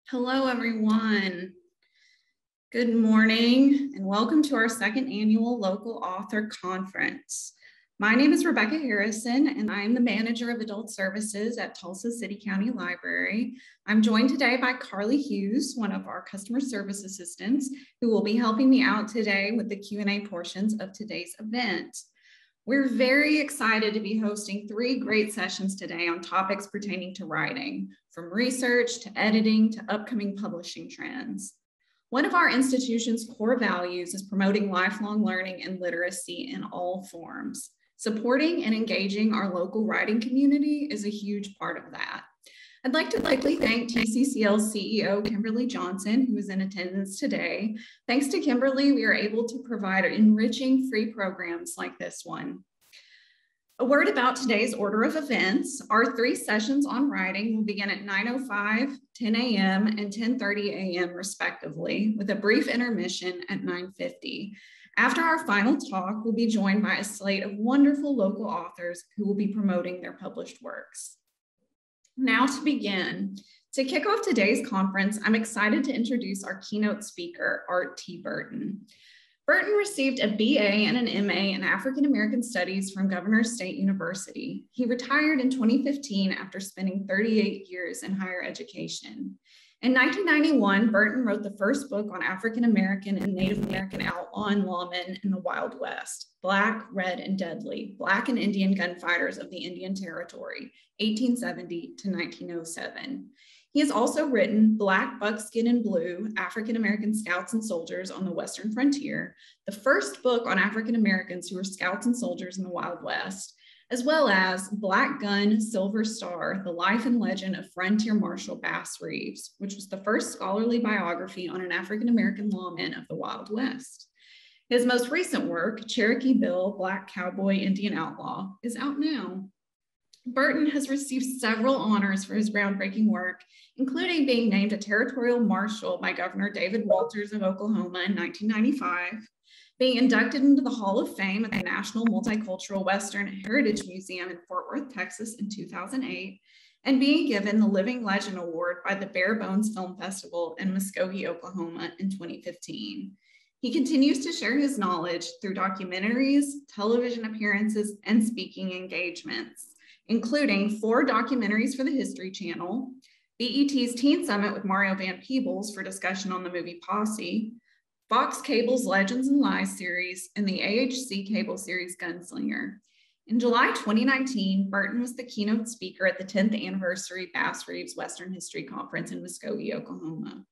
Hello, everyone. Good morning and welcome to our second annual Local Author Conference. My name is Rebecca Harrison and I'm the Manager of Adult Services at Tulsa City County Library. I'm joined today by Carly Hughes, one of our customer service assistants, who will be helping me out today with the Q&A portions of today's event. We're very excited to be hosting 3 great sessions today on topics pertaining to writing, from research to editing to upcoming publishing trends. One of our institution's core values is promoting lifelong learning and literacy in all forms. Supporting and engaging our local writing community is a huge part of that. I'd like to quickly thank TCCL CEO Kimberly Johnson, who is in attendance today. Thanks to Kimberly, we are able to provide enriching free programs like this one. A word about today's order of events. Our 3 sessions on writing will begin at 9:05, 10 a.m., and 10:30 a.m. respectively, with a brief intermission at 9:50. After our final talk, we'll be joined by a slate of wonderful local authors who will be promoting their published works. Now to begin, to kick off today's conference, I'm excited to introduce our keynote speaker, Art T. Burton. Burton received a BA and an MA in African American Studies from Governor State University. He retired in 2015 after spending 38 years in higher education. In 1991, Burton wrote the first book on African American and Native American outlaw and lawmen in the Wild West, Black, Red, and Deadly, Black and Indian Gunfighters of the Indian Territory, 1870 to 1907. He has also written Black, Buckskin, and Blue, African American Scouts and Soldiers on the Western Frontier, the first book on African Americans who were scouts and soldiers in the Wild West, as well as Black Gun, Silver Star, The Life and Legend of Frontier Marshal Bass Reeves, which was the first scholarly biography on an African American lawman of the Wild West. His most recent work, Cherokee Bill, Black Cowboy, Indian Outlaw, is out now. Burton has received several honors for his groundbreaking work, including being named a territorial marshal by Governor David Walters of Oklahoma in 1995, being inducted into the Hall of Fame at the National Multicultural Western Heritage Museum in Fort Worth, Texas in 2008, and being given the Living Legend Award by the Bare Bones Film Festival in Muskogee, Oklahoma in 2015. He continues to share his knowledge through documentaries, television appearances, and speaking engagements, including 4 documentaries for the History Channel, BET's Teen Summit with Mario Van Peebles for discussion on the movie Posse, Fox Cable's Legends and Lies series, and the AHC Cable series Gunslinger. In July 2019, Burton was the keynote speaker at the 10th anniversary Bass Reeves Western History Conference in Muskogee, Oklahoma.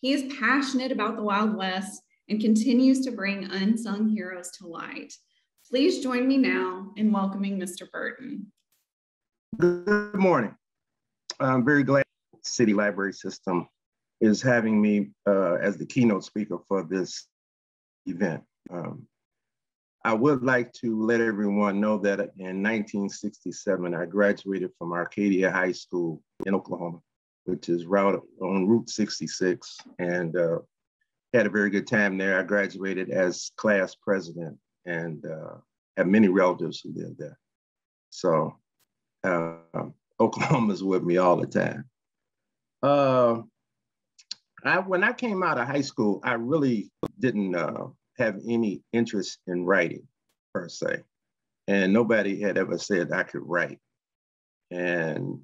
He is passionate about the Wild West and continues to bring unsung heroes to light. Please join me now in welcoming Mr. Burton. Good morning. I'm very glad the City Library System is having me as the keynote speaker for this event. I would like to let everyone know that in 1967, I graduated from Arcadia High School in Oklahoma, which is on Route 66, and had a very good time there. I graduated as class president and have many relatives who live there. So Oklahoma's with me all the time. When I came out of high school, I really didn't have any interest in writing per se. And nobody had ever said I could write. And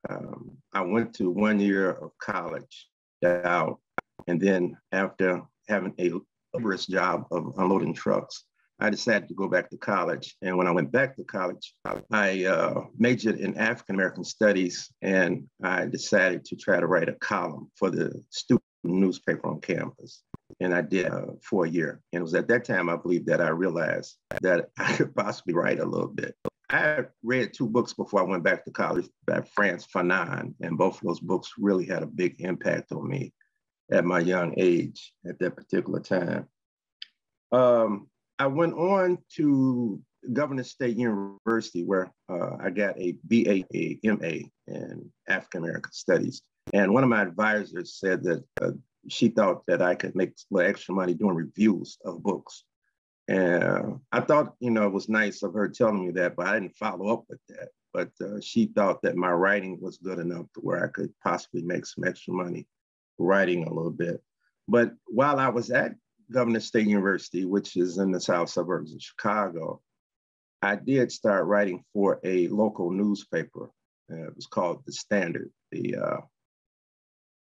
I went to 1 year of college out. And then after having a laborious job of unloading trucks, I decided to go back to college. And when I went back to college, I majored in African American Studies, and I decided to try to write a column for the student newspaper on campus. And I did for a year. And it was at that time, I believe, that I realized that I could possibly write a little bit. I had read 2 books before I went back to college by Frantz Fanon, and both of those books really had a big impact on me at my young age at that particular time. I went on to Governor State University, where I got a BA, a MA in African American Studies. And one of my advisors said that she thought that I could make a little extra money doing reviews of books. And I thought, it was nice of her telling me that, but I didn't follow up with that. But she thought that my writing was good enough to where I could possibly make some extra money writing a little bit. But while I was at Governor State University, which is in the south suburbs of Chicago, I did start writing for a local newspaper. It was called The Standard, the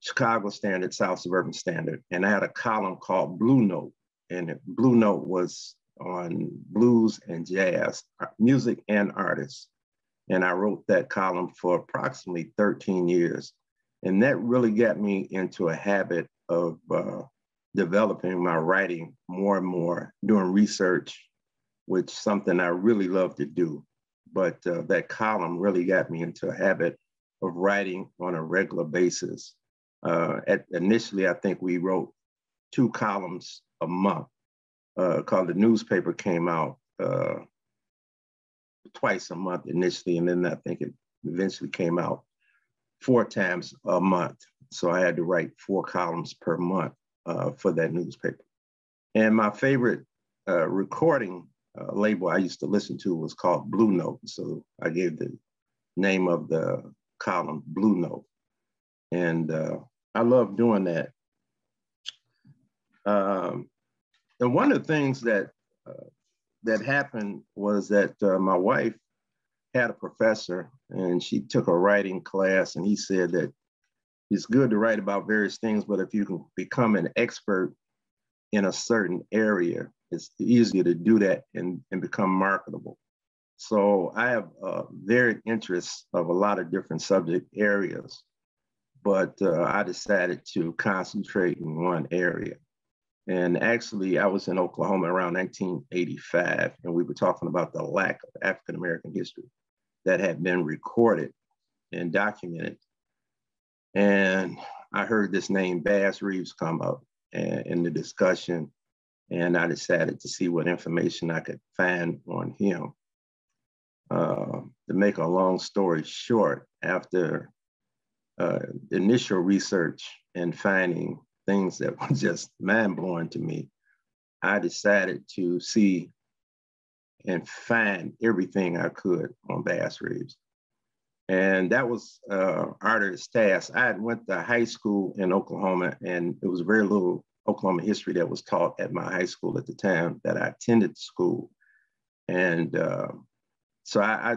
Chicago Standard, South Suburban Standard. And I had a column called Blue Note. And Blue Note was on blues and jazz, music and artists. And I wrote that column for approximately 13 years. And that really got me into a habit of developing my writing more and more, doing research, which is something I really love to do. But that column really got me into a habit of writing on a regular basis. Initially, I think we wrote 2 columns a month, called the newspaper came out twice a month initially, and then I think it eventually came out 4 times a month. So I had to write 4 columns per month for that newspaper. And my favorite recording label I used to listen to was called Blue Note. So I gave the name of the column Blue Note. And I love doing that. And one of the things that happened was that my wife had a professor, and she took a writing class, and he said that it's good to write about various things, but if you can become an expert in a certain area, it's easier to do that and become marketable. So I have varied interests of a lot of different subject areas, but I decided to concentrate in one area. And actually, I was in Oklahoma around 1985, and we were talking about the lack of African-American history that had been recorded and documented. And I heard this name, Bass Reeves, come up in the discussion, and I decided to see what information I could find on him. To make a long story short, after initial research and finding things that were just mind-blowing to me, I decided to see and find everything I could on Bass Reeves. And that was arduous task. I had went to high school in Oklahoma, and there was very little Oklahoma history that was taught at my high school at the time that I attended school. And so I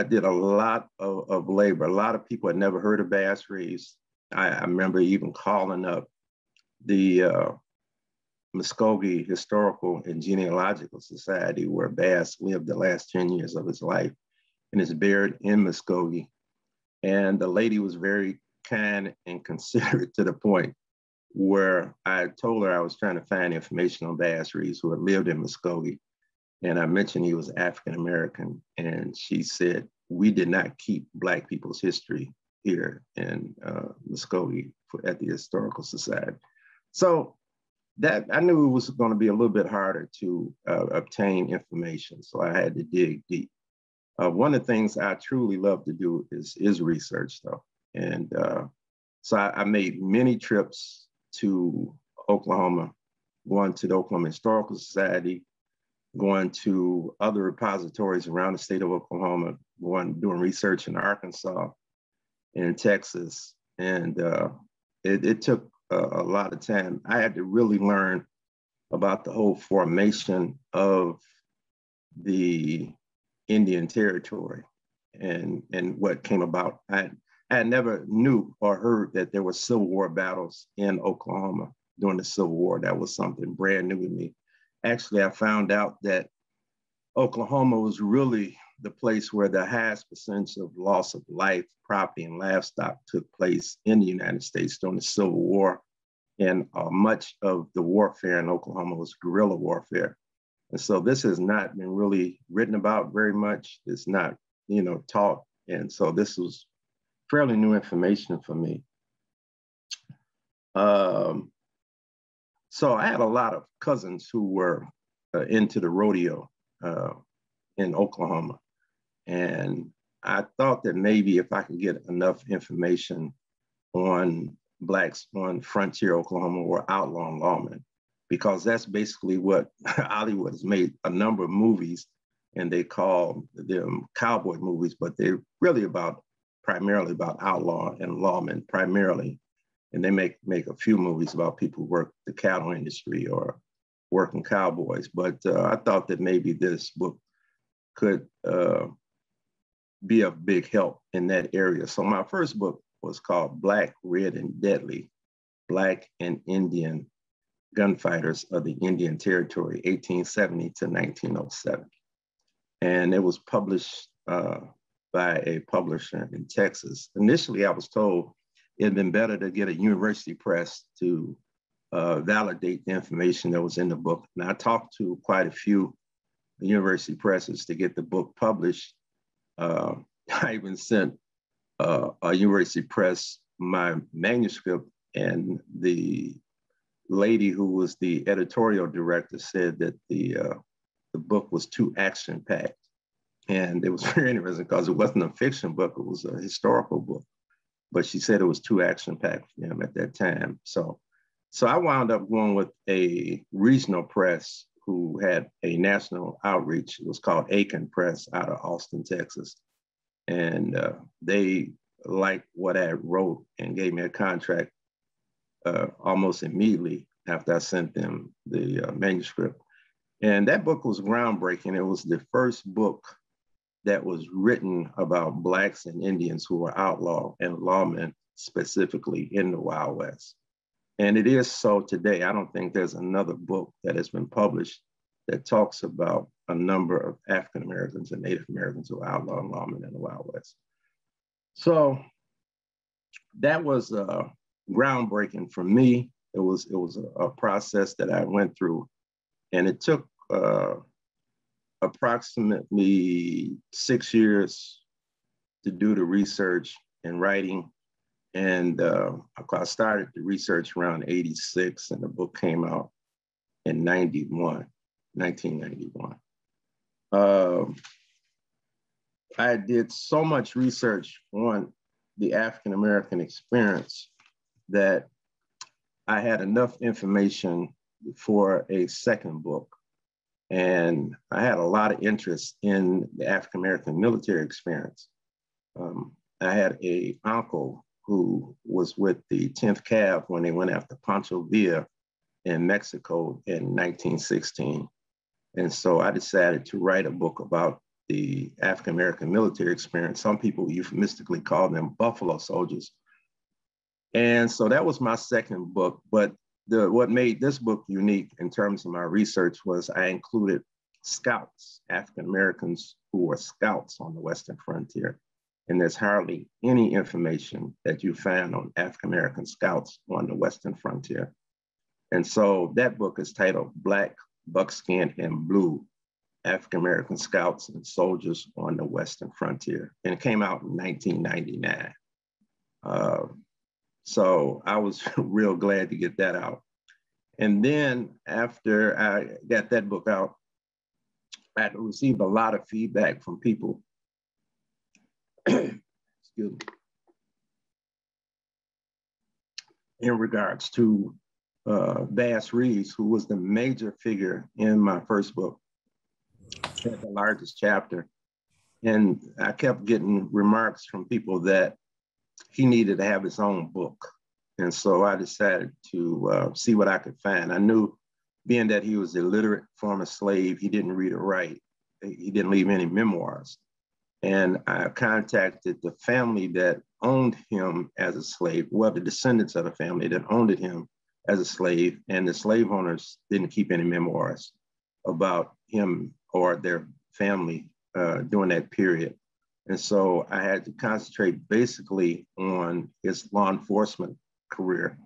did a lot of labor. A lot of people had never heard of Bass Reeves. I remember even calling up the Muskogee Historical and Genealogical Society, where Bass lived the last 10 years of his life and is buried in Muskogee. And the lady was very kind and considerate to the point where I told her I was trying to find information on Bass Reeves, who had lived in Muskogee. And I mentioned he was African-American. And she said, we did not keep Black people's history here in Muskogee at the Historical Society. So that I knew it was going to be a little bit harder to obtain information. So I had to dig deep. One of the things I truly love to do is research, though. And so I made many trips to Oklahoma, going to the Oklahoma Historical Society, going to other repositories around the state of Oklahoma, doing research in Arkansas and Texas. And it took a lot of time. I had to really learn about the whole formation of the Indian Territory and what came about. I never knew or heard that there were Civil War battles in Oklahoma during the Civil War. That was something brand new to me. Actually, I found out that Oklahoma was really the place where the highest percentage of loss of life, property, and livestock took place in the United States during the Civil War. And much of the warfare in Oklahoma was guerrilla warfare. And so this has not been really written about very much. It's not, taught. And so this was fairly new information for me. So I had a lot of cousins who were into the rodeo in Oklahoma. And I thought that maybe if I could get enough information on Blacks on frontier Oklahoma or outlaw lawmen, because that's basically what Hollywood has made a number of movies, and they call them cowboy movies, but they're really primarily about outlaw and lawmen primarily. And they make a few movies about people who work the cattle industry or working cowboys. But I thought that maybe this book could be of big help in that area. So my first book was called Black, Red, and Deadly, Black and Indian Gunfighters of the Indian Territory, 1870 to 1907. And it was published by a publisher in Texas. Initially, I was told it'd been better to get a university press to validate the information that was in the book. And I talked to quite a few university presses to get the book published. I even sent a university press my manuscript, and the lady who was the editorial director said that the book was too action-packed. And it was very interesting because it wasn't a fiction book, it was a historical book. But she said it was too action-packed for him at that time. So I wound up going with a regional press who had a national outreach. It was called Aiken Press out of Austin, Texas. And they liked what I wrote and gave me a contract almost immediately after I sent them the manuscript. And that book was groundbreaking. It was the first book that was written about Blacks and Indians who were outlaw and lawmen specifically in the Wild West. And it is so today. I don't think there's another book that has been published that talks about a number of African Americans and Native Americans who were outlaw and lawmen in the Wild West. So that was groundbreaking for me. It was a process that I went through, and it took approximately 6 years to do the research and writing. And I started the research around 86, and the book came out in 1991. I did so much research on the African-American experience that I had enough information for a second book. And I had a lot of interest in the African-American military experience. I had an uncle who was with the 10th Cav when they went after Pancho Villa in Mexico in 1916. And so I decided to write a book about the African-American military experience. Some people euphemistically call them Buffalo Soldiers. And so that was my second book. But what made this book unique in terms of my research was I included scouts, African-Americans who were scouts on the Western frontier. And there's hardly any information that you find on African-American scouts on the Western frontier. And so that book is titled Black, Buckskin, and Blue, African-American Scouts and Soldiers on the Western Frontier. And it came out in 1999. So I was real glad to get that out. And then after I got that book out, I received a lot of feedback from people excuse me, in regards to Bass Reeves, who was the major figure in my first book, had the largest chapter. And I kept getting remarks from people that he needed to have his own book. And so I decided to see what I could find. I knew, being that he was a literate former slave, he didn't read or write. He didn't leave any memoirs. And I contacted the family that owned him as a slave, well, the descendants of the family that owned him as a slave, and the slave owners didn't keep any memoirs about him or their family during that period. And so I had to concentrate basically on his law enforcement career.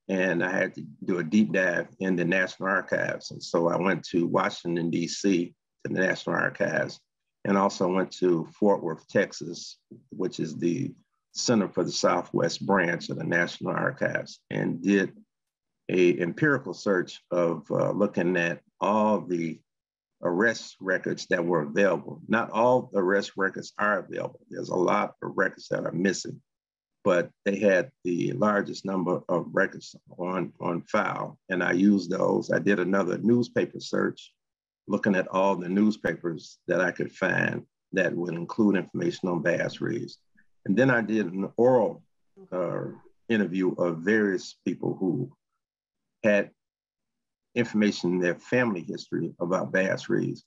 And I had to do a deep dive in the National Archives. And so I went to Washington, D.C., to the National Archives, and also went to Fort Worth, Texas, which is the Center for the Southwest branch of the National Archives, and did an empirical search of looking at all the arrest records that were available. Not all arrest records are available. There's a lot of records that are missing, but they had the largest number of records on file, and I used those. I did another newspaper search, looking at all the newspapers that I could find that would include information on Bass Reeves. And then I did an oral interview of various people who had information in their family history about Bass Reeves.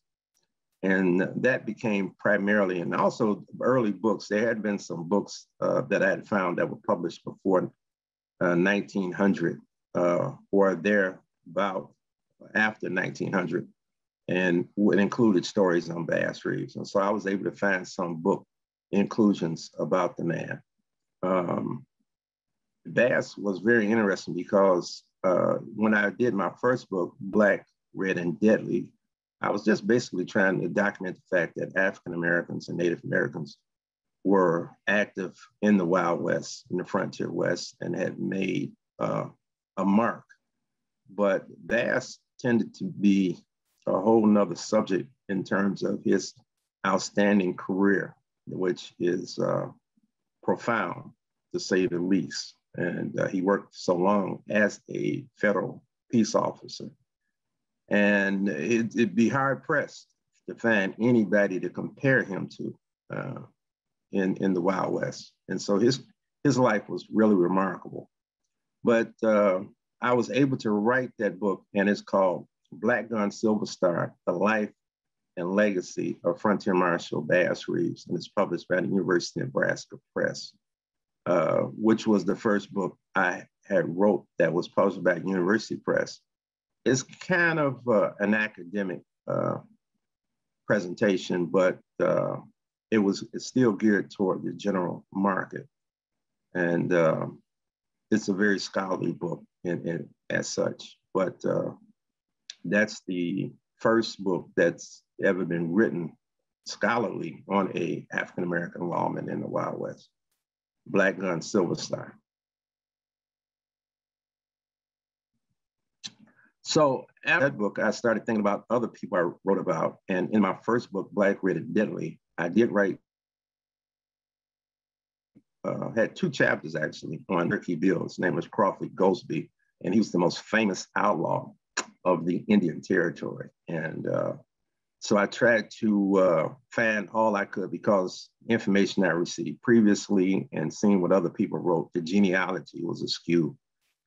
And that became primarily, and also early books. There had been some books that I had found that were published before 1900 or thereabout after 1900, and it included stories on Bass Reeves. And so I was able to find some book inclusions about the man. Bass was very interesting because when I did my first book, Black, Red, and Deadly, I was just basically trying to document the fact that African Americans and Native Americans were active in the Wild West, in the frontier West, and had made a mark. But Bass tended to be a whole nother subject in terms of his outstanding career, which is profound, to say the least. And he worked so long as a federal peace officer. And it'd be hard pressed to find anybody to compare him to in the Wild West. And so his life was really remarkable. But I was able to write that book, and it's called Black Gun Silver Star, The Life and Legacy of Frontier Marshal Bass Reeves, and it's published by the University of Nebraska Press, which was the first book I had wrote that was published by University Press. It's kind of an academic presentation, but it's still geared toward the general market. And it's a very scholarly book as such, but that's the first book that's ever been written scholarly on a African-American lawman in the Wild West, Black Gun Silver Star. So after that book, I started thinking about other people I wrote about. And in my first book, Black, Red, and Deadly, I did write, had 2 chapters actually on Cherokee Bill. His name was Crawford Goldsby, and he was the most famous outlaw of the Indian Territory. And so I tried to find all I could, because information I received previously and seeing what other people wrote, the genealogy was askew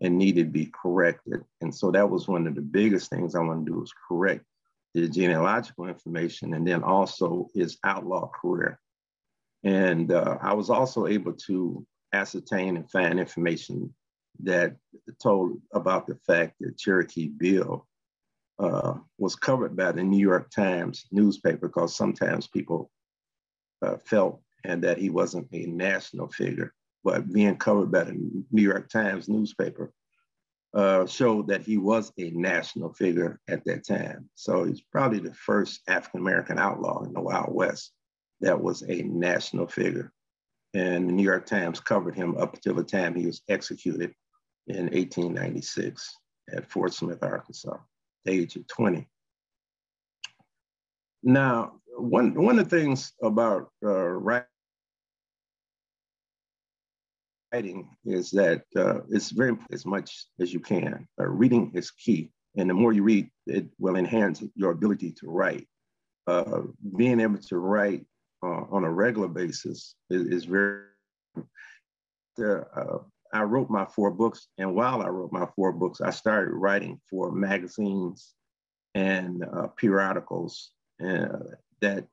and needed to be corrected. And so that was one of the biggest things I wanted to do, was correct the genealogical information, and then also his outlaw career. And I was also able to ascertain and find information that told about the fact that Cherokee Bill was covered by the New York Times newspaper, because sometimes people felt and that he wasn't a national figure, but being covered by the New York Times newspaper showed that he was a national figure at that time. So he's probably the first African-American outlaw in the Wild West that was a national figure. And the New York Times covered him up until the time he was executed in 1896 at Fort Smith, Arkansas, at the age of 20. Now, one of the things about writing is that it's very important, as much as you can. Reading is key. And the more you read, it will enhance your ability to write. Being able to write on a regular basis is very, I wrote my 4 books, and while I wrote my 4 books, I started writing for magazines and periodicals that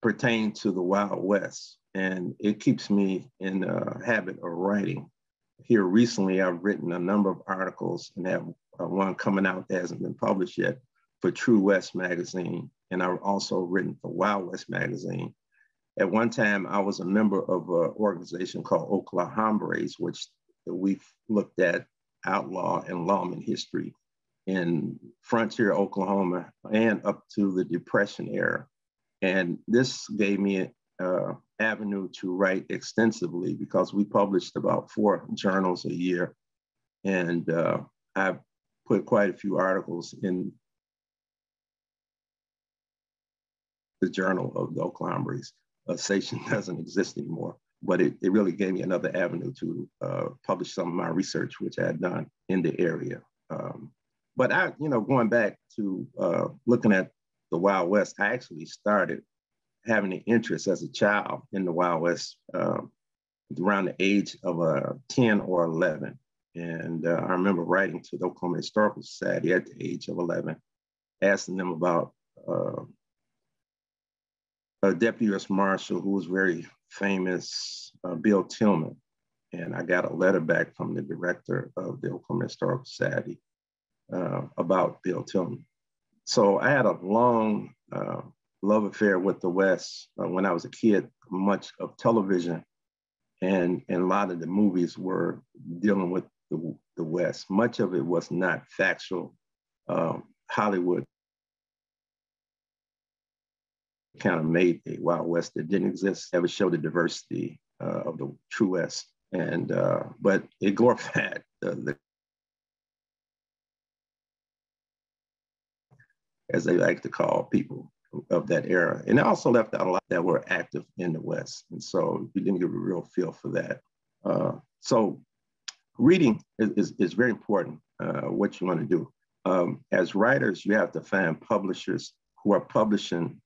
pertain to the Wild West. And it keeps me in a habit of writing. Here recently, I've written a number of articles, and have one coming out that hasn't been published yet for True West magazine. And I've also written for Wild West magazine. At one time, I was a member of an organization called Onikah Asamoa-Caesar, which we looked at outlaw and lawman history in frontier Oklahoma and up to the Depression era. And this gave me an avenue to write extensively, because we published about 4 journals a year. And I've put quite a few articles in the Journal of the Oklahoma's. Station doesn't exist anymore, but it really gave me another avenue to publish some of my research, which I had done in the area. But going back to looking at the Wild West, I actually started having an interest as a child in the Wild West around the age of 10 or 11. And I remember writing to the Oklahoma Historical Society at the age of 11, asking them about a Deputy U.S. Marshal who was very famous, Bill Tillman. And I got a letter back from the director of the Oklahoma Historical Society about Bill Tillman. So I had a long love affair with the West. When I was a kid, much of television and a lot of the movies were dealing with the West. Much of it was not factual. Hollywood kind of made a Wild West that didn't exist. That would show the diversity of the true West. And but it glorified as they like to call people of that era. And it also left out a lot that were active in the West. And so you didn't get a real feel for that. So reading is very important, what you want to do. As writers, you have to find publishers who are publishing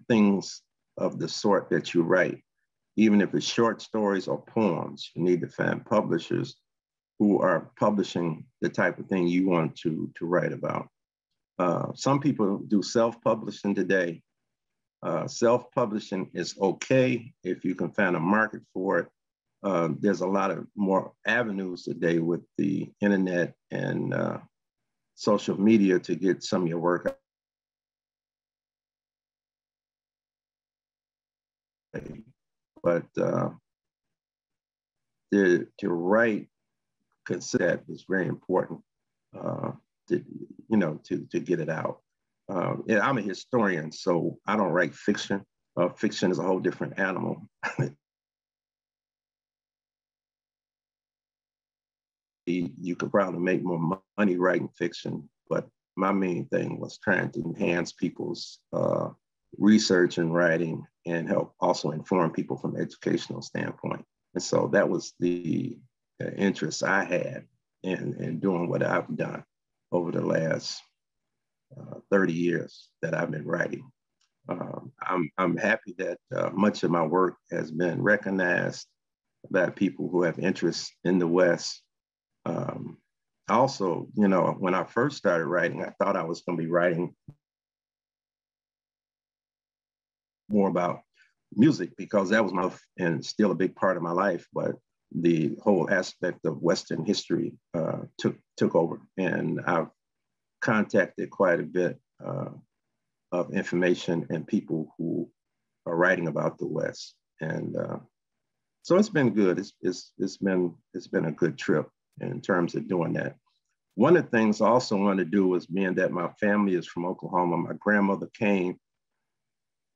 things of the sort that you write. Even if it's short stories or poems, you need to find publishers who are publishing the type of thing you want to write about. Some people do self-publishing today. Self-publishing is okay if you can find a market for it. There's a lot of more avenues today with the internet and social media to get some of your work out. But to write, consider that is very important. To get it out. And I'm a historian, so I don't write fiction. Fiction is a whole different animal. You could probably make more money writing fiction, but my main thing was trying to enhance people's research and writing and help also inform people from an educational standpoint. And so that was the interest I had in doing what I've done over the last 30 years that I've been writing. I'm happy that much of my work has been recognized by people who have interest in the West. Also, when I first started writing, I thought I was going to be writing more about music because that was my and still a big part of my life, but the whole aspect of Western history took over, and I've contacted quite a bit of information and people who are writing about the West, and so it's been good. It's been a good trip in terms of doing that. One of the things I also wanted to do was, being that my family is from Oklahoma, my grandmother came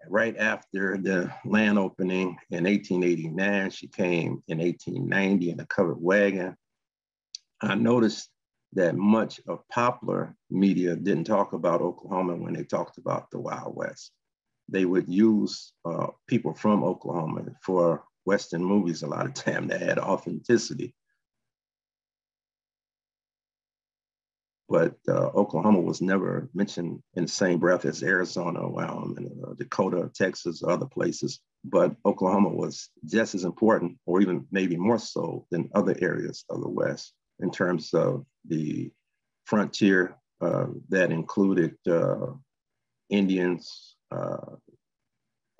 right after the land opening in 1889. She came in 1890 in a covered wagon. I noticed that much of popular media didn't talk about Oklahoma when they talked about the Wild West. They would use people from Oklahoma for Western movies a lot of time that had authenticity. But Oklahoma was never mentioned in the same breath as Arizona, Wyoming, Dakota, Texas, or other places. But Oklahoma was just as important, or even maybe more so, than other areas of the West in terms of the frontier that included Indians,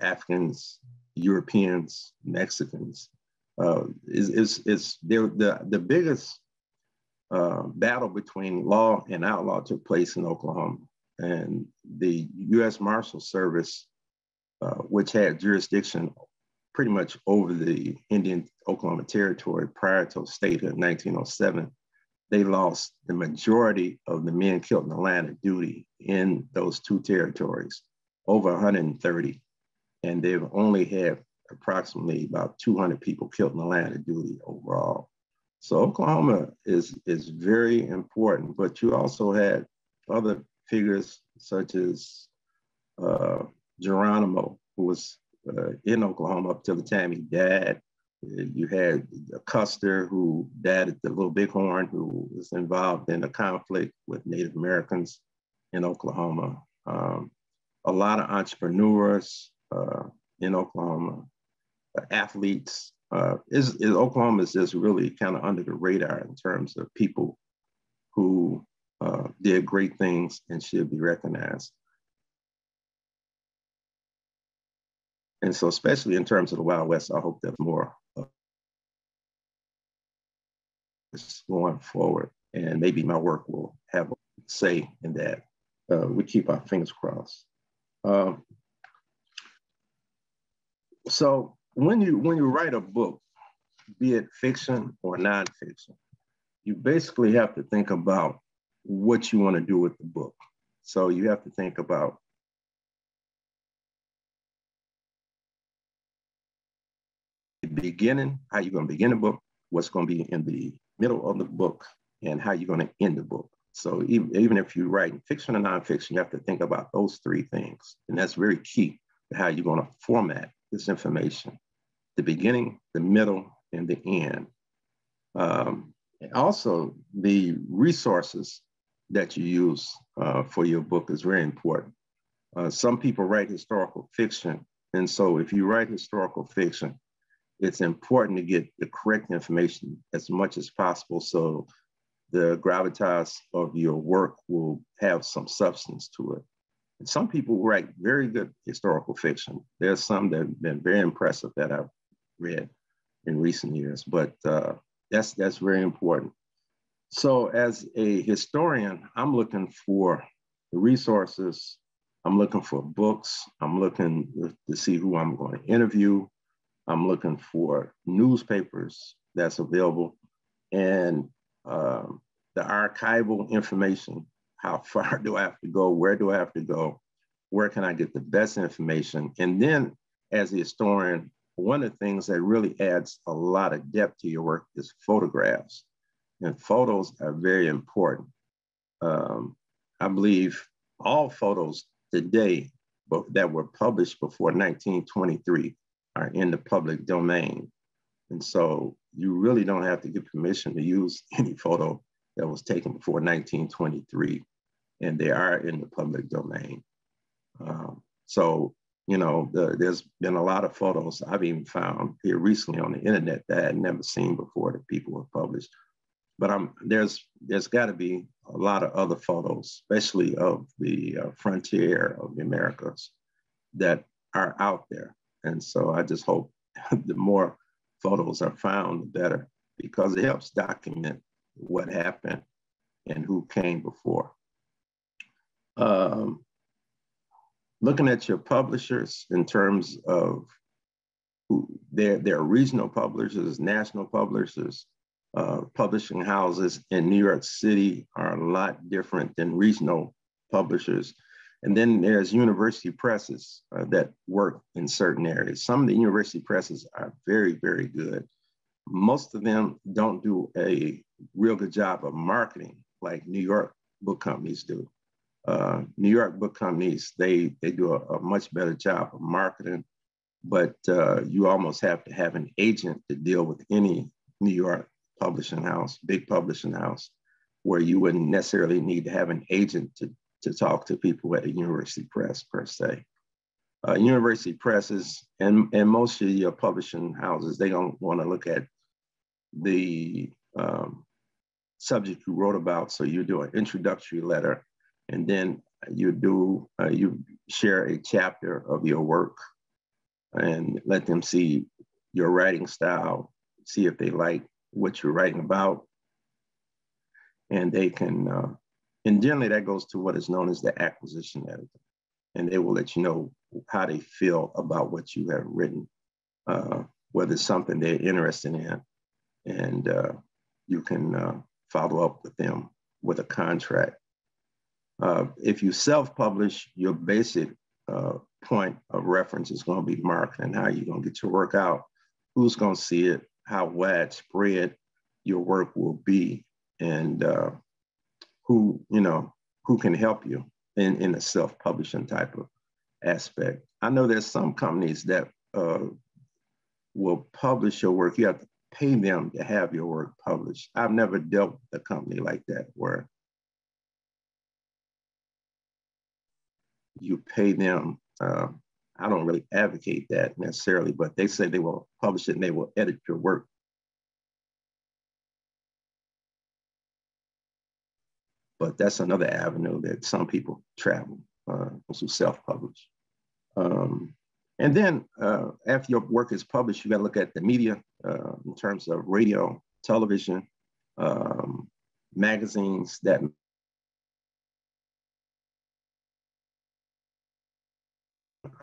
Africans, Europeans, Mexicans. The biggest battle between law and outlaw took place in Oklahoma, and the U.S. Marshal Service, which had jurisdiction pretty much over the Indian Oklahoma Territory prior to statehood in 1907, they lost the majority of the men killed in the line of duty in those two territories, over 130, and they've only had approximately about 200 people killed in the line of duty overall. So Oklahoma is very important, but you also had other figures such as Geronimo, who was in Oklahoma up till the time he died. You had Custer, who died at the Little Bighorn, who was involved in a conflict with Native Americans in Oklahoma. A lot of entrepreneurs in Oklahoma, athletes, Oklahoma is just really kind of under the radar in terms of people who did great things and should be recognized. And so especially in terms of the Wild West, I hope there's more going forward, and maybe my work will have a say in that. We keep our fingers crossed. So when you write a book, be it fiction or nonfiction, you basically have to think about what you want to do with the book. So you have to think about the beginning, how you're going to begin the book, what's going to be in the middle of the book, and how you're going to end the book. So even if you write fiction or nonfiction, you have to think about those three things. And that's very key to how you're going to format this information: the beginning, the middle, and the end. Also, the resources that you use for your book is very important. Some people write historical fiction. And so if you write historical fiction, it's important to get the correct information as much as possible so the gravitas of your work will have some substance to it. And some people write very good historical fiction. There's some that have been very impressive that I've read in recent years, but that's very important. So as a historian, I'm looking for the resources, I'm looking for books, I'm looking to see who I'm going to interview, I'm looking for newspapers that's available, and the archival information. How far do I have to go? Where do I have to go? Where can I get the best information? And then as a historian, one of the things that really adds a lot of depth to your work is photographs. And photos are very important. I believe all photos today that were published before 1923 are in the public domain. And so you really don't have to get permission to use any photo that was taken before 1923, and they are in the public domain. So, you know, there's been a lot of photos I've even found here recently on the internet that I had never seen before that people have published. But there's got to be a lot of other photos, especially of the frontier of the Americas, that are out there. And so I just hope the more photos are found, the better, because it helps document what happened and who came before. Looking at your publishers in terms of who they're regional publishers, national publishers, publishing houses in New York City are a lot different than regional publishers. And then there's university presses that work in certain areas. Some of the university presses are very, very good. Most of them don't do a real good job of marketing like New York book companies do. New York book companies, they do a much better job of marketing, but you almost have to have an agent to deal with any New York publishing house, big publishing house, where you wouldn't necessarily need to have an agent to talk to people at a university press per se. University presses and most of your publishing houses, they don't want to look at the subject you wrote about. So you do an introductory letter, and then you share a chapter of your work and let them see your writing style, see if they like what you're writing about. And they can, and generally that goes to what is known as the acquisition editor. And they will let you know how they feel about what you have written, whether it's something they're interested in. And you can follow up with them with a contract. If you self-publish, your basic point of reference is going to be marketing, how you're going to get your work out, who's going to see it, how widespread your work will be, and who can help you in a self-publishing type of aspect. I know there's some companies that will publish your work. You have to pay them to have your work published. I've never dealt with a company like that where you pay them, I I don't really advocate that necessarily, but they say they will publish it and they will edit your work. But that's another avenue that some people travel, to self-publish. And then after your work is published, you got to look at the media in terms of radio, television, magazines that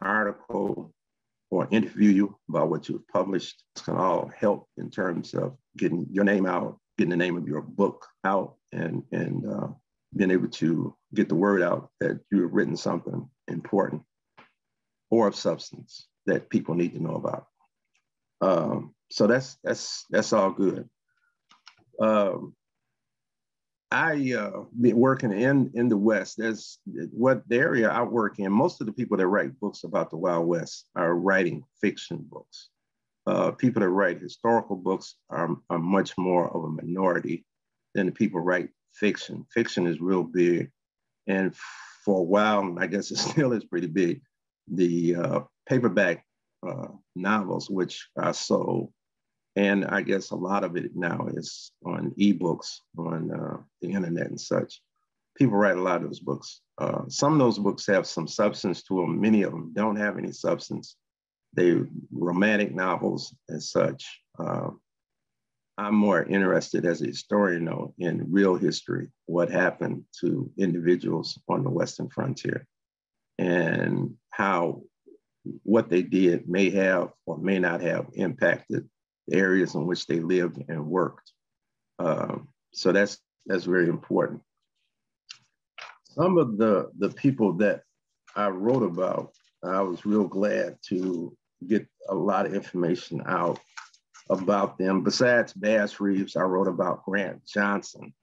article or interview you about what you've published. This can all help in terms of getting your name out, getting the name of your book out, and being able to get the word out that you've written something important or of substance that people need to know about. So that's all good. I been working in the West. There's what the area I work in. Most of the people that write books about the Wild West are writing fiction books. People that write historical books are much more of a minority than the people who write fiction. Fiction is real big, and for a while, I guess it still is pretty big. The paperback novels, which are sold, and I guess a lot of it now is on ebooks, on the internet and such. People write a lot of those books. Some of those books have some substance to them. Many of them don't have any substance. They're romantic novels and such. I'm more interested as a historian, though, in real history, what happened to individuals on the Western frontier and how what they did may have or may not have impacted the areas in which they lived and worked. So that's very important. Some of the people that I wrote about, I was real glad to get a lot of information out about them. Besides Bass Reeves, I wrote about Grant Johnson,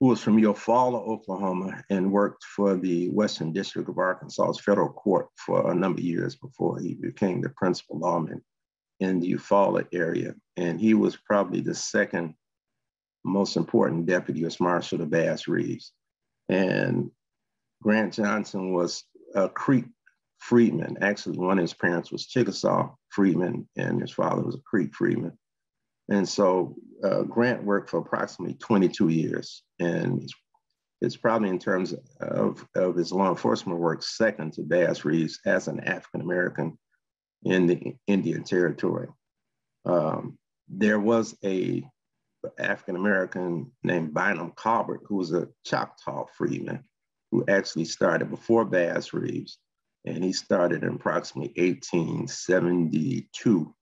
who was from Eufaula, Oklahoma, and worked for the Western District of Arkansas's federal court for a number of years before he became the principal lawman in the Eufaula area. And he was probably the second most important deputy U.S. Marshal to Bass Reeves. And Grant Johnson was a Creek freedman. Actually, one of his parents was Chickasaw freedman, and his father was a Creek freedman. And so Grant worked for approximately 22 years. And it's probably, in terms of his law enforcement work, second to Bass Reeves as an African-American in the Indian Territory. There was a African-American named Bynum Colbert, who was a Choctaw freedman, who actually started before Bass Reeves. And he started in approximately 1872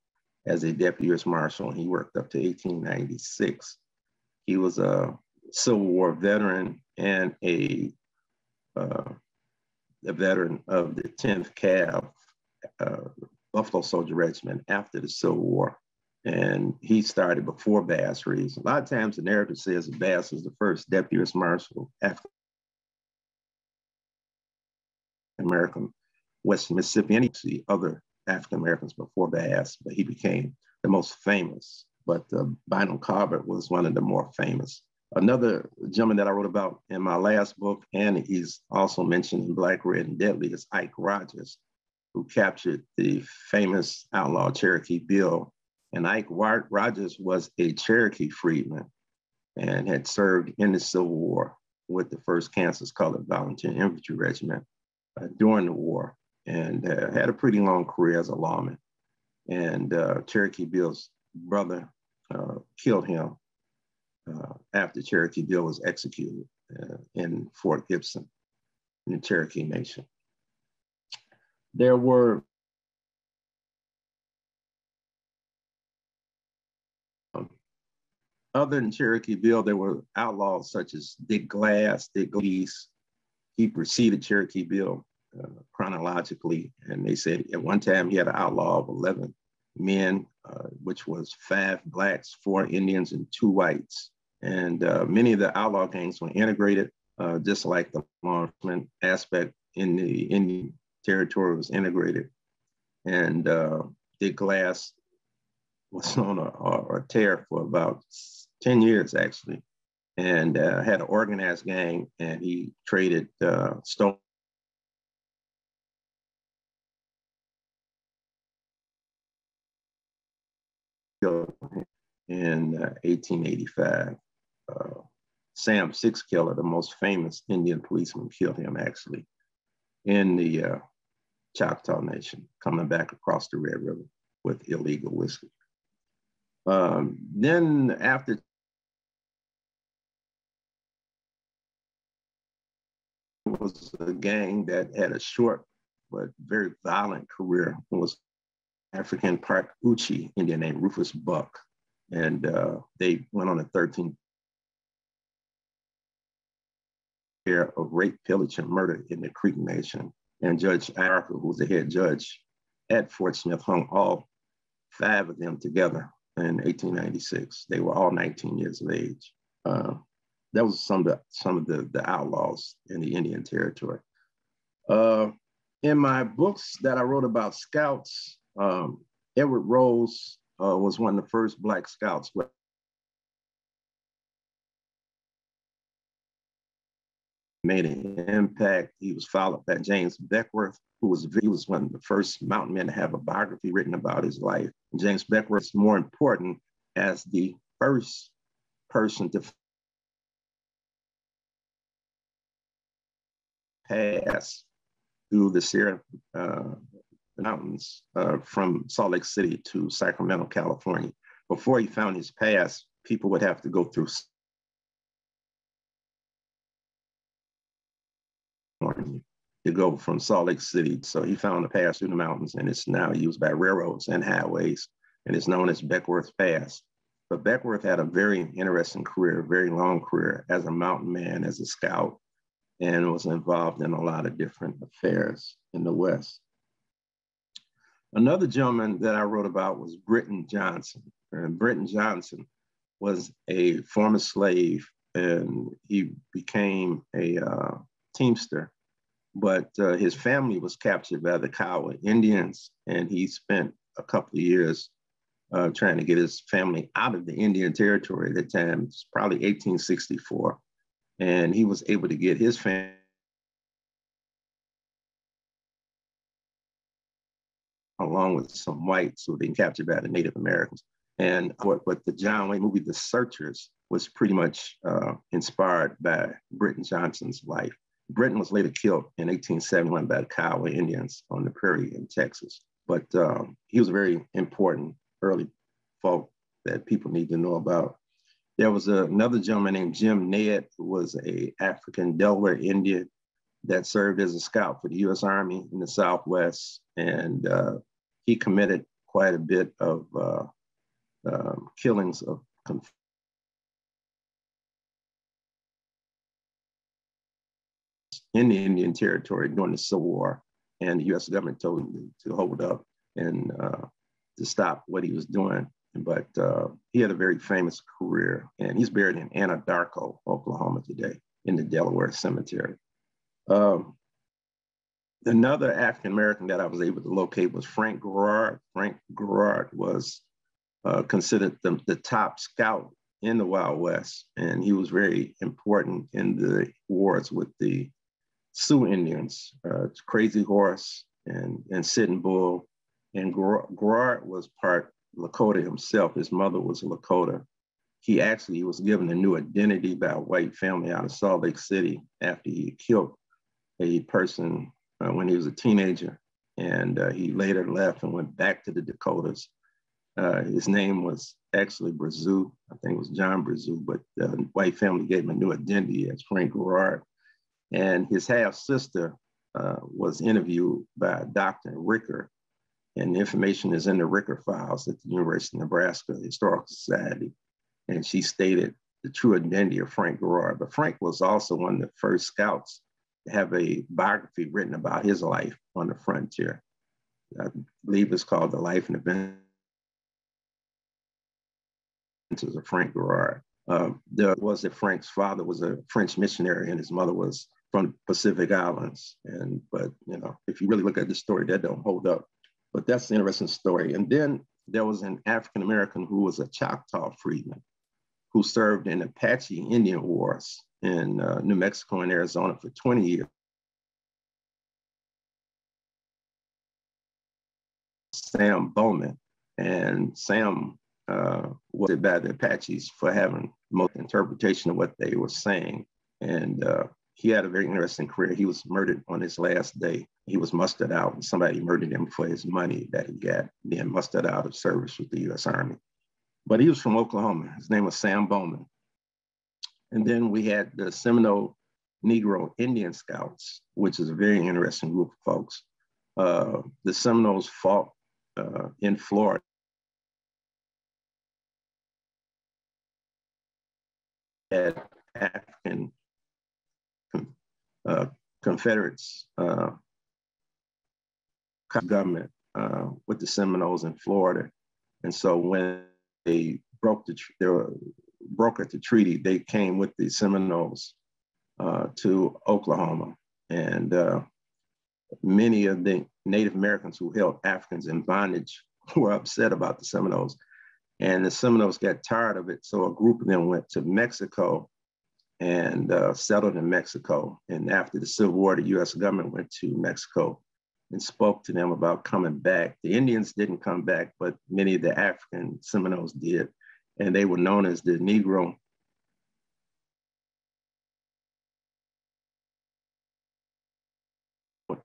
as a deputy U.S. Marshal, and he worked up to 1896. He was a Civil War veteran and a veteran of the 10th Cav Buffalo Soldier Regiment after the Civil War. And he started before Bass Reeves. A lot of times the narrative says that Bass was the first deputy U.S. Marshal African American Western Mississippi, and see other African Americans before Bass, but he became the most famous. But Bynum Colbert was one of the more famous. Another gentleman that I wrote about in my last book, and he's also mentioned in Black, Red, and Deadly, is Ike Rogers, who captured the famous outlaw Cherokee Bill. And Ike Rogers was a Cherokee freedman and had served in the Civil War with the 1st Kansas Colored Volunteer Infantry Regiment during the war, and had a pretty long career as a lawman. And Cherokee Bill's brother killed him after Cherokee Bill was executed in Fort Gibson in the Cherokee Nation. There were other than Cherokee Bill, there were outlaws such as Dick Glass, Dick Glees. He preceded Cherokee Bill chronologically, and they said at one time he had an outlaw of 11 men, which was 5 blacks, 4 Indians, and 2 whites. And many of the outlaw gangs were integrated, just like the law enforcement aspect in the Indian Territory was integrated. And Dick Glass was on a tear for about 10 years, actually, and had an organized gang, and he traded stolen killed him in 1885. Sam Sixkiller, the most famous Indian policeman, killed him actually in the Choctaw Nation, coming back across the Red River with illegal whiskey. Then after it was a gang that had a short but very violent career. It was African Park Uchi Indian named Rufus Buck. And they went on a 13th year of rape, pillage, and murder in the Creek Nation. And Judge Arthur, who was the head judge at Fort Smith, hung all 5 of them together in 1896. They were all 19 years of age. That was some of the outlaws in the Indian Territory. In my books that I wrote about scouts, Edward Rose was one of the first Black scouts. Made an impact. He was followed by James Beckworth, he was one of the first mountain men to have a biography written about his life. James Beckworth is more important as the first person to pass through the Sierra Mountains from Salt Lake City to Sacramento, California. Before he found his pass, people would have to go through to go from Salt Lake City. So he found a pass through the mountains, and it's now used by railroads and highways, and it's known as Beckworth Pass. But Beckworth had a very interesting career, very long career as a mountain man, as a scout, and was involved in a lot of different affairs in the West. Another gentleman that I wrote about was Burton Johnson. And Burton Johnson was a former slave, and he became a teamster, but his family was captured by the Kiowa Indians, and he spent a couple of years trying to get his family out of the Indian Territory at the time. It's probably 1864, and he was able to get his family along with some whites who had been captured by the Native Americans. And what the John Wayne movie, The Searchers, was pretty much inspired by Burton Johnson's life. Burton was later killed in 1871 by the Kiowa Indians on the prairie in Texas. But he was a very important early folk that people need to know about. There was another gentleman named Jim Ned, who was an African Delaware Indian that served as a scout for the U.S. Army in the Southwest. And he committed quite a bit of killings of in the Indian Territory during the Civil War, and the U.S. government told him to hold up and to stop what he was doing. But he had a very famous career, and he's buried in Anadarko, Oklahoma today, in the Delaware Cemetery. Another African-American that I was able to locate was Frank Garrard. Frank Garrard was considered the top scout in the Wild West, and he was very important in the wars with the Sioux Indians, Crazy Horse and Sitting Bull. And Garrard was part Lakota himself. His mother was a Lakota. He actually was given a new identity by a white family out of Salt Lake City after he killed a person when he was a teenager. And he later left and went back to the Dakotas. His name was actually Brazou. I think it was John Brazou, but the white family gave him a new identity as Frank Garrard. And his half-sister was interviewed by Dr. Ricker, and the information is in the Ricker files at the University of Nebraska Historical Society. And she stated the true identity of Frank Garrard. But Frank was also one of the first scouts to have a biography written about his life on the frontier. I believe it's called The Life and Adventures of Frank Garrard. Frank's father was a French missionary, and his mother was from the Pacific Islands. But if you really look at the story, that don't hold up. But that's an interesting story. And then there was an African-American who was a Choctaw freedman who served in Apache Indian Wars in New Mexico and Arizona for 20 years. Sam Bowman. And Sam was it by the Apaches for having most interpretation of what they were saying. And he had a very interesting career. He was murdered on his last day. He was mustered out, and somebody murdered him for his money that he got, being mustered out of service with the U.S. Army. But he was from Oklahoma. His name was Sam Bowman. And then we had the Seminole Negro Indian Scouts, which is a very interesting group of folks. The Seminoles fought in Florida. Had African Confederates government with the Seminoles in Florida. And so when they brokered the treaty, they came with the Seminoles to Oklahoma. And many of the Native Americans who held Africans in bondage were upset about the Seminoles. And the Seminoles got tired of it. So a group of them went to Mexico and settled in Mexico. And after the Civil War, the US government went to Mexico and spoke to them about coming back. The Indians didn't come back, but many of the African Seminoles did. And they were known as the Negro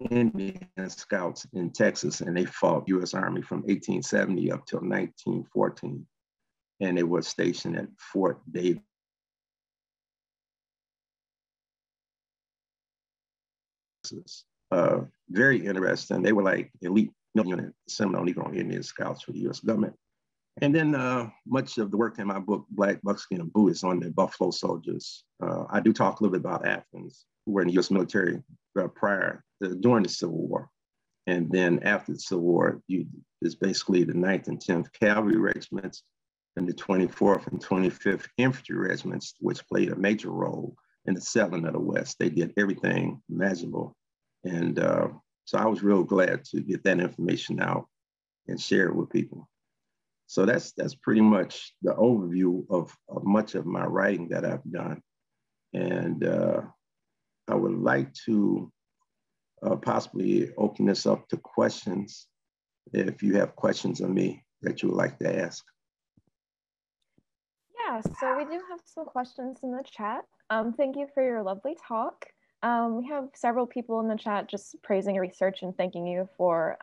Indian Scouts in Texas, and they fought U.S. Army from 1870 up till 1914. And they were stationed at Fort Davis. Very interesting. They were like elite unit, Seminole Negro Indian Scouts for the U.S. government. And then much of the work in my book, Black, Buckskin, and Blue, is on the Buffalo Soldiers. I do talk a little bit about Africans who were in the U.S. military during the Civil War. And then after the Civil War, is basically the 9th and 10th Cavalry Regiments and the 24th and 25th Infantry Regiments, which played a major role in the settling of the West. They did everything imaginable. And so I was real glad to get that information out and share it with people. So that's pretty much the overview of much of my writing that I've done. And I would like to possibly open this up to questions if you have questions of me that you would like to ask. Yeah, so we do have some questions in the chat. Thank you for your lovely talk. We have several people in the chat just praising your research and thanking you for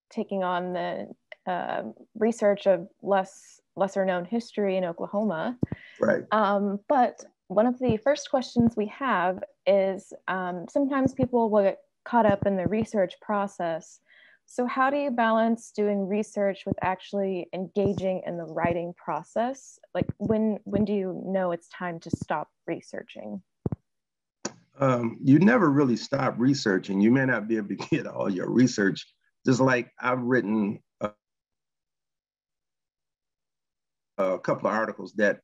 taking on the research of lesser known history in Oklahoma. Right. But one of the first questions we have is sometimes people will get caught up in the research process. So how do you balance doing research with actually engaging in the writing process? Like when do you know it's time to stop researching? You never really stop researching. You may not be able to get all your research. Just like I've written a couple of articles that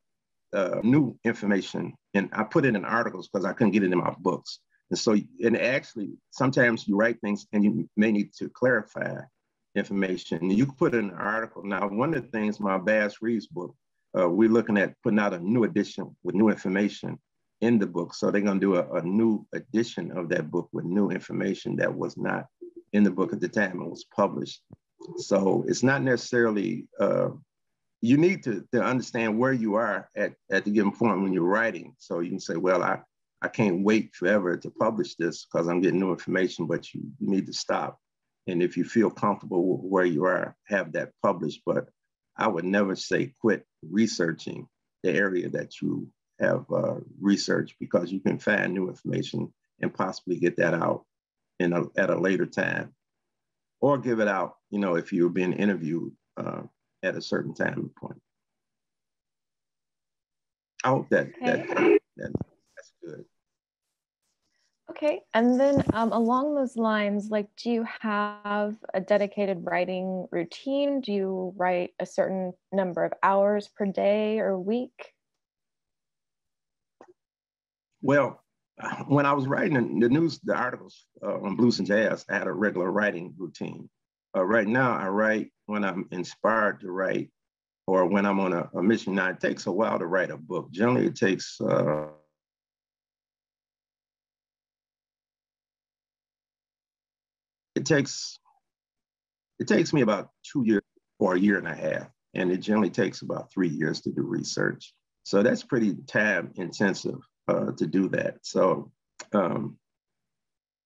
new information, and I put it in articles because I couldn't get it in my books. And so, and actually, sometimes you write things and you may need to clarify information. And you put in an article. Now, one of the things, my Bass Reeves book, we're looking at putting out a new edition with new information in the book. So they're going to do a new edition of that book with new information that was not in the book at the time it was published. So it's not necessarily, you need to understand where you are at the given point when you're writing. So you can say, well, I can't wait forever to publish this because I'm getting new information, but you need to stop. And if you feel comfortable with where you are, have that published. But I would never say quit researching the area that you have researched, because you can find new information and possibly get that out at a later time, or give it out, if you're being interviewed at a certain time and point. I hope that's good. Okay, and then along those lines, do you have a dedicated writing routine? Do you write a certain number of hours per day or week? Well, when I was writing the articles on Blues and Jazz, I had a regular writing routine. Right now, I write when I'm inspired to write, or when I'm on a mission. Now, it takes a while to write a book. Generally, it takes it takes me about 2 years or a year and a half and it generally takes about 3 years to do research. So that's pretty time intensive to do that. So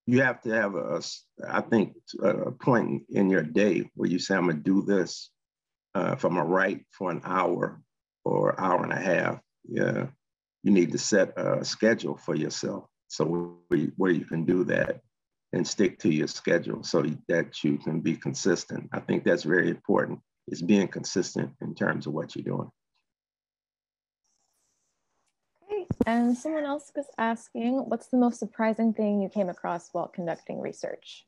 you have to have I think, a point in your day where you say, I'm gonna do this. If I'm gonna write for an hour or hour and a half, yeah, you need to set a schedule for yourself. So where you can do that and stick to your schedule so that you can be consistent. I think that's very important, is being consistent in terms of what you're doing. Great. And someone else was asking, what's the most surprising thing you came across while conducting research?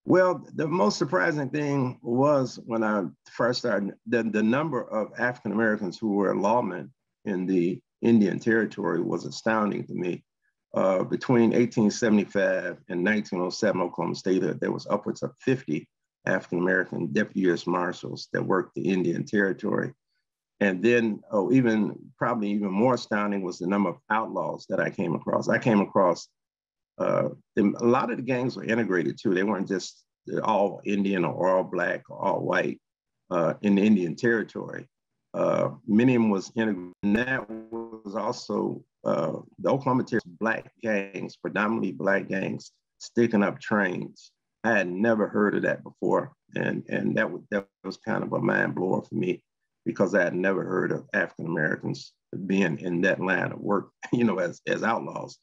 Well, the most surprising thing was when I first started, the number of African Americans who were lawmen in the Indian Territory was astounding to me. Between 1875 and 1907, Oklahoma State, there was upwards of 50 African American deputy U.S. Marshals that worked the Indian Territory. And then, probably even more astounding was the number of outlaws that I came across. I came across a lot of the gangs were integrated too. They weren't just all Indian or all Black or all white in the Indian Territory. Many of them was integrated, and that was also the Oklahoma Territory Black gangs, predominantly Black gangs, sticking up trains. I had never heard of that before, and that was kind of a mind blower for me, because I had never heard of African Americans being in that line of work, as outlaws.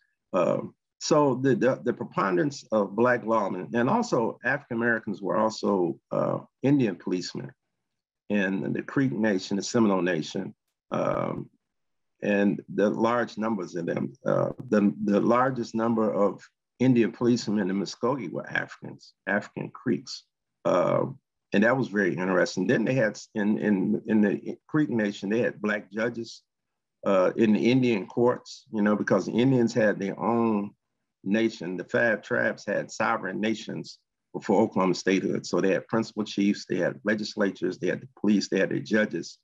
So the preponderance of Black lawmen, and also African Americans, were also Indian policemen in the Creek Nation, the Seminole Nation, and the large numbers of them. The largest number of Indian policemen in Muskogee were African Creeks. And that was very interesting. Then they had, in the Creek Nation, they had Black judges in the Indian courts, because the Indians had their own nation. The 5 tribes had sovereign nations before Oklahoma statehood. So they had principal chiefs, they had legislatures, they had the police, they had their judges,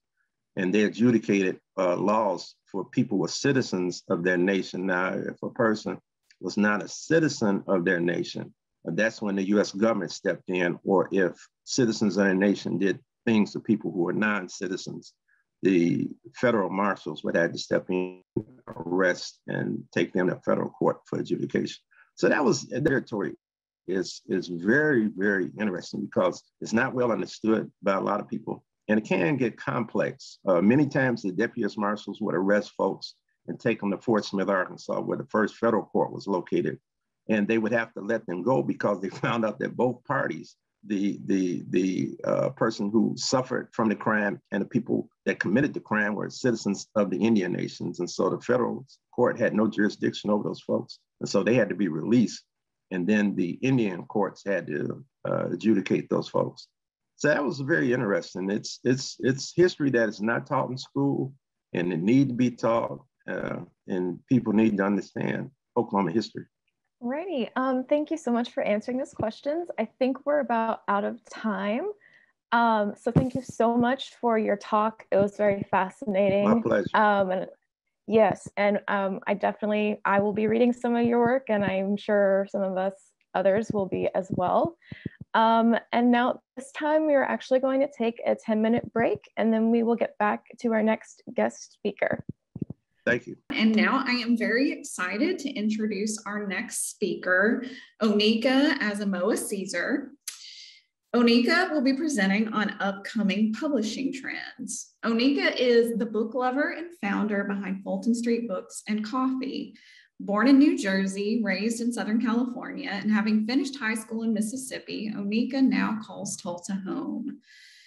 and they adjudicated laws for people who were citizens of their nation. Now, if a person was not a citizen of their nation, that's when the U.S. government stepped in, or if citizens of their nation did things to people who were non-citizens, the federal marshals would have to step in, arrest, and take them to federal court for adjudication. So that was, the territory is very, very interesting, because it's not well understood by a lot of people, and it can get complex. Many times the deputy U.S. marshals would arrest folks and take them to Fort Smith, Arkansas, where the first federal court was located. And they would have to let them go because they found out that both parties, the person who suffered from the crime and the people that committed the crime, were citizens of the Indian nations. And so the federal court had no jurisdiction over those folks. And so they had to be released. And then the Indian courts had to adjudicate those folks. So that was very interesting. It's history that is not taught in school, and it need to be taught, and people need to understand Oklahoma history. Righty. Thank you so much for answering these questions. I think we're about out of time. So thank you so much for your talk. It was very fascinating. My pleasure. And yes, and I will be reading some of your work, and I'm sure some of us others will be as well. And now this time we are actually going to take a 10-minute break, and then we will get back to our next guest speaker. Thank you. And now I am very excited to introduce our next speaker, Onikah Asamoa-Caesar. Onikah will be presenting on upcoming publishing trends. Onikah is the book lover and founder behind Fulton Street Books and Coffee. Born in New Jersey, raised in Southern California, and having finished high school in Mississippi, Onikah now calls Tulsa home.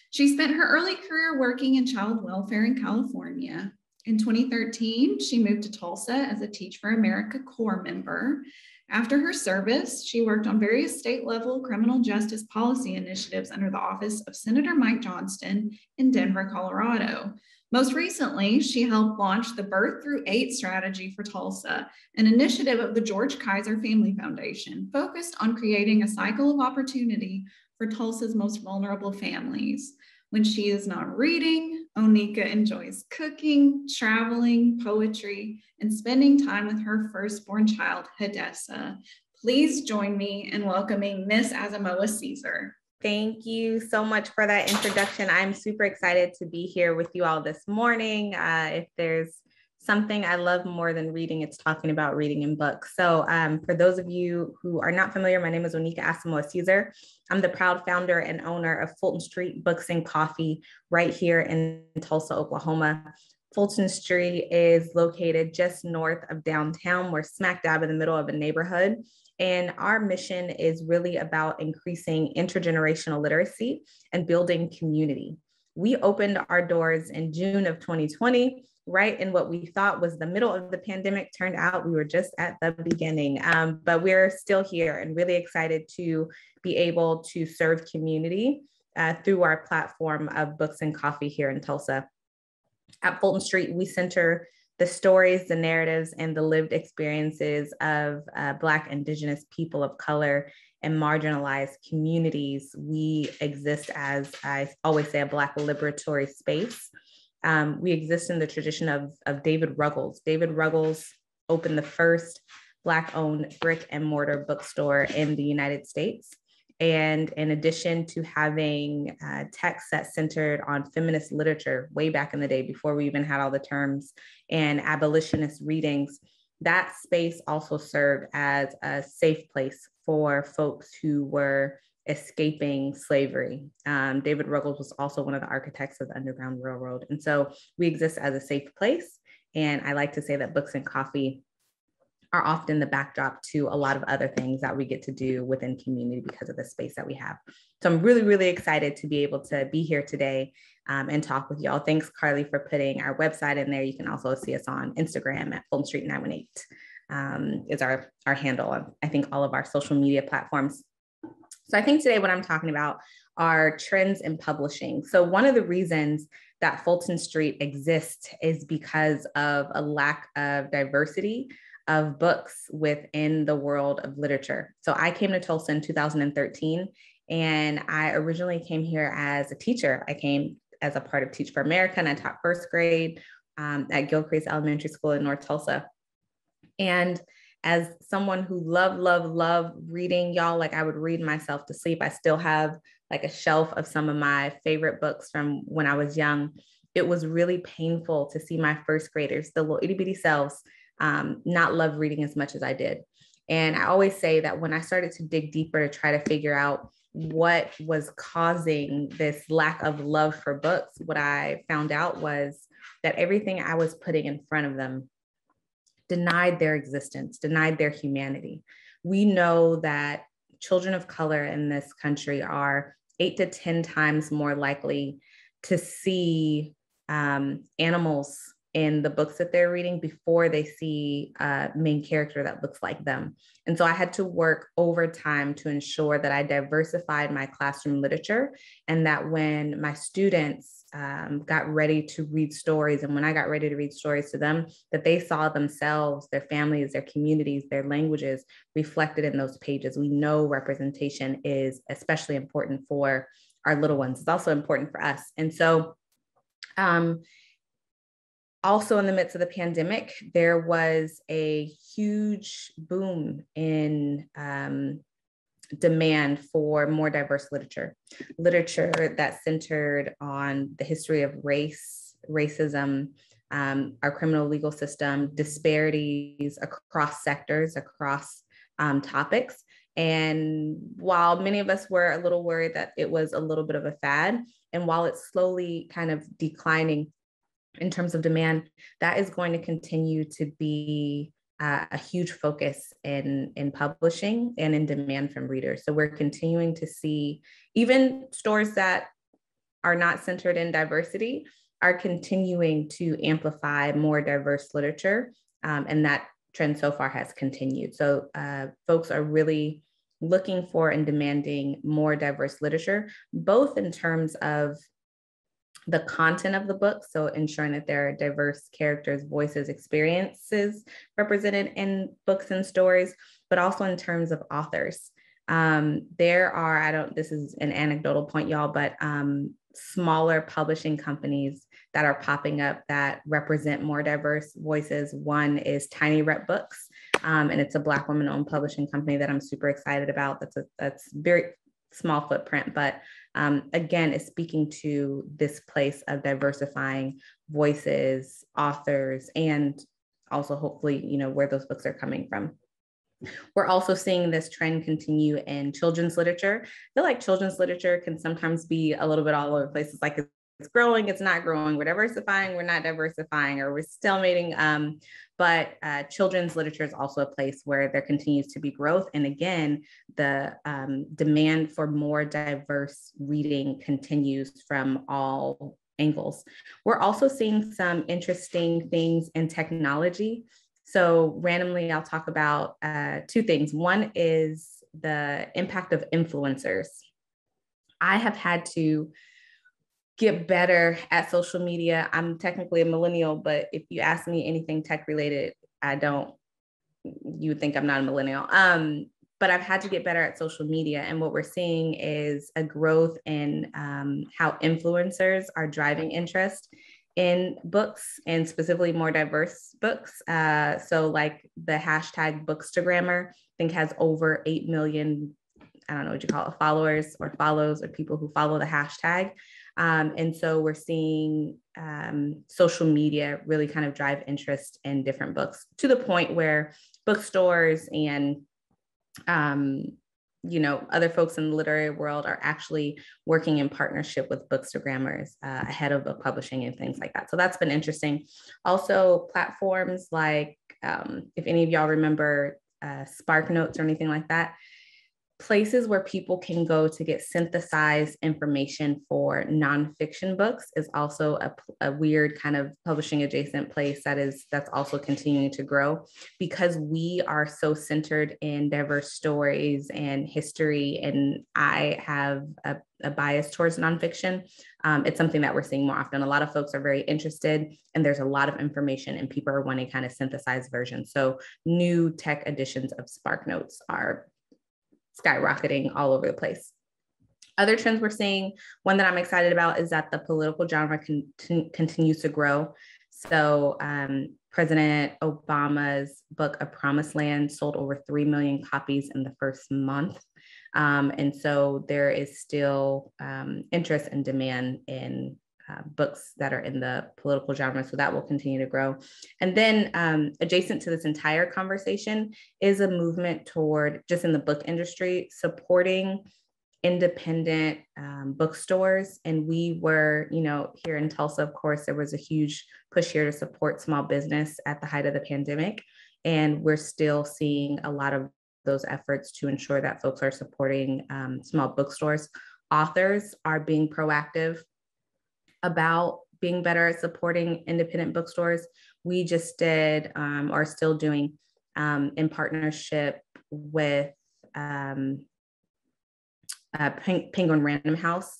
She spent her early career working in child welfare in California. In 2013, she moved to Tulsa as a Teach for America Corps member. After her service, she worked on various state-level criminal justice policy initiatives under the office of Senator Mike Johnston in Denver, Colorado. Most recently, she helped launch the Birth Through 8 strategy for Tulsa, an initiative of the George Kaiser Family Foundation focused on creating a cycle of opportunity for Tulsa's most vulnerable families. When she is not reading, Onikah enjoys cooking, traveling, poetry, and spending time with her firstborn child, Hadessa. Please join me in welcoming Miss Asamoa-Caesar. Thank you so much for that introduction. I'm super excited to be here with you all this morning. If there's something I love more than reading, it's talking about reading in books. So for those of you who are not familiar, my name is Onikah Asamoa-Caesar. I'm the proud founder and owner of Fulton Street Books and Coffee right here in Tulsa, Oklahoma. Fulton Street is located just north of downtown. We're smack dab in the middle of a neighborhood. And our mission is really about increasing intergenerational literacy and building community. We opened our doors in June of 2020, right in what we thought was the middle of the pandemic. Turned out we were just at the beginning, but we're still here and really excited to be able to serve community through our platform of Books and Coffee here in Tulsa. At Fulton Street, we center the stories, the narratives, and the lived experiences of Black, Indigenous, people of color, and marginalized communities. We exist as, I always say, a Black liberatory space. We exist in the tradition of David Ruggles. David Ruggles opened the first Black-owned brick and mortar bookstore in the United States. And in addition to having texts that centered on feminist literature way back in the day, before we even had all the terms, and abolitionist readings, that space also served as a safe place for folks who were escaping slavery. David Ruggles was also one of the architects of the Underground Railroad. And so we exist as a safe place. And I like to say that Books and Coffee are often the backdrop to a lot of other things that we get to do within community because of the space that we have. So I'm really, really excited to be able to be here today and talk with y'all. Thanks, Carly, for putting our website in there. You can also see us on Instagram at Fulton Street 918 is our handle on, I think, all of our social media platforms. So I think today what I'm talking about are trends in publishing. So one of the reasons that Fulton Street exists is because of a lack of diversity of books within the world of literature. So I came to Tulsa in 2013, and I originally came here as a teacher. I came as a part of Teach for America, and I taught first grade at Gilcrease Elementary School in North Tulsa. And as someone who loved reading, y'all, like I would read myself to sleep. I still have like a shelf of some of my favorite books from when I was young. It was really painful to see my first graders, the little itty bitty selves, not love reading as much as I did. And I always say that when I started to dig deeper to try to figure out what was causing this lack of love for books, what I found out was that everything I was putting in front of them denied their existence, denied their humanity. We know that children of color in this country are 8 to 10 times more likely to see animals in the books that they're reading before they see a main character that looks like them. And so I had to work overtime to ensure that I diversified my classroom literature, and that when my students got ready to read stories, and when I got ready to read stories to them, that they saw themselves, their families, their communities, their languages reflected in those pages. We know representation is especially important for our little ones. It's also important for us. And so, also in the midst of the pandemic, there was a huge boom in demand for more diverse literature that centered on the history of race, racism, our criminal legal system, disparities across sectors, across topics. And while many of us were a little worried that it was a little bit of a fad, and while it's slowly kind of declining in terms of demand, that is going to continue to be a huge focus in publishing and in demand from readers. So we're continuing to see even stores that are not centered in diversity are continuing to amplify more diverse literature. And that trend so far has continued. So folks are really looking for and demanding more diverse literature, both in terms of the content of the book, so ensuring that there are diverse characters, voices, experiences represented in books and stories, but also in terms of authors. There are, this is an anecdotal point, y'all, but smaller publishing companies that are popping up that represent more diverse voices. One is Tiny Rep Books, and it's a Black woman-owned publishing company that I'm super excited about. That's very small footprint, but again, it's speaking to this place of diversifying voices, authors, and also hopefully, you know, where those books are coming from. We're also seeing this trend continue in children's literature. I feel like children's literature can sometimes be a little bit all over the place. It's like it's growing, it's not growing, we're diversifying, we're not diversifying, or we're stalemating. But children's literature is also a place where there continues to be growth. And again, the demand for more diverse reading continues from all angles. We're also seeing some interesting things in technology. So randomly, I'll talk about two things. One is the impact of influencers. I have had to get better at social media. I'm technically a millennial, but if you ask me anything tech related, you would think I'm not a millennial. But I've had to get better at social media. And what we're seeing is a growth in how influencers are driving interest in books, and specifically more diverse books. So like the hashtag Bookstagrammer, I think has over 8 million, I don't know what you call it, followers or follows, or people who follow the hashtag. And so we're seeing social media really kind of drive interest in different books, to the point where bookstores and you know, other folks in the literary world are actually working in partnership with bookstagrammers ahead of book publishing and things like that. So that's been interesting. Also, platforms like, if any of y'all remember Spark Notes or anything like that, places where people can go to get synthesized information for nonfiction books is also a weird kind of publishing adjacent place that's also continuing to grow, because we are so centered in diverse stories and history. And I have a bias towards nonfiction. It's something that we're seeing more often. A lot of folks are very interested, and there's a lot of information, and people are wanting kind of synthesized versions. So new tech editions of Spark Notes are skyrocketing all over the place. Other trends we're seeing, one that I'm excited about, is that the political genre continues to grow. So President Obama's book, A Promised Land, sold over 3 million copies in the first month. And so there is still interest and demand in books that are in the political genre. So that will continue to grow. And then adjacent to this entire conversation is a movement toward, just in the book industry, supporting independent bookstores. And we were, you know, here in Tulsa, of course, there was a huge push here to support small business at the height of the pandemic. And we're still seeing a lot of those efforts to ensure that folks are supporting small bookstores. Authors are being proactive about being better at supporting independent bookstores. We just did, or still doing, in partnership with Penguin Random House.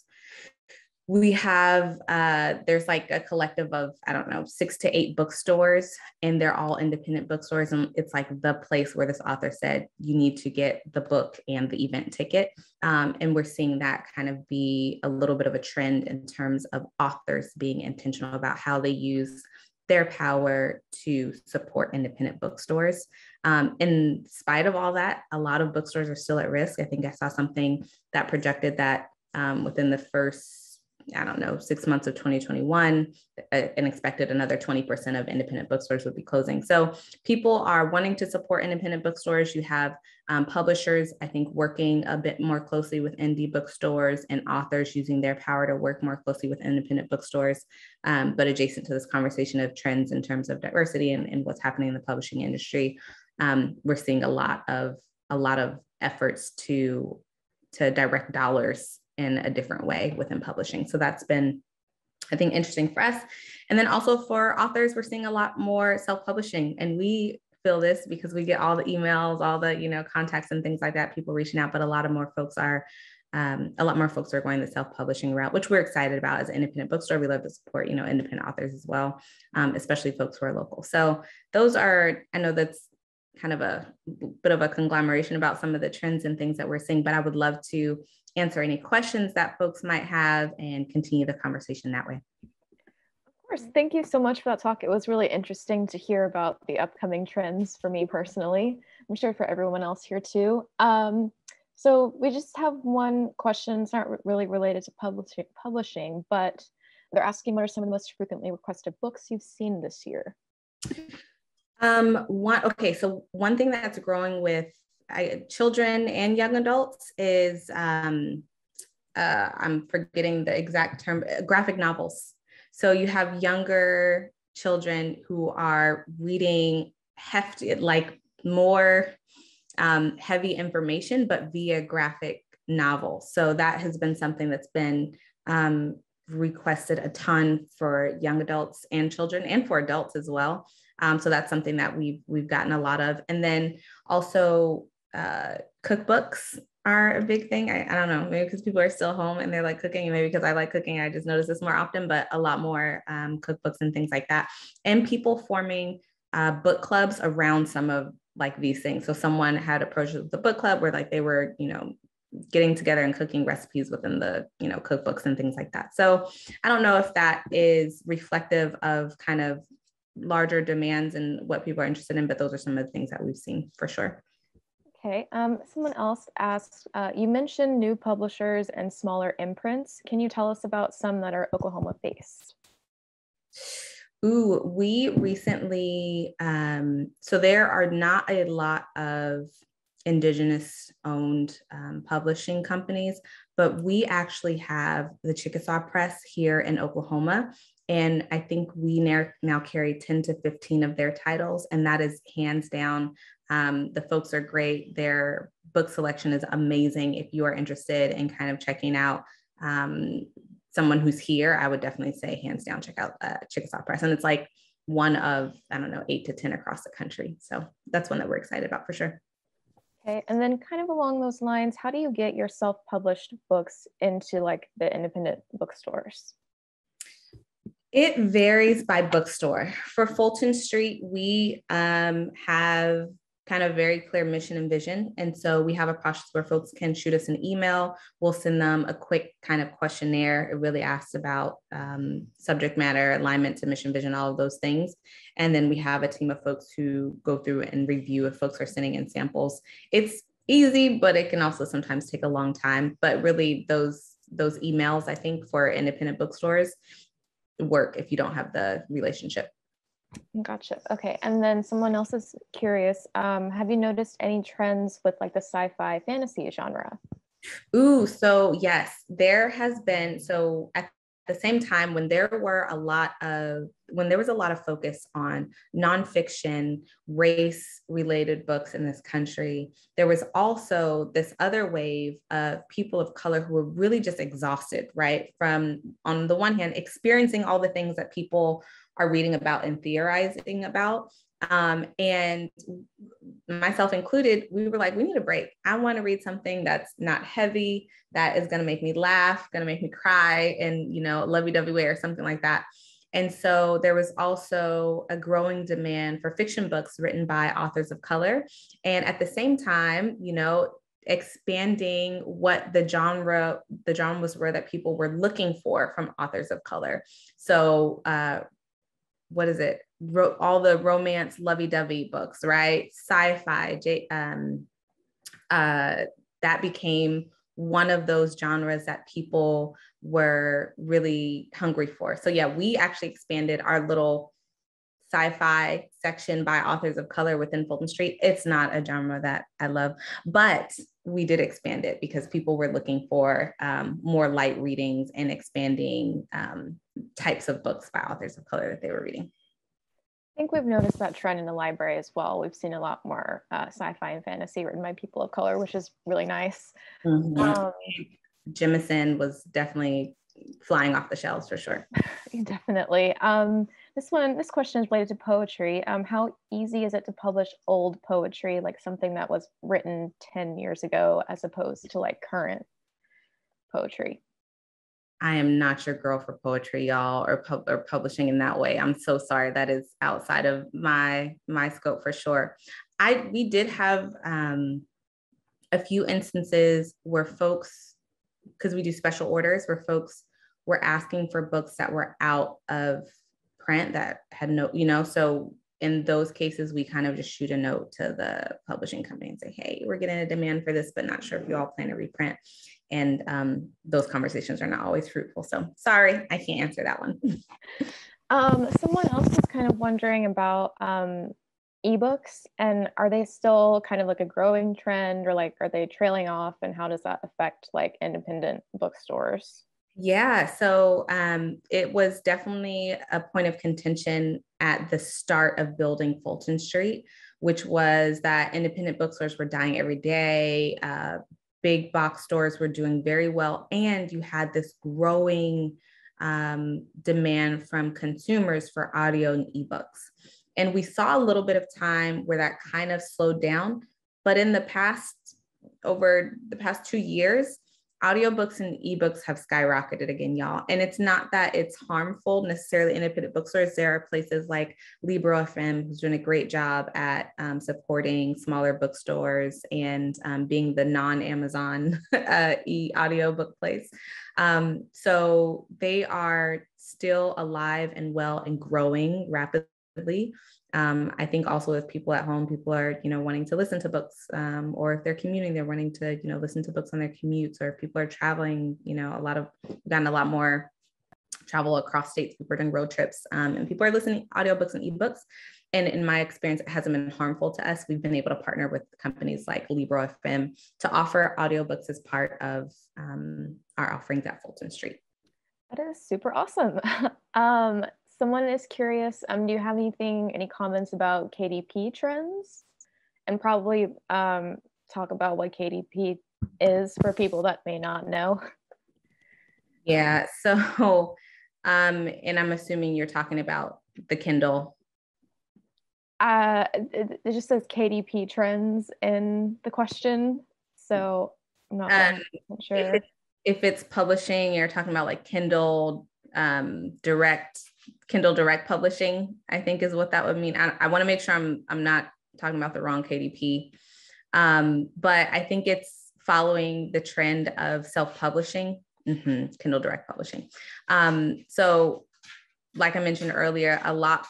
We have, there's like a collective of, I don't know, 6 to 8 bookstores, and they're all independent bookstores. And it's like the place where this author said, you need to get the book and the event ticket. And we're seeing that kind of be a little bit of a trend in terms of authors being intentional about how they use their power to support independent bookstores. In spite of all that, a lot of bookstores are still at risk. I think I saw something that projected that within the first, I don't know, 6 months of 2021, and expected another 20% of independent bookstores would be closing. So people are wanting to support independent bookstores. You have publishers, I think, working a bit more closely with indie bookstores, and authors using their power to work more closely with independent bookstores. But adjacent to this conversation of trends in terms of diversity and what's happening in the publishing industry, we're seeing a lot of efforts to direct dollars in a different way within publishing. So that's been, I think, interesting for us. And then also for authors, we're seeing a lot more self-publishing. And we feel this because we get all the emails, all the, you know, contacts and things like that, people reaching out, but a lot more folks are going the self-publishing route, which we're excited about. As an independent bookstore, we love to support, you know, independent authors as well, especially folks who are local. So those are, I know that's kind of a bit of a conglomeration about some of the trends and things that we're seeing, but I would love to answer any questions that folks might have and continue the conversation that way. Of course, thank you so much for that talk. It was really interesting to hear about the upcoming trends for me personally. I'm sure for everyone else here too. So we just have one question. It's not really related to publishing, but they're asking what are some of the most frequently requested books you've seen this year? So one thing that's growing with children and young adults is, I'm forgetting the exact term, graphic novels. So you have younger children who are reading hefty, like more heavy information, but via graphic novel. So that has been something that's been requested a ton for young adults and children, and for adults as well. So that's something that we've gotten a lot of. And then also cookbooks are a big thing. I don't know, maybe because people are still home and they're like cooking, and maybe because I like cooking, I just notice this more often, but a lot more cookbooks and things like that. And people forming book clubs around some of like these things. So someone had approached the book club where like they were, getting together and cooking recipes within the, cookbooks and things like that. So I don't know if that is reflective of kind of larger demands and what people are interested in, but those are some of the things that we've seen for sure. Okay, someone else asks, you mentioned new publishers and smaller imprints. Can you tell us about some that are Oklahoma based? Ooh, we recently, so there are not a lot of Indigenous owned publishing companies, but we actually have the Chickasaw Press here in Oklahoma. And I think we now carry 10 to 15 of their titles, and that is hands down. The folks are great. Their book selection is amazing. If you are interested in kind of checking out someone who's here, I would definitely say hands down, check out Chickasaw Press. And it's like one of, 8 to 10 across the country. So that's one that we're excited about for sure. Okay, and then kind of along those lines, how do you get your self-published books into like the independent bookstores? It varies by bookstore. For Fulton Street, we have kind of very clear mission and vision. And so we have a process where folks can shoot us an email. We'll send them a quick kind of questionnaire. It really asks about subject matter, alignment to mission, vision, all of those things. And then we have a team of folks who go through and review if folks are sending in samples. It's easy, but it can also sometimes take a long time. But really those emails, I think, for independent bookstores work if you don't have the relationship. Gotcha. Okay. And then someone else is curious. Have you noticed any trends with like the sci-fi fantasy genre? Ooh, so yes, there has been. So at the same time, when there was a lot of focus on nonfiction, race-related books in this country, there was also this other wave of people of color who were really just exhausted, right? From, on the one hand, experiencing all the things that people are reading about and theorizing about. And myself included, we were like, we need a break. I want to read something that's not heavy, that is going to make me laugh, going to make me cry, and, lovey-dovey way or something like that. And so there was also a growing demand for fiction books written by authors of color. And at the same time, expanding what the genres were that people were looking for from authors of color. So, what is it? All the romance lovey-dovey books, right? Sci-fi, that became one of those genres that people were really hungry for. So yeah, we actually expanded our little sci-fi section by authors of color within Fulton Street. It's not a genre that I love, but we did expand it because people were looking for more light readings and expanding types of books by authors of color that they were reading. I think we've noticed that trend in the library as well. We've seen a lot more sci-fi and fantasy written by people of color, which is really nice. Mm-hmm. Jemison was definitely flying off the shelves for sure. Definitely. This question is related to poetry. How easy is it to publish old poetry, like something that was written 10 years ago, as opposed to like current poetry? I am not your girl for poetry, y'all, or publishing in that way. I'm so sorry. That is outside of my scope for sure. We did have a few instances where folks, because we do special orders, where folks were asking for books that were out of print that had no, so in those cases, we kind of just shoot a note to the publishing company and say, hey, we're getting a demand for this, but not sure if you all plan to reprint. And those conversations are not always fruitful. So sorry, I can't answer that one. Someone else was kind of wondering about ebooks, and are they still kind of like a growing trend, or like, are they trailing off, and how does that affect like independent bookstores? Yeah, so it was definitely a point of contention at the start of building Fulton Street, which was that independent bookstores were dying every day. Big box stores were doing very well. And you had this growing demand from consumers for audio and ebooks. And we saw a little bit of time where that kind of slowed down. But in the past, over the past 2 years, audiobooks and ebooks have skyrocketed again, y'all. And it's not that it's harmful necessarily independent bookstores. There are places like Bre FM, who's doing a great job at supporting smaller bookstores and being the non-Amazon audiobook place. So they are still alive and well and growing rapidly. I think also if people at home, people are, wanting to listen to books, or if they're commuting, they're wanting to, listen to books on their commutes, or if people are traveling, we've gotten a lot more travel across states. People are doing road trips, and people are listening to audiobooks and ebooks. And in my experience, it hasn't been harmful to us. We've been able to partner with companies like Bre FM to offer audiobooks as part of our offerings at Fulton Street. That is super awesome. Someone is curious, do you have any comments about KDP trends? And probably talk about what KDP is for people that may not know. Yeah, so, and I'm assuming you're talking about the Kindle. It just says KDP trends in the question, so I'm not sure. If it's publishing, you're talking about like Kindle Direct publishing, I think is what that would mean. I want to make sure I'm not talking about the wrong KDP, but I think it's following the trend of self-publishing, Kindle Direct publishing. So like I mentioned earlier, a lot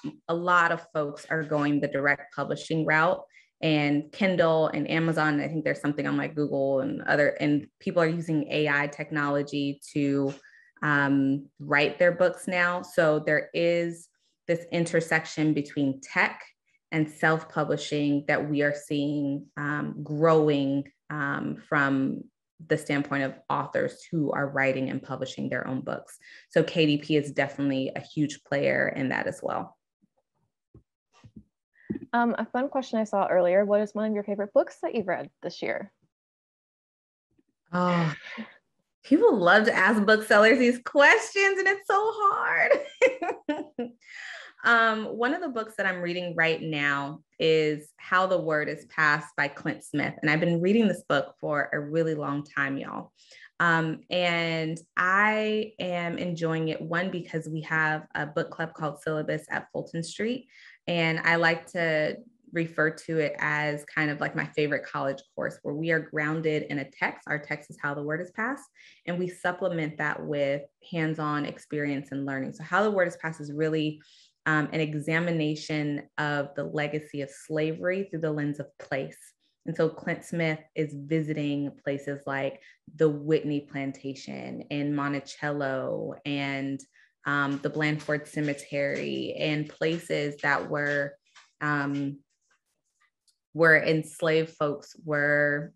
of folks are going the direct publishing route, and Kindle and Amazon, I think there's something on like Google and people are using AI technology to write their books now. So there is this intersection between tech and self-publishing that we are seeing growing from the standpoint of authors who are writing and publishing their own books. So KDP is definitely a huge player in that as well. A fun question I saw earlier, what is one of your favorite books that you've read this year? Oh, people love to ask booksellers these questions, and it's so hard. One of the books that I'm reading right now is How the Word is Passed by Clint Smith. And I've been reading this book for a really long time, y'all. And I am enjoying it, one, because we have a book club called Syllabus at Fulton Street. And I like to refer to it as kind of like my favorite college course, where we are grounded in a text. Our text is How the Word is Passed, and we supplement that with hands-on experience and learning. So How the Word is Passed is really an examination of the legacy of slavery through the lens of place. And so Clint Smith is visiting places like the Whitney Plantation in Monticello and the Blandford Cemetery, and places that were where enslaved folks were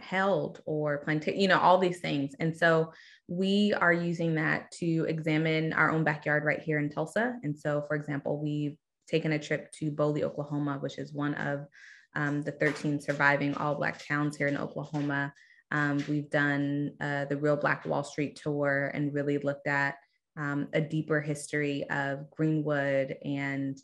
held or planted, all these things. And so we are using that to examine our own backyard right here in Tulsa. And so, for example, we've taken a trip to Boley, Oklahoma, which is one of the 13 surviving all Black towns here in Oklahoma. We've done the Real Black Wall Street tour and really looked at a deeper history of Greenwood and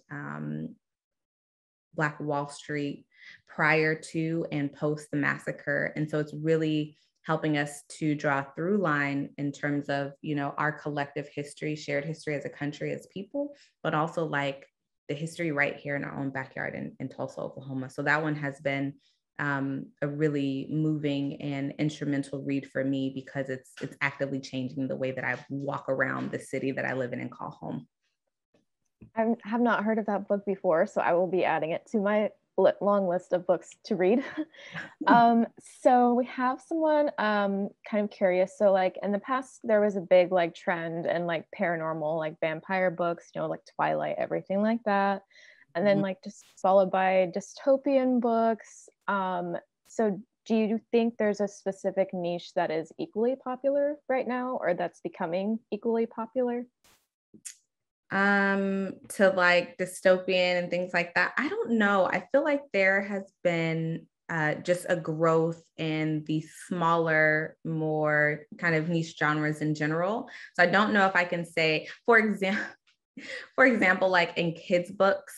Black Wall Street prior to and post the massacre. And so it's really helping us to draw a through line in terms of, our collective history, shared history as a country, as people, but also like the history right here in our own backyard in Tulsa, Oklahoma. So that one has been a really moving and instrumental read for me, because it's actively changing the way that I walk around the city that I live in and call home. I have not heard of that book before, so I will be adding it to my long list of books to read. So we have someone kind of curious. So like in the past, there was a big like trend and like paranormal, like vampire books, you know, like Twilight, everything like that. And then like just followed by dystopian books. So do you think there's a specific niche that is equally popular right now, or that's becoming equally popular? To like dystopian and things like that, I don't know. I feel like there has been just a growth in the smaller, more kind of niche genres in general. So I don't know if I can say, for example, like in kids' books,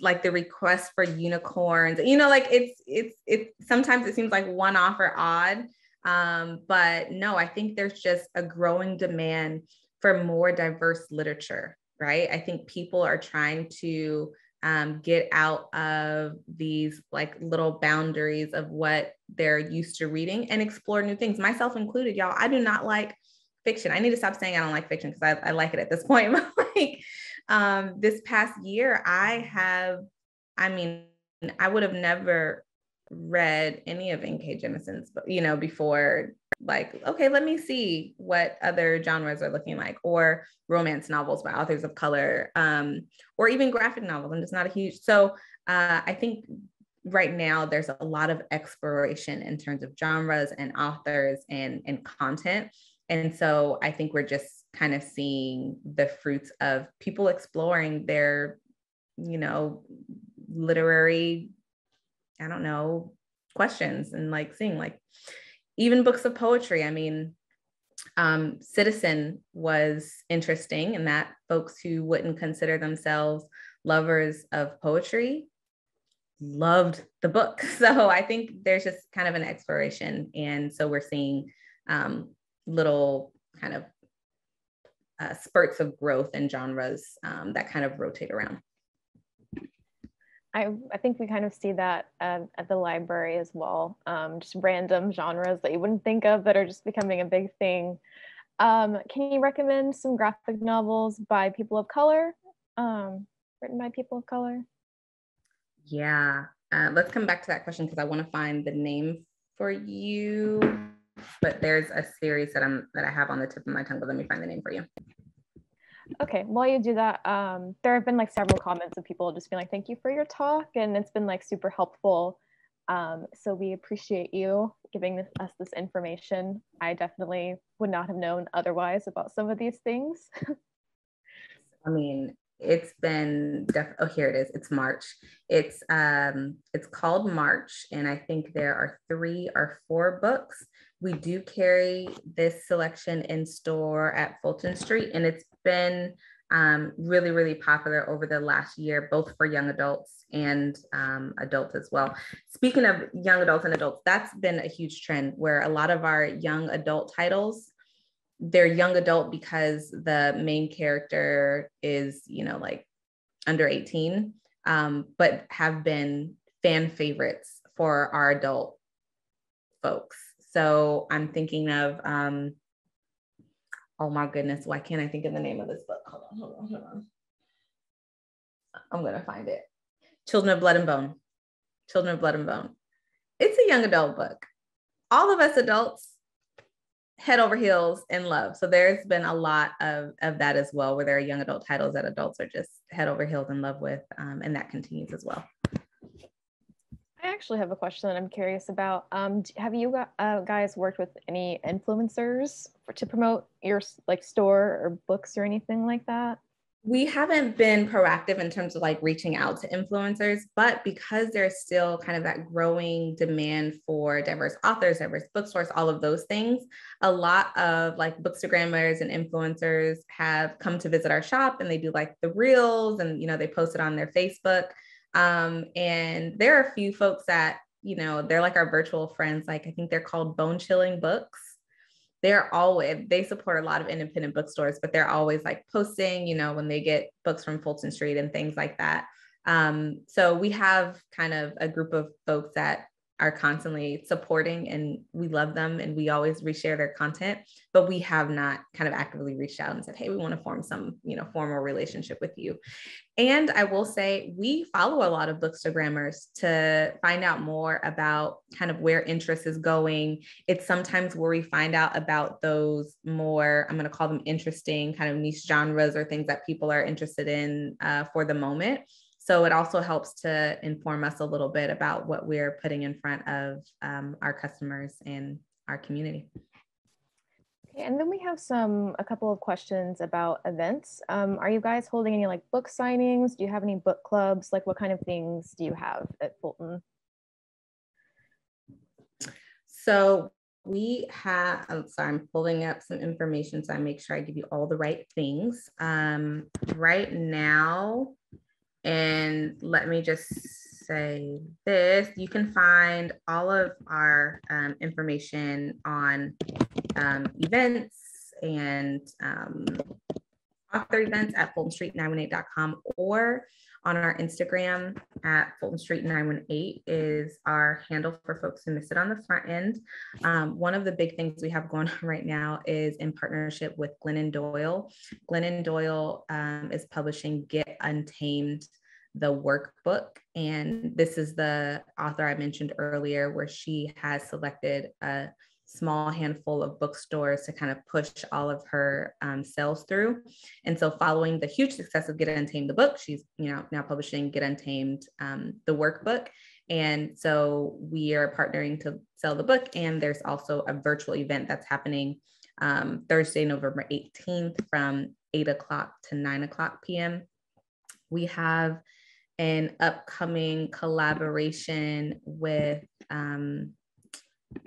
like the request for unicorns, you know, like it's sometimes it seems like one off or odd. But no, I think there's just a growing demand for more diverse literature, right? I think people are trying to get out of these like little boundaries of what they're used to reading and explore new things, myself included, y'all. I do not like fiction. I need to stop saying I don't like fiction because I like it at this point. Like this past year, I would have never read any of N.K. Jemison's, you know, before, like, okay, let me see what other genres are looking like, or romance novels by authors of color, or even graphic novels. I'm just not a huge, so I think right now there's a lot of exploration in terms of genres and authors and content. And so I think we're just kind of seeing the fruits of people exploring their, you know, literary, I don't know, questions, and like seeing like even books of poetry. I mean, Citizen was interesting in that folks who wouldn't consider themselves lovers of poetry loved the book. So I think there's just kind of an exploration. And so we're seeing little kind of spurts of growth in genres that kind of rotate around. I think we kind of see that at the library as well. Just random genres that you wouldn't think of that are just becoming a big thing. Can you recommend some graphic novels by people of color, written by people of color? Yeah, let's come back to that question because I want to find the name for you. But there's a series that I have on the tip of my tongue, but let me find the name for you. Okay, while you do that, there have been like several comments of people just being like, thank you for your talk, and it's been like super helpful. So we appreciate you giving us this information. I definitely would not have known otherwise about some of these things. I mean, it's been oh, here it is. It's March. It's called March, and I think there are 3 or 4 books. We do carry this selection in store at Fulton Street, and it's been really, really popular over the last year, both for young adults and adults as well. Speaking of young adults and adults, that's been a huge trend where a lot of our young adult titles, they're young adult because the main character is, you know, like under 18, but have been fan favorites for our adult folks. So I'm thinking of, oh my goodness, why can't I think of the name of this book? Hold on. I'm going to find it. Children of Blood and Bone. Children of Blood and Bone. It's a young adult book. All of us adults head over heels in love. So there's been a lot of that as well, where there are young adult titles that adults are just head over heels in love with. And that continues as well. I actually have a question that I'm curious about. Have you guys worked with any influencers to promote your like store or books or anything like that? We haven't been proactive in terms of like reaching out to influencers, but because there's still kind of that growing demand for diverse authors, diverse bookstores, all of those things, a lot of like bookstagrammers and influencers have come to visit our shop, and they do like the reels, and, you know, they post it on their Facebook. And there are a few folks that, you know, they're like our virtual friends. Like I think they're called Bone Chilling Books. They support a lot of independent bookstores, but they're always like posting, you know, when they get books from Fulton Street and things like that. So we have kind of a group of folks that are constantly supporting, and we love them and we always reshare their content, but we have not kind of actively reached out and said, hey, we want to form some, formal relationship with you. And I will say we follow a lot of bookstagrammers to find out more about kind of where interest is going. It's sometimes where we find out about those more, I'm going to call them interesting kind of niche genres or things that people are interested in for the moment. So it also helps to inform us a little bit about what we're putting in front of our customers and our community. Okay, and then we have a couple of questions about events. Are you guys holding any like book signings? Do you have any book clubs? Like what kind of things do you have at Fulton? So we have, I'm pulling up some information so I make sure I give you all the right things. Right now, and let me just say this, you can find all of our information on events and author events at fultonstreet918.com, or on our Instagram at fultonstreet918 is our handle for folks who missed it on the front end. One of the big things we have going on right now is in partnership with Glennon Doyle. Glennon Doyle is publishing Get Untamed, the workbook. And this is the author I mentioned earlier, where she has selected a small handful of bookstores to kind of push all of her sales through. And so following the huge success of Get Untamed, the book, she's now publishing Get Untamed, the workbook. And so we are partnering to sell the book. And there's also a virtual event that's happening Thursday, November 18th from 8 o'clock to 9 o'clock p.m. We have an upcoming collaboration with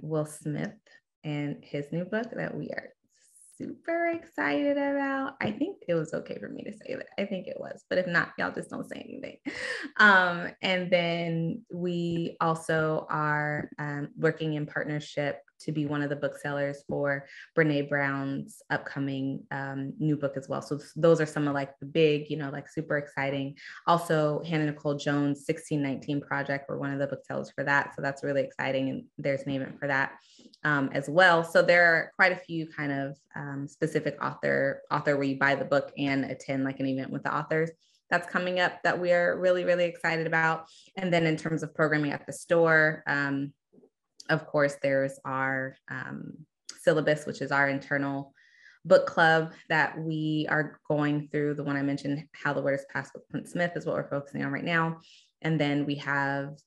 Will Smith and his new book that we are super excited about. I think it was okay for me to say that. I think it was, but if not, y'all just don't say anything. And then we also are working in partnership to be one of the booksellers for Brene Brown's upcoming new book as well. So those are some of like the big, like super exciting. Also, Hannah Nicole Jones' 1619 Project, we're one of the booksellers for that. So that's really exciting. And there's an event for that as well. So there are quite a few kind of specific author where you buy the book and attend like an event with the authors that's coming up that we are really, really excited about. And then in terms of programming at the store, of course, there's our syllabus, which is our internal book club that we are going through. The one I mentioned, How the Word is Passed with Clint Smith, is what we're focusing on right now. And then we have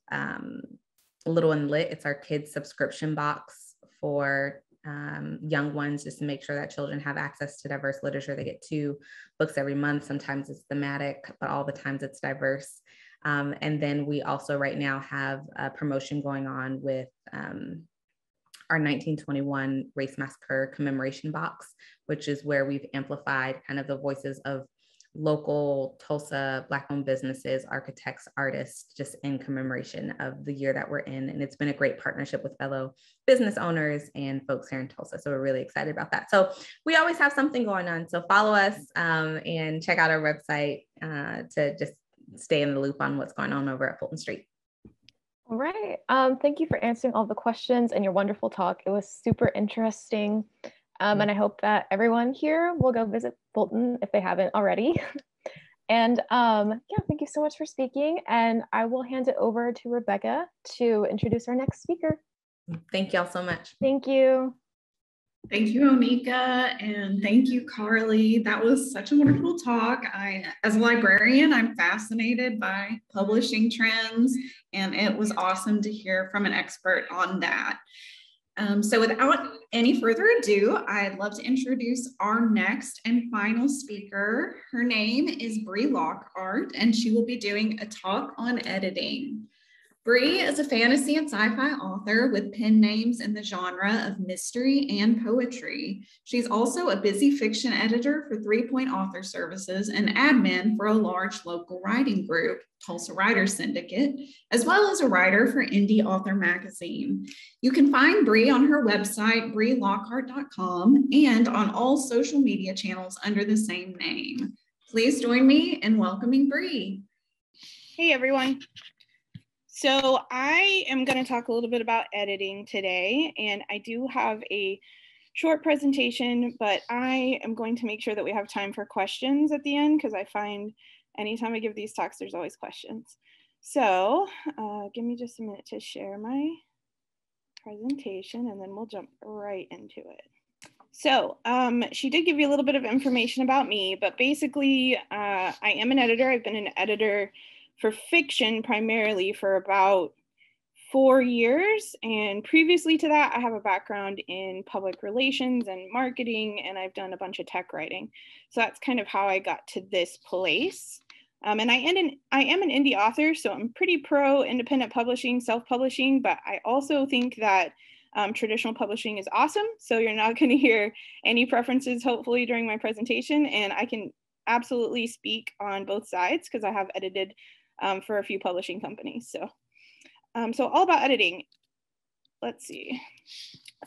Little and Lit. It's our kids subscription box for young ones, just to make sure that children have access to diverse literature. They get 2 books every month. Sometimes it's thematic, but all the times it's diverse. And then we also right now have a promotion going on with our 1921 Race Massacre commemoration box, which is where we've amplified kind of the voices of local Tulsa Black-owned businesses, architects, artists, just in commemoration of the year that we're in. And it's been a great partnership with fellow business owners and folks here in Tulsa. So we're really excited about that. So we always have something going on. So follow us and check out our website to just stay in the loop on what's going on over at Fulton Street. All right. Thank you for answering all the questions and your wonderful talk. It was super interesting. And I hope that everyone here will go visit Fulton if they haven't already. And yeah, thank you so much for speaking. And I will hand it over to Rebecca to introduce our next speaker. Thank y'all so much. Thank you. Thank you, Onikah, and thank you, Carly. That was such a wonderful talk. As a librarian, I'm fascinated by publishing trends, and it was awesome to hear from an expert on that. So without any further ado, I'd love to introduce our next and final speaker. Her name is Bre Lockhart, and she will be doing a talk on editing. Bre is a fantasy and sci-fi author with pen names in the genre of mystery and poetry. She's also a busy fiction editor for 3 Point Author Services and admin for a large local writing group, Tulsa Writers Syndicate, as well as a writer for Indie Author Magazine. You can find Bre on her website, brelockhart.com, and on all social media channels under the same name. Please join me in welcoming Bre. Hey, everyone. So I am going to talk a little bit about editing today, and I do have a short presentation, but I am going to make sure that we have time for questions at the end, because I find anytime I give these talks, there's always questions. So give me just a minute to share my presentation, and then we'll jump right into it. So she did give you a little bit of information about me, but basically I am an editor. I've been an editor for fiction primarily for about 4 years. And previously to that, I have a background in public relations and marketing, and I've done a bunch of tech writing. So that's kind of how I got to this place. And I am an indie author, so I'm pretty pro independent publishing, self-publishing, but I also think that traditional publishing is awesome. So you're not going to hear any preferences, hopefully, during my presentation. And I can absolutely speak on both sides because I have edited for a few publishing companies. So all about editing. Let's see.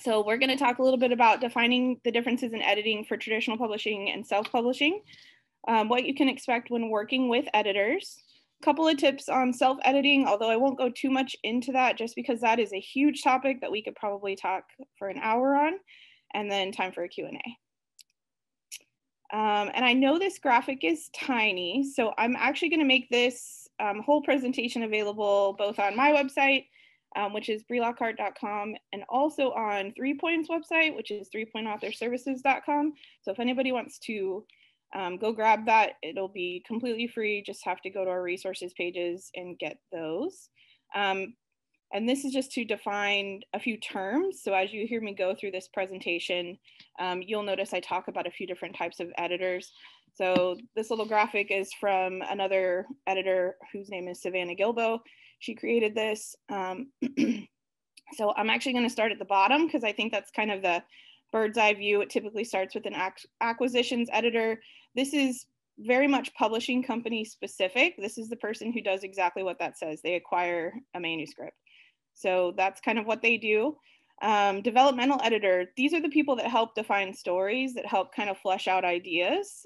So we're going to talk a little bit about defining the differences in editing for traditional publishing and self-publishing, what you can expect when working with editors. A couple of tips on self-editing, although I won't go too much into that just because that is a huge topic that we could probably talk for an hour on, and then time for a Q&A. And I know this graphic is tiny, so I'm actually going to make this whole presentation available both on my website, which is brelockhart.com, and also on 3 Point's website, which is 3pointauthorservices.com. So if anybody wants to go grab that, it'll be completely free. Just have to go to our resources pages and get those. And this is just to define a few terms. So as you hear me go through this presentation, you'll notice I talk about a few different types of editors. So this little graphic is from another editor whose name is Savannah Gilbo. She created this. So I'm actually going to start at the bottom because I think that's kind of the bird's eye view. It typically starts with an acquisitions editor. This is very much publishing company specific. This is the person who does exactly what that says. They acquire a manuscript. So that's kind of what they do. Developmental editor, these are the people that help define stories, that help kind of flesh out ideas.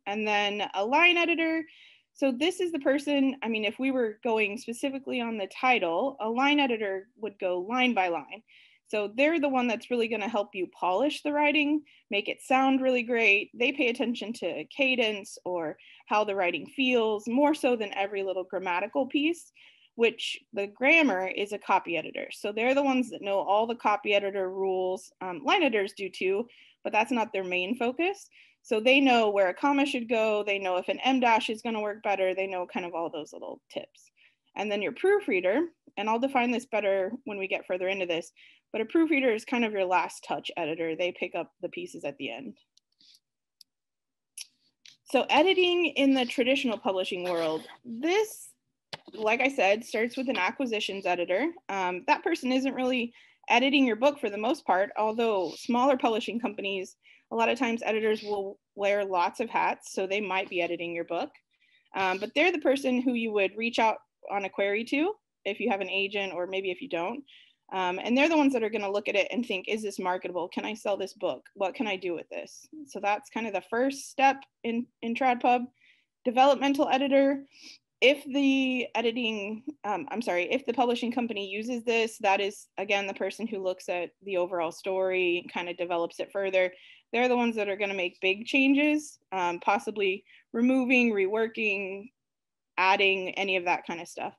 And then a line editor. So this is the person, I mean, if we were going specifically on the title, a line editor would go line by line. So they're the one that's really going to help you polish the writing, make it sound really great. They pay attention to cadence or how the writing feels, more so than every little grammatical piece, which the grammar is a copy editor. So they're the ones that know all the copy editor rules. Line editors do too, but that's not their main focus. So they know where a comma should go. They know if an em dash is going to work better. They know kind of all those little tips. And then your proofreader, and I'll define this better when we get further into this, but a proofreader is kind of your last touch editor. They pick up the pieces at the end. So editing in the traditional publishing world, this, like I said, starts with an acquisitions editor. That person isn't really editing your book for the most part, although smaller publishing companies, a lot of times editors will wear lots of hats, so they might be editing your book. But they're the person who you would reach out on a query to if you have an agent or maybe if you don't. And they're the ones that are going to look at it and think, is this marketable? Can I sell this book? What can I do with this? So that's kind of the first step in TradPub. Developmental editor. If the if the publishing company uses this, that is, again, the person who looks at the overall story, kind of develops it further. They're the ones that are going to make big changes, possibly removing, reworking, adding, any of that kind of stuff.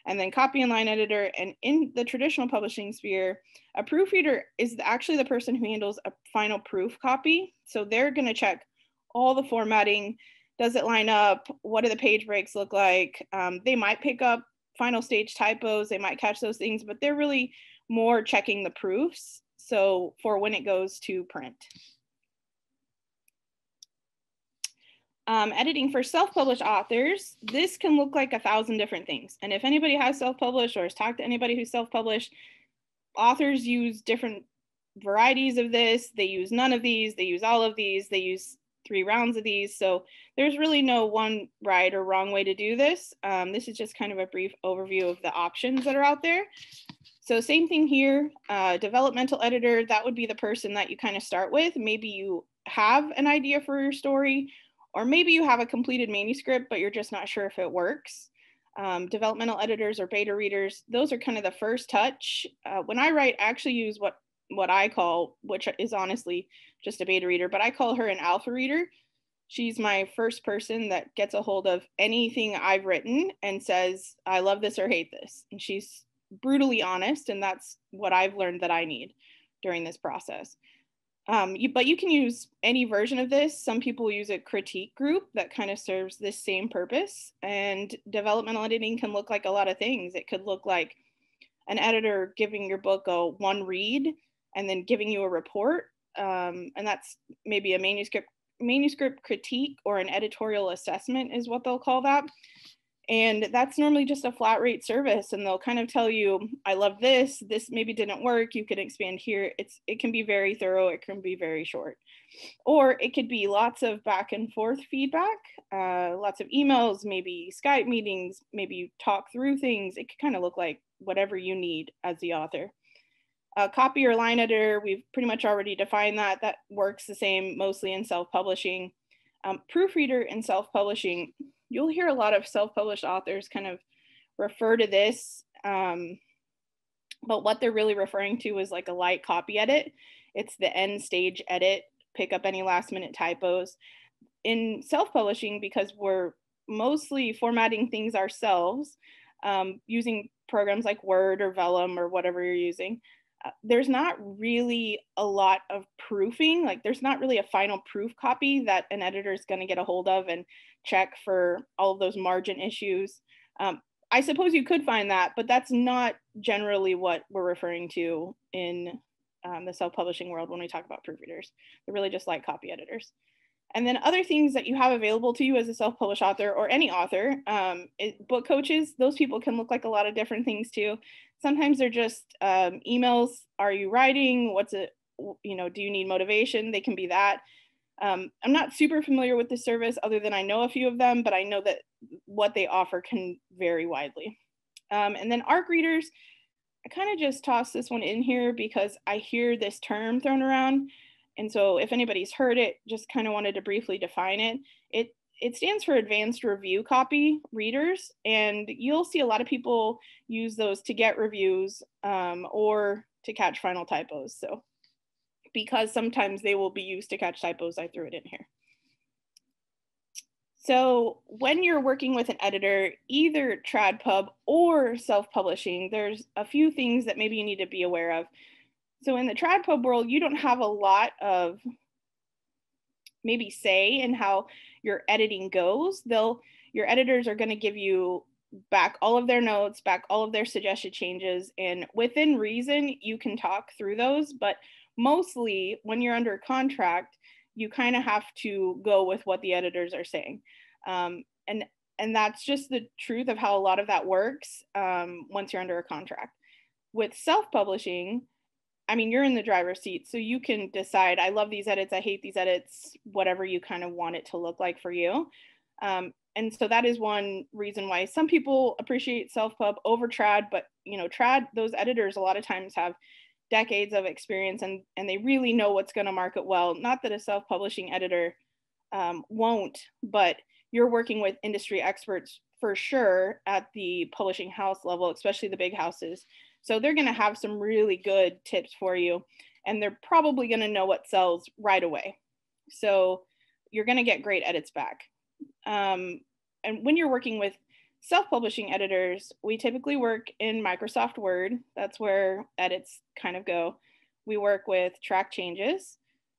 And then copy and line editor. And in the traditional publishing sphere, a proofreader is actually the person who handles a final proof copy. So they're going to check all the formatting. Does it line up? What do the page breaks look like? They might pick up final stage typos. They might catch those things, but they're really more checking the proofs. So for when it goes to print. Editing for self-published authors, this can look like 1,000 different things. And if anybody has self-published or has talked to anybody who's self-published, authors use different varieties of this. They use none of these, they use all of these, they use 3 rounds of these. So there's really no one right or wrong way to do this. This is just kind of a brief overview of the options that are out there. So same thing here, developmental editor, that would be the person that you kind of start with. Maybe you have an idea for your story, or maybe you have a completed manuscript, but you're just not sure if it works. Developmental editors or beta readers, those are kind of the first touch. When I write, I actually use what I call, which is honestly just a beta reader, but I call her an alpha reader. She's my first person that gets a hold of anything I've written and says, I love this or hate this. And she's brutally honest, and that's what I've learned that I need during this process. But you can use any version of this. Some people use a critique group that kind of serves this same purpose. And developmental editing can look like a lot of things. It could look like an editor giving your book a one read and then giving you a report. And that's maybe a manuscript critique or an editorial assessment is what they'll call that. And that's normally just a flat rate service, and they'll kind of tell you, I love this maybe didn't work, you can expand here. It can be very thorough, it can be very short. Or it could be lots of back and forth feedback, lots of emails, maybe Skype meetings, maybe you talk through things. It could kind of look like whatever you need as the author. Copy or line editor, we've pretty much already defined that. That works the same mostly in self-publishing. Proofreader in self-publishing, you'll hear a lot of self-published authors kind of refer to this, but what they're really referring to is like a light copy edit. It's the end stage edit, pick up any last minute typos. In self-publishing, because we're mostly formatting things ourselves, using programs like Word or Vellum or whatever you're using, there's not really a lot of proofing. Like there's not really a final proof copy that an editor is going to get a hold of and check for all of those margin issues. I suppose you could find that, but that's not generally what we're referring to in the self-publishing world when we talk about proofreaders. They're really just like copy editors. And then other things that you have available to you as a self-published author or any author, book coaches, those people can look like a lot of different things too. Sometimes they're just emails. Are you writing? Do you need motivation? They can be that. I'm not super familiar with the service other than I know a few of them, but I know that what they offer can vary widely. And then ARC readers, I kind of just tossed this one in here because I hear this term thrown around. And so if anybody's heard it, just kind of wanted to briefly define it. It stands for advanced review copy readers, and you'll see a lot of people use those to get reviews or to catch final typos. So because sometimes they will be used to catch typos, I threw it in here. So when you're working with an editor, either TradPub or self-publishing, there's a few things that maybe you need to be aware of. So in the TradPub world, you don't have a lot of maybe say in how your editing goes. Your editors are going to give you back all of their notes, back all of their suggested changes, and within reason, you can talk through those. But mostly when you're under contract, you kind of have to go with what the editors are saying. And that's just the truth of how a lot of that works once you're under a contract. With self-publishing, I mean, you're in the driver's seat, so you can decide, I love these edits, I hate these edits, whatever you kind of want it to look like for you. And so that is one reason why some people appreciate self-pub over trad, but trad, those editors a lot of times have decades of experience and they really know what's going to market well. Not that a self-publishing editor won't, but you're working with industry experts for sure at the publishing house level, especially the big houses. So they're going to have some really good tips for you, and they're probably going to know what sells right away. So you're going to get great edits back. And when you're working with self-publishing editors, we typically work in Microsoft Word. That's where edits kind of go. We work with track changes,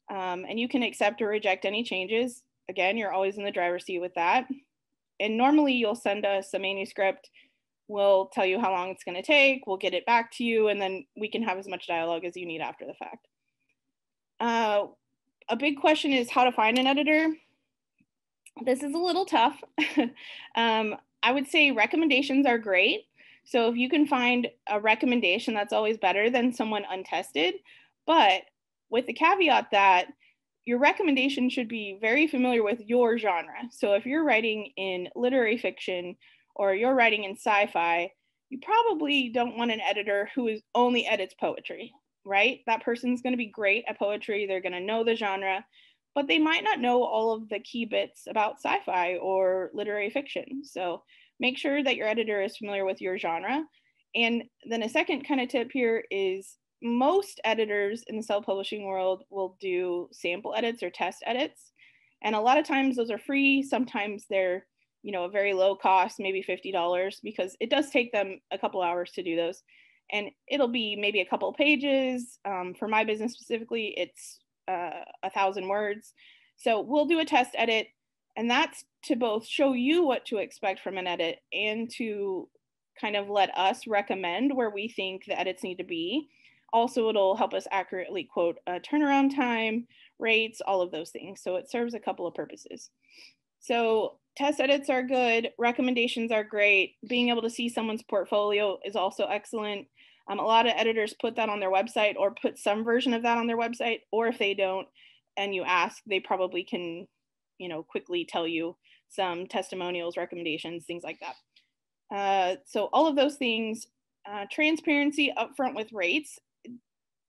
and you can accept or reject any changes. Again, you're always in the driver's seat with that. And normally you'll send us a manuscript. We'll tell you how long it's going to take. We'll get it back to you, and then we can have as much dialogue as you need after the fact. A big question is how to find an editor. This is a little tough. I would say recommendations are great. So if you can find a recommendation, that's always better than someone untested. But with the caveat that your recommendation should be very familiar with your genre. So if you're writing in literary fiction or you're writing in sci-fi, you probably don't want an editor who only edits poetry, right? That person's going to be great at poetry. They're going to know the genre, but they might not know all of the key bits about sci-fi or literary fiction. So make sure that your editor is familiar with your genre. And then a second kind of tip here is most editors in the self-publishing world will do sample edits or test edits. And a lot of times those are free. Sometimes they're, you know, a very low cost, maybe $50, because it does take them a couple hours to do those. And it'll be maybe a couple pages. For my business specifically, it's 1,000 words. So we'll do a test edit, and that's to both show you what to expect from an edit and to kind of let us recommend where we think the edits need to be. Also, it'll help us accurately quote turnaround time, rates, all of those things. So it serves a couple of purposes. So test edits are good. Recommendations are great. Being able to see someone's portfolio is also excellent. A lot of editors put that on their website or put some version of that on their website, or if they don't and you ask, they probably can, you know, quickly tell you some testimonials, recommendations, things like that. So all of those things, transparency upfront with rates.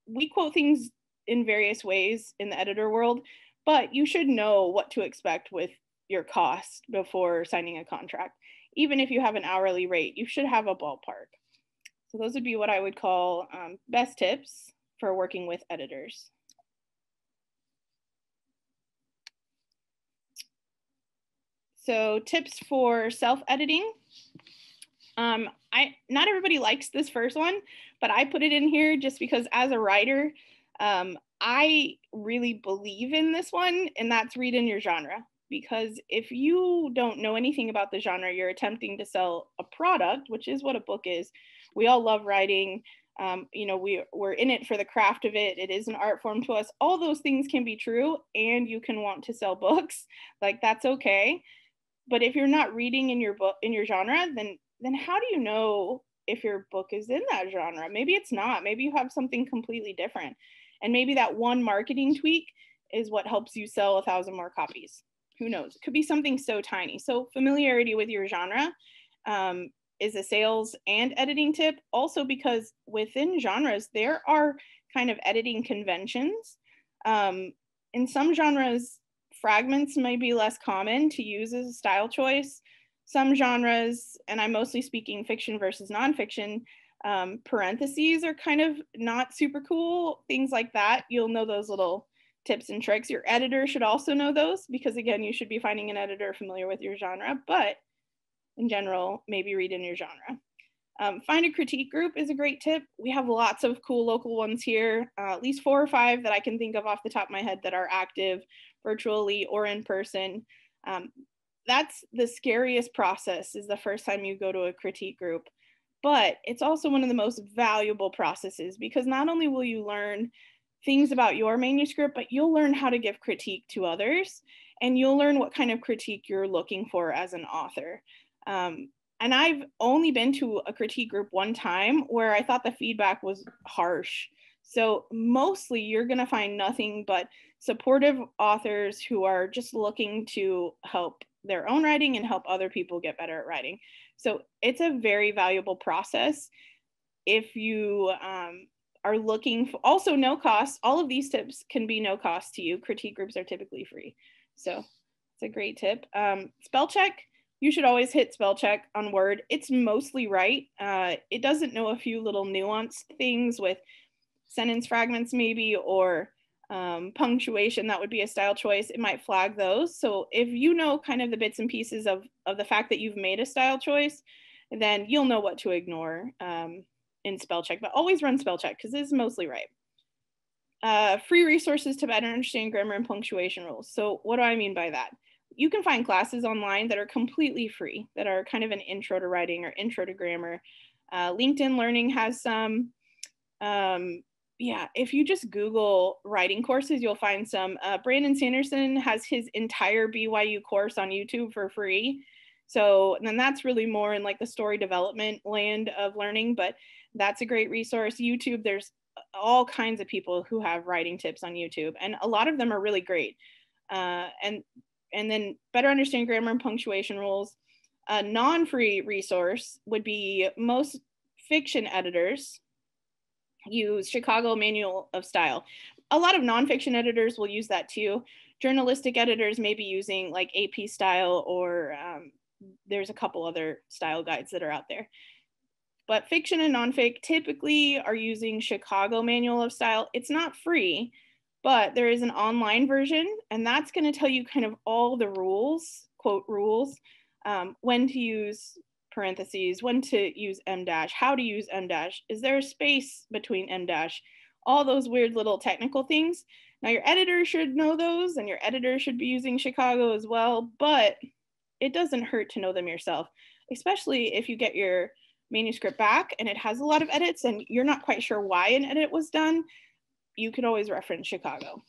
We quote things in various ways in the editor world, but you should know what to expect with your cost before signing a contract. Even if you have an hourly rate, you should have a ballpark. So those would be what I would call best tips for working with editors. So tips for self-editing. Not everybody likes this first one, but I put it in here just because as a writer, I really believe in this one, and that's read in your genre. Because if you don't know anything about the genre, you're attempting to sell a product, which is what a book is. We all love writing. You know, we're in it for the craft of it. It is an art form to us. All those things can be true, and you can want to sell books. Like, that's okay. But if you're not reading in your book, in your genre, then how do you know if your book is in that genre? Maybe it's not. Maybe you have something completely different. And maybe that one marketing tweak is what helps you sell 1,000 more copies. Who knows? It could be something so tiny. So familiarity with your genre is a sales and editing tip. Also, because within genres, there are kind of editing conventions. In some genres, fragments may be less common to use as a style choice. Some genres, and I'm mostly speaking fiction versus nonfiction, parentheses are kind of not super cool, things like that. You'll know those little tips and tricks. Your editor should also know those because, again, you should be finding an editor familiar with your genre, but in general, maybe read in your genre. Find a critique group is a great tip. We have lots of cool local ones here, at least 4 or 5 that I can think of off the top of my head that are active virtually or in person. That's the scariest process, is the first time you go to a critique group, but it's also one of the most valuable processes because not only will you learn things about your manuscript, but you'll learn how to give critique to others, and you'll learn what kind of critique you're looking for as an author. And I've only been to a critique group one time where I thought the feedback was harsh. So mostly you're going to find nothing but supportive authors who are just looking to help their own writing and help other people get better at writing. So it's a very valuable process. If you are looking for, also no cost, all of these tips can be no cost to you. Critique groups are typically free. So it's a great tip. Spell check. You should always hit spell check on Word. It's mostly right. It doesn't know a few little nuanced things with sentence fragments maybe, or punctuation. That would be a style choice. It might flag those. So if you know kind of the bits and pieces of the fact that you've made a style choice, then you'll know what to ignore in spell check, but always run spell check because this is mostly right. Free resources to better understand grammar and punctuation rules. So what do I mean by that? You can find classes online that are completely free, that are kind of an intro to writing or intro to grammar. LinkedIn Learning has some. Yeah, if you just Google writing courses, you'll find some. Brandon Sanderson has his entire BYU course on YouTube for free. So then that's really more in like the story development land of learning, but that's a great resource. YouTube, there's all kinds of people who have writing tips on YouTube, and a lot of them are really great. And then better understand grammar and punctuation rules. A non-free resource would be most fiction editors use Chicago Manual of Style. A lot of nonfiction editors will use that too. Journalistic editors may be using like AP Style or there's a couple other style guides that are out there. But fiction and nonfic typically are using Chicago Manual of Style. It's not free, but there is an online version, and that's going to tell you kind of all the rules, quote rules, when to use parentheses, when to use M dash, how to use M dash, is there a space between M dash, all those weird little technical things. Now your editor should know those, and your editor should be using Chicago as well, but it doesn't hurt to know them yourself, especially if you get your manuscript back and it has a lot of edits and you're not quite sure why an edit was done. You could always reference Chicago.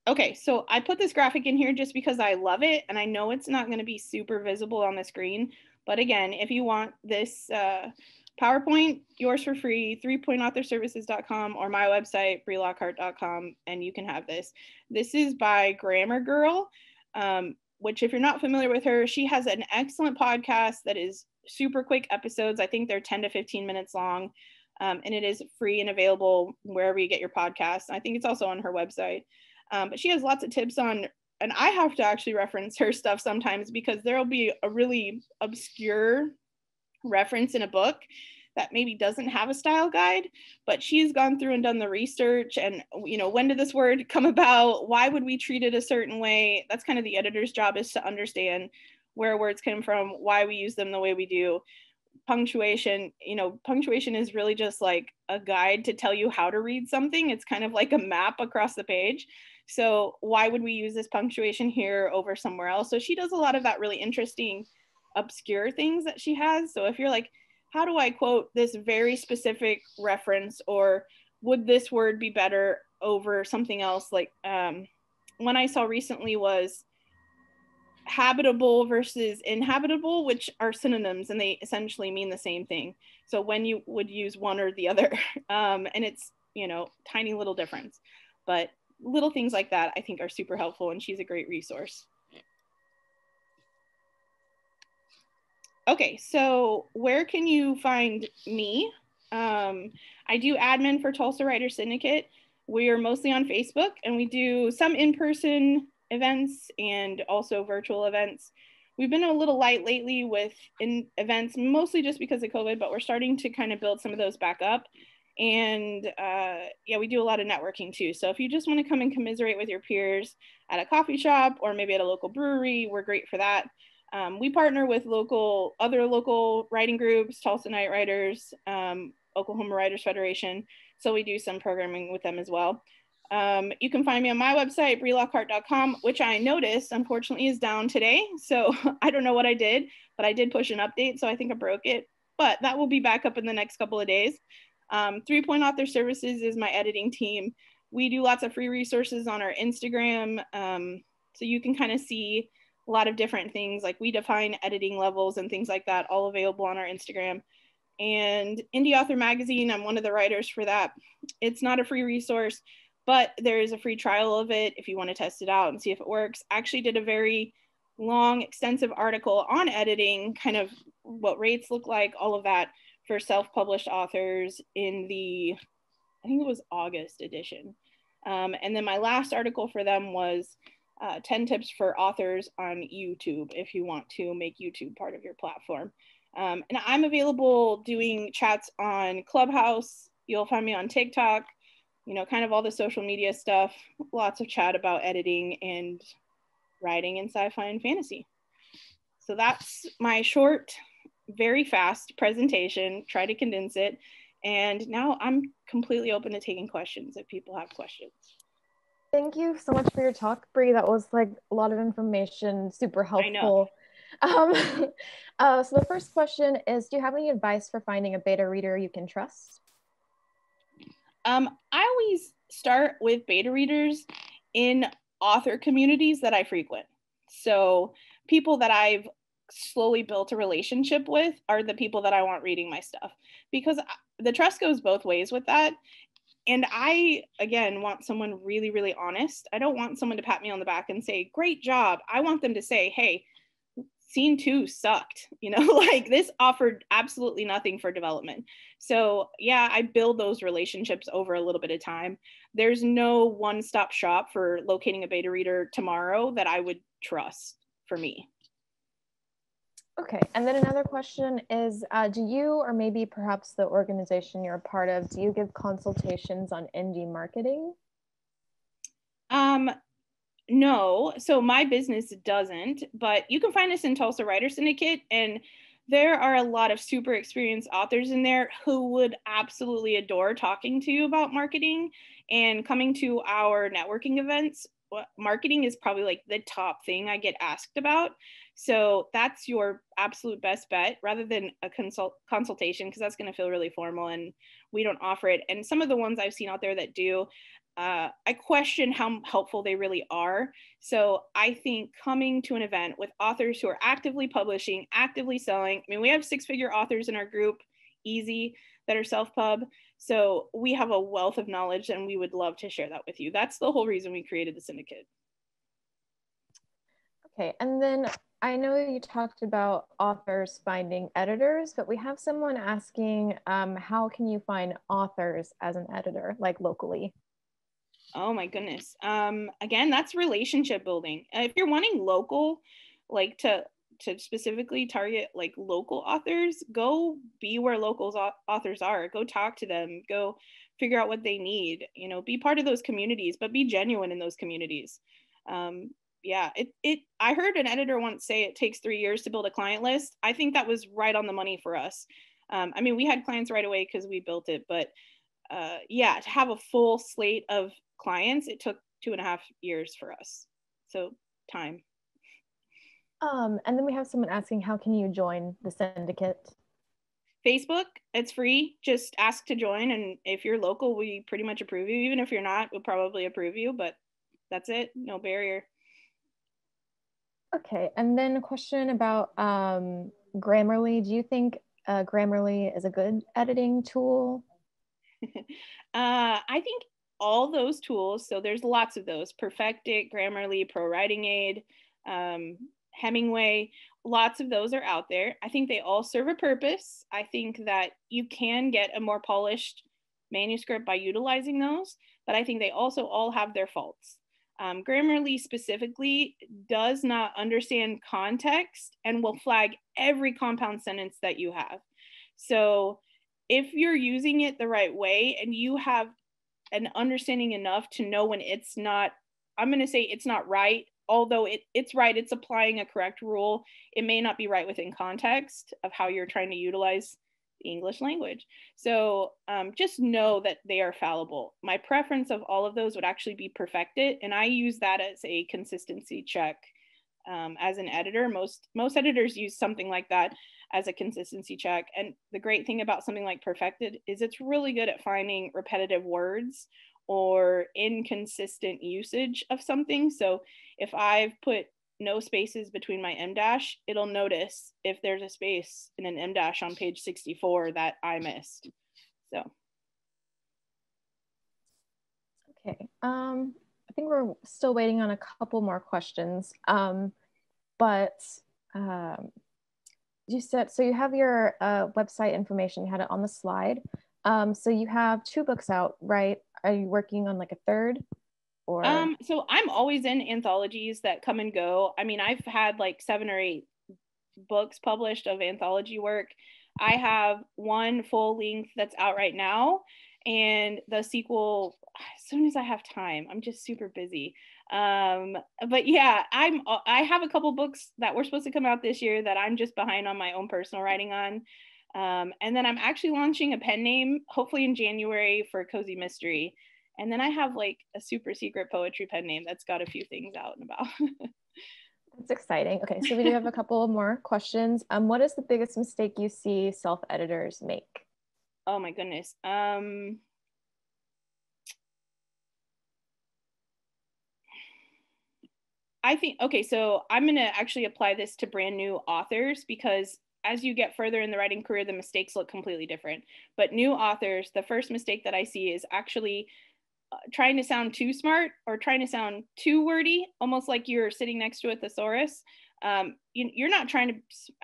Okay, so I put this graphic in here just because I love it, and I know it's not going to be super visible on the screen. But again, if you want this PowerPoint, yours for free, 3pointauthorservices.com or my website, brelockhart.com, and you can have this. This is by Grammar Girl, which if you're not familiar with her, she has an excellent podcast that is super quick episodes. I think they're 10 to 15 minutes long, and it is free and available wherever you get your podcasts. I think it's also on her website. But she has lots of tips on, and I have to actually reference her stuff sometimes because there'll be a really obscure reference in a book that maybe doesn't have a style guide, but she's gone through and done the research and, you know, when did this word come about? Why would we treat it a certain way? That's kind of the editor's job, is to understand where words came from, why we use them the way we do. Punctuation, you know, punctuation is really just like a guide to tell you how to read something. It's kind of like a map across the page. So why would we use this punctuation here over somewhere else? So she does a lot of that really interesting, obscure things that she has. So if you're like, how do I quote this very specific reference, or would this word be better over something else? Like one I saw recently was habitable versus inhabitable, which are synonyms and they essentially mean the same thing. So when you would use one or the other, and it's, you know, tiny little difference, but little things like that I think are super helpful, and she's a great resource. Okay, so where can you find me? I do admin for Tulsa Writer Syndicate. We are mostly on Facebook, and we do some in-person events and also virtual events. We've been a little light lately with events, mostly just because of COVID, but we're starting to kind of build some of those back up. And yeah, we do a lot of networking too. So if you just want to come and commiserate with your peers at a coffee shop or maybe at a local brewery, we're great for that. We partner with other local writing groups, Tulsa Night Writers, Oklahoma Writers Federation. So we do some programming with them as well. You can find me on my website, brelockhart.com, which I noticed, unfortunately, is down today. So I don't know what I did, but I did push an update, so I think I broke it. But that will be back up in the next couple of days. 3 Point Author Services is my editing team. We do lots of free resources on our Instagram, so you can kind of see a lot of different things, like we define editing levels and things like that, all available on our Instagram. And Indie Author Magazine, I'm one of the writers for that. It's not a free resource, but there is a free trial of it if you want to test it out and see if it works. I actually did a very long, extensive article on editing, kind of what rates look like, all of that, for self-published authors in the, I think it was August edition. And then my last article for them was 10 tips for authors on YouTube if you want to make YouTube part of your platform. And I'm available doing chats on Clubhouse. You'll find me on TikTok, you know, kind of all the social media stuff, lots of chat about editing and writing in sci-fi and fantasy. So that's my short, very fast presentation, try to condense it. And now I'm completely open to taking questions if people have questions. Thank you so much for your talk, Bre. That was like a lot of information, super helpful. So the first question is, do you have any advice for finding a beta reader you can trust? I always start with beta readers in author communities that I frequent. So people that I've slowly built a relationship with are the people that I want reading my stuff, because the trust goes both ways with that. And I, again, want someone really, really honest. I don't want someone to pat me on the back and say, great job. I want them to say, hey, scene 2 sucked, you know, like this offered absolutely nothing for development. So yeah, I build those relationships over a little bit of time. There's no one-stop shop for locating a beta reader tomorrow that I would trust for me. Okay, and then another question is, do you, or maybe perhaps the organization you're a part of, do you give consultations on indie marketing? No, so my business doesn't, but you can find us in Tulsa Writer Syndicate, and there are a lot of super experienced authors in there who would absolutely adore talking to you about marketing and coming to our networking events. Marketing is probably like the top thing I get asked about. So that's your absolute best bet rather than a consultation, because that's going to feel really formal and we don't offer it. And some of the ones I've seen out there that do, I question how helpful they really are. So I think coming to an event with authors who are actively publishing, actively selling, I mean, we have 6-figure authors in our group, easy, that are self-pub. So we have a wealth of knowledge and we would love to share that with you. That's the whole reason we created the syndicate. Okay, and then I know you talked about authors finding editors, but we have someone asking, how can you find authors as an editor, like locally? Oh my goodness. Again, that's relationship building. If you're wanting local, like to specifically target like local authors, go be where locals authors are. Go talk to them. Go figure out what they need. You know, be part of those communities, but be genuine in those communities. Yeah, I heard an editor once say it takes 3 years to build a client list. I think that was right on the money for us. I mean, we had clients right away because we built it, but yeah, to have a full slate of clients, it took 2.5 years for us. So time. And then we have someone asking, how can you join the syndicate? Facebook, it's free. Just ask to join. And if you're local, we pretty much approve you. Even if you're not, we'll probably approve you, but that's it. No barrier. Okay, and then a question about Grammarly. Do you think Grammarly is a good editing tool? I think all those tools, so there's lots of those, Perfectit, Grammarly, Pro Writing Aid, Hemingway, lots of those are out there. I think they all serve a purpose. I think that you can get a more polished manuscript by utilizing those, but I think they also all have their faults. Grammarly specifically does not understand context and will flag every compound sentence that you have. So if you're using it the right way and you have an understanding enough to know when it's not, I'm going to say it's not right, although it's right, it's applying a correct rule, it may not be right within context of how you're trying to utilize the English language. So just know that they are fallible. My preference of all of those would actually be Perfectit, and I use that as a consistency check. As an editor, most editors use something like that as a consistency check. And the great thing about something like Perfectit is it's really good at finding repetitive words or inconsistent usage of something. So if I've put no spaces between my em dash, it'll notice if there's a space in an em dash on page 64 that I missed. So. Okay, I think we're still waiting on a couple more questions, but you said, so you have your website information, you had it on the slide. So you have 2 books out, right? Are you working on like a third? Or so I'm always in anthologies that come and go. I mean, I've had like 7 or 8 books published of anthology work. I have 1 full length that's out right now, and the sequel as soon as I have time. I'm just super busy. But yeah, I have a couple books that were supposed to come out this year that I'm just behind on my own personal writing on. And then I'm actually launching a pen name, hopefully in January, for Cozy Mystery. And then I have like a super secret poetry pen name that's got a few things out and about. That's exciting. Okay, so we do have a couple more questions. What is the biggest mistake you see self-editors make? Oh my goodness. I think, okay, so I'm going to actually apply this to brand new authors, because as you get further in the writing career, the mistakes look completely different. But new authors, the first mistake that I see is actually trying to sound too smart or trying to sound too wordy, almost like you're sitting next to a thesaurus. You're not trying to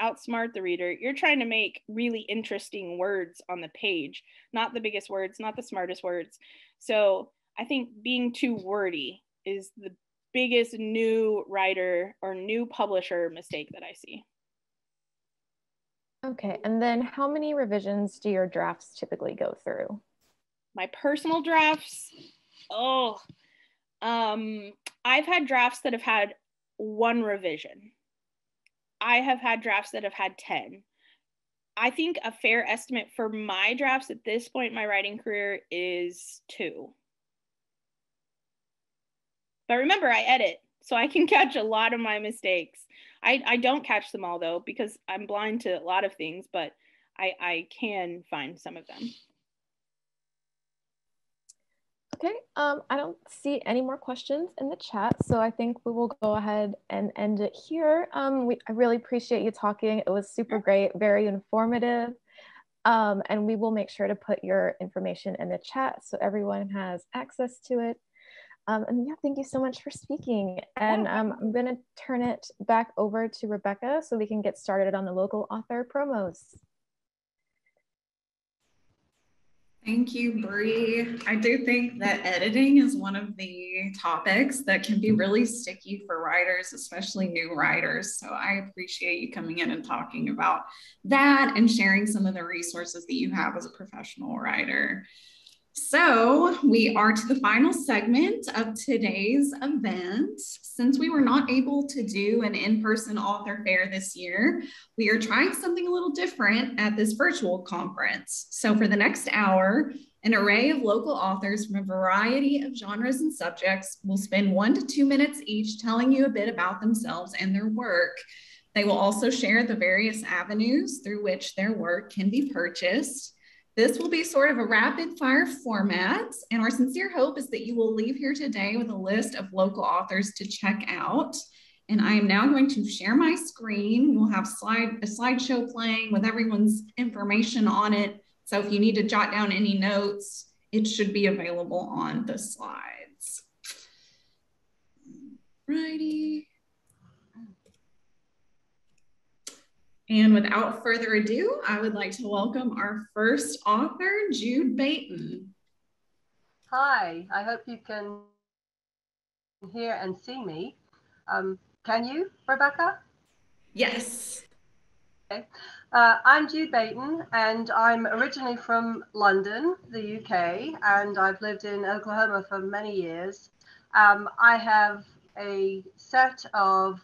outsmart the reader. You're trying to make really interesting words on the page, not the biggest words, not the smartest words. So I think being too wordy is the biggest new writer or new publisher mistake that I see. Okay, and then how many revisions do your drafts typically go through? My personal drafts, I've had drafts that have had 1 revision. I have had drafts that have had 10. I think a fair estimate for my drafts at this point in my writing career is 2. But remember, I edit, so I can catch a lot of my mistakes. I don't catch them all though, because I'm blind to a lot of things, but I can find some of them. Okay, I don't see any more questions in the chat, so I think we will go ahead and end it here. I really appreciate you talking. It was super great, very informative. And we will make sure to put your information in the chat so everyone has access to it. And yeah, thank you so much for speaking. And I'm gonna turn it back over to Rebecca so we can get started on the local author promos. Thank you, Bre. I do think that editing is one of the topics that can be really sticky for writers, especially new writers. So I appreciate you coming in and talking about that and sharing some of the resources that you have as a professional writer. So we are to the final segment of today's event. Since we were not able to do an in-person author fair this year, we are trying something a little different at this virtual conference. So for the next hour, an array of local authors from a variety of genres and subjects will spend 1 to 2 minutes each telling you a bit about themselves and their work. They will also share the various avenues through which their work can be purchased. This will be sort of a rapid fire format, and our sincere hope is that you will leave here today with a list of local authors to check out. And I am now going to share my screen. We'll have a slideshow playing with everyone's information on it. So if you need to jot down any notes, it should be available on the slides. Righty. And without further ado, I would like to welcome our first author, Jude Baton. Hi, I hope you can hear and see me. Can you, Rebecca? Yes. Okay. I'm Jude Baton, and I'm originally from London, the UK, and I've lived in Oklahoma for many years. I have a set of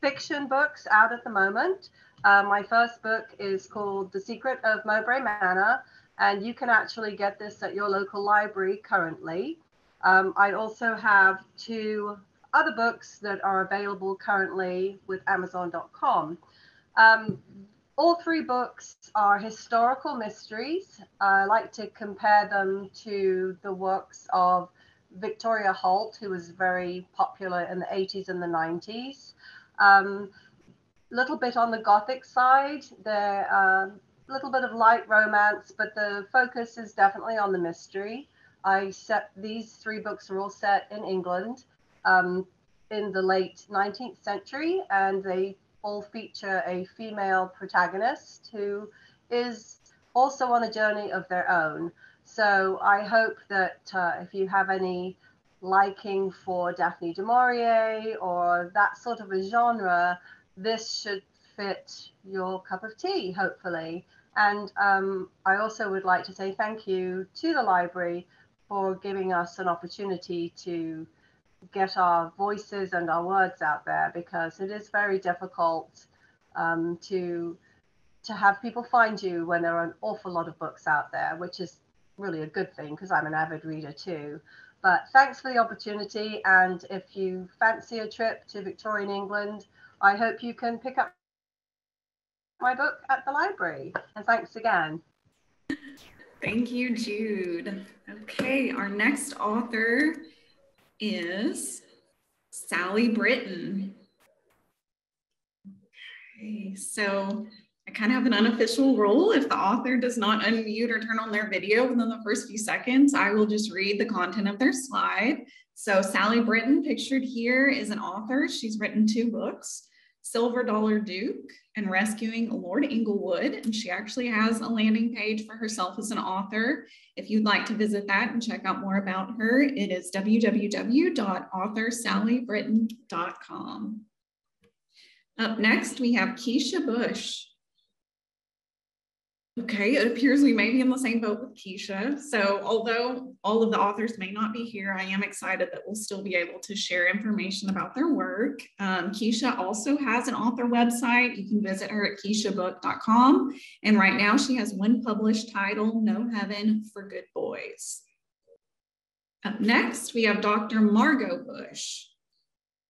fiction books out at the moment. My first book is called The Secret of Mowbray Manor, and you can actually get this at your local library currently. I also have 2 other books that are available currently with Amazon.com. All 3 books are historical mysteries. I like to compare them to the works of Victoria Holt, who was very popular in the 80s and the 90s. Little bit on the Gothic side, there a little bit of light romance, but the focus is definitely on the mystery. These 3 books are all set in England in the late 19th century, and they all feature a female protagonist who is also on a journey of their own. So I hope that if you have any liking for Daphne du Maurier or that sort of a genre, this should fit your cup of tea, hopefully. And I also would like to say thank you to the library for giving us an opportunity to get our voices and our words out there, because it is very difficult to have people find you when there are an awful lot of books out there, which is really a good thing because I'm an avid reader too. But thanks for the opportunity, and if you fancy a trip to Victorian England, I hope you can pick up my book at the library. And thanks again. Thank you, Jude. Okay, our next author is Sally Britton. Okay, so I kind of have an unofficial rule. If the author does not unmute or turn on their video within the first few seconds, I will just read the content of their slide. So Sally Britton, pictured here, is an author. She's written 2 books, Silver Dollar Duke and Rescuing Lord Englewood. And she actually has a landing page for herself as an author. If you'd like to visit that and check out more about her, it is www.authorsallybritton.com. Up next, we have Keisha Bush. Okay, it appears we may be in the same boat with Keisha. So although all of the authors may not be here, I am excited that we'll still be able to share information about their work. Keisha also has an author website. You can visit her at keishabook.com. And right now she has one published title, No Heaven for Good Boys. Up next, we have Dr. Margot Bush.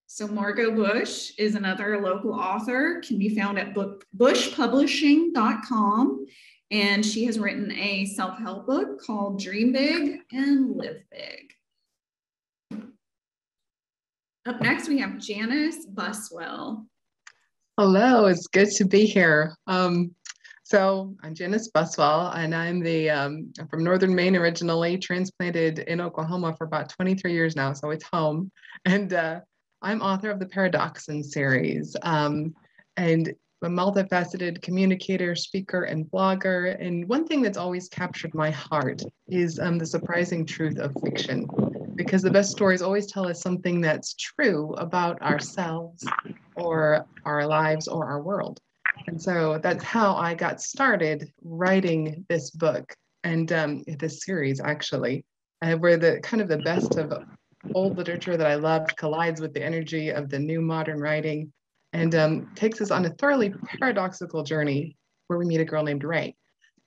So Margot Bush is another local author, can be found at bushpublishing.com. And she has written a self-help book called Dream Big and Live Big. Up next, we have Janice Buswell. Hello, it's good to be here. So I'm Janice Buswell, and I'm from Northern Maine originally, transplanted in Oklahoma for about 23 years now, so it's home. And I'm author of the Paradoxon series. And a multifaceted communicator, speaker, and blogger. And one thing that's always captured my heart is the surprising truth of fiction, because the best stories always tell us something that's true about ourselves or our lives or our world. And so that's how I got started writing this book and this series, actually, where the kind of the best of old literature that I loved collides with the energy of the new modern writing, and takes us on a thoroughly paradoxical journey where we meet a girl named Bre.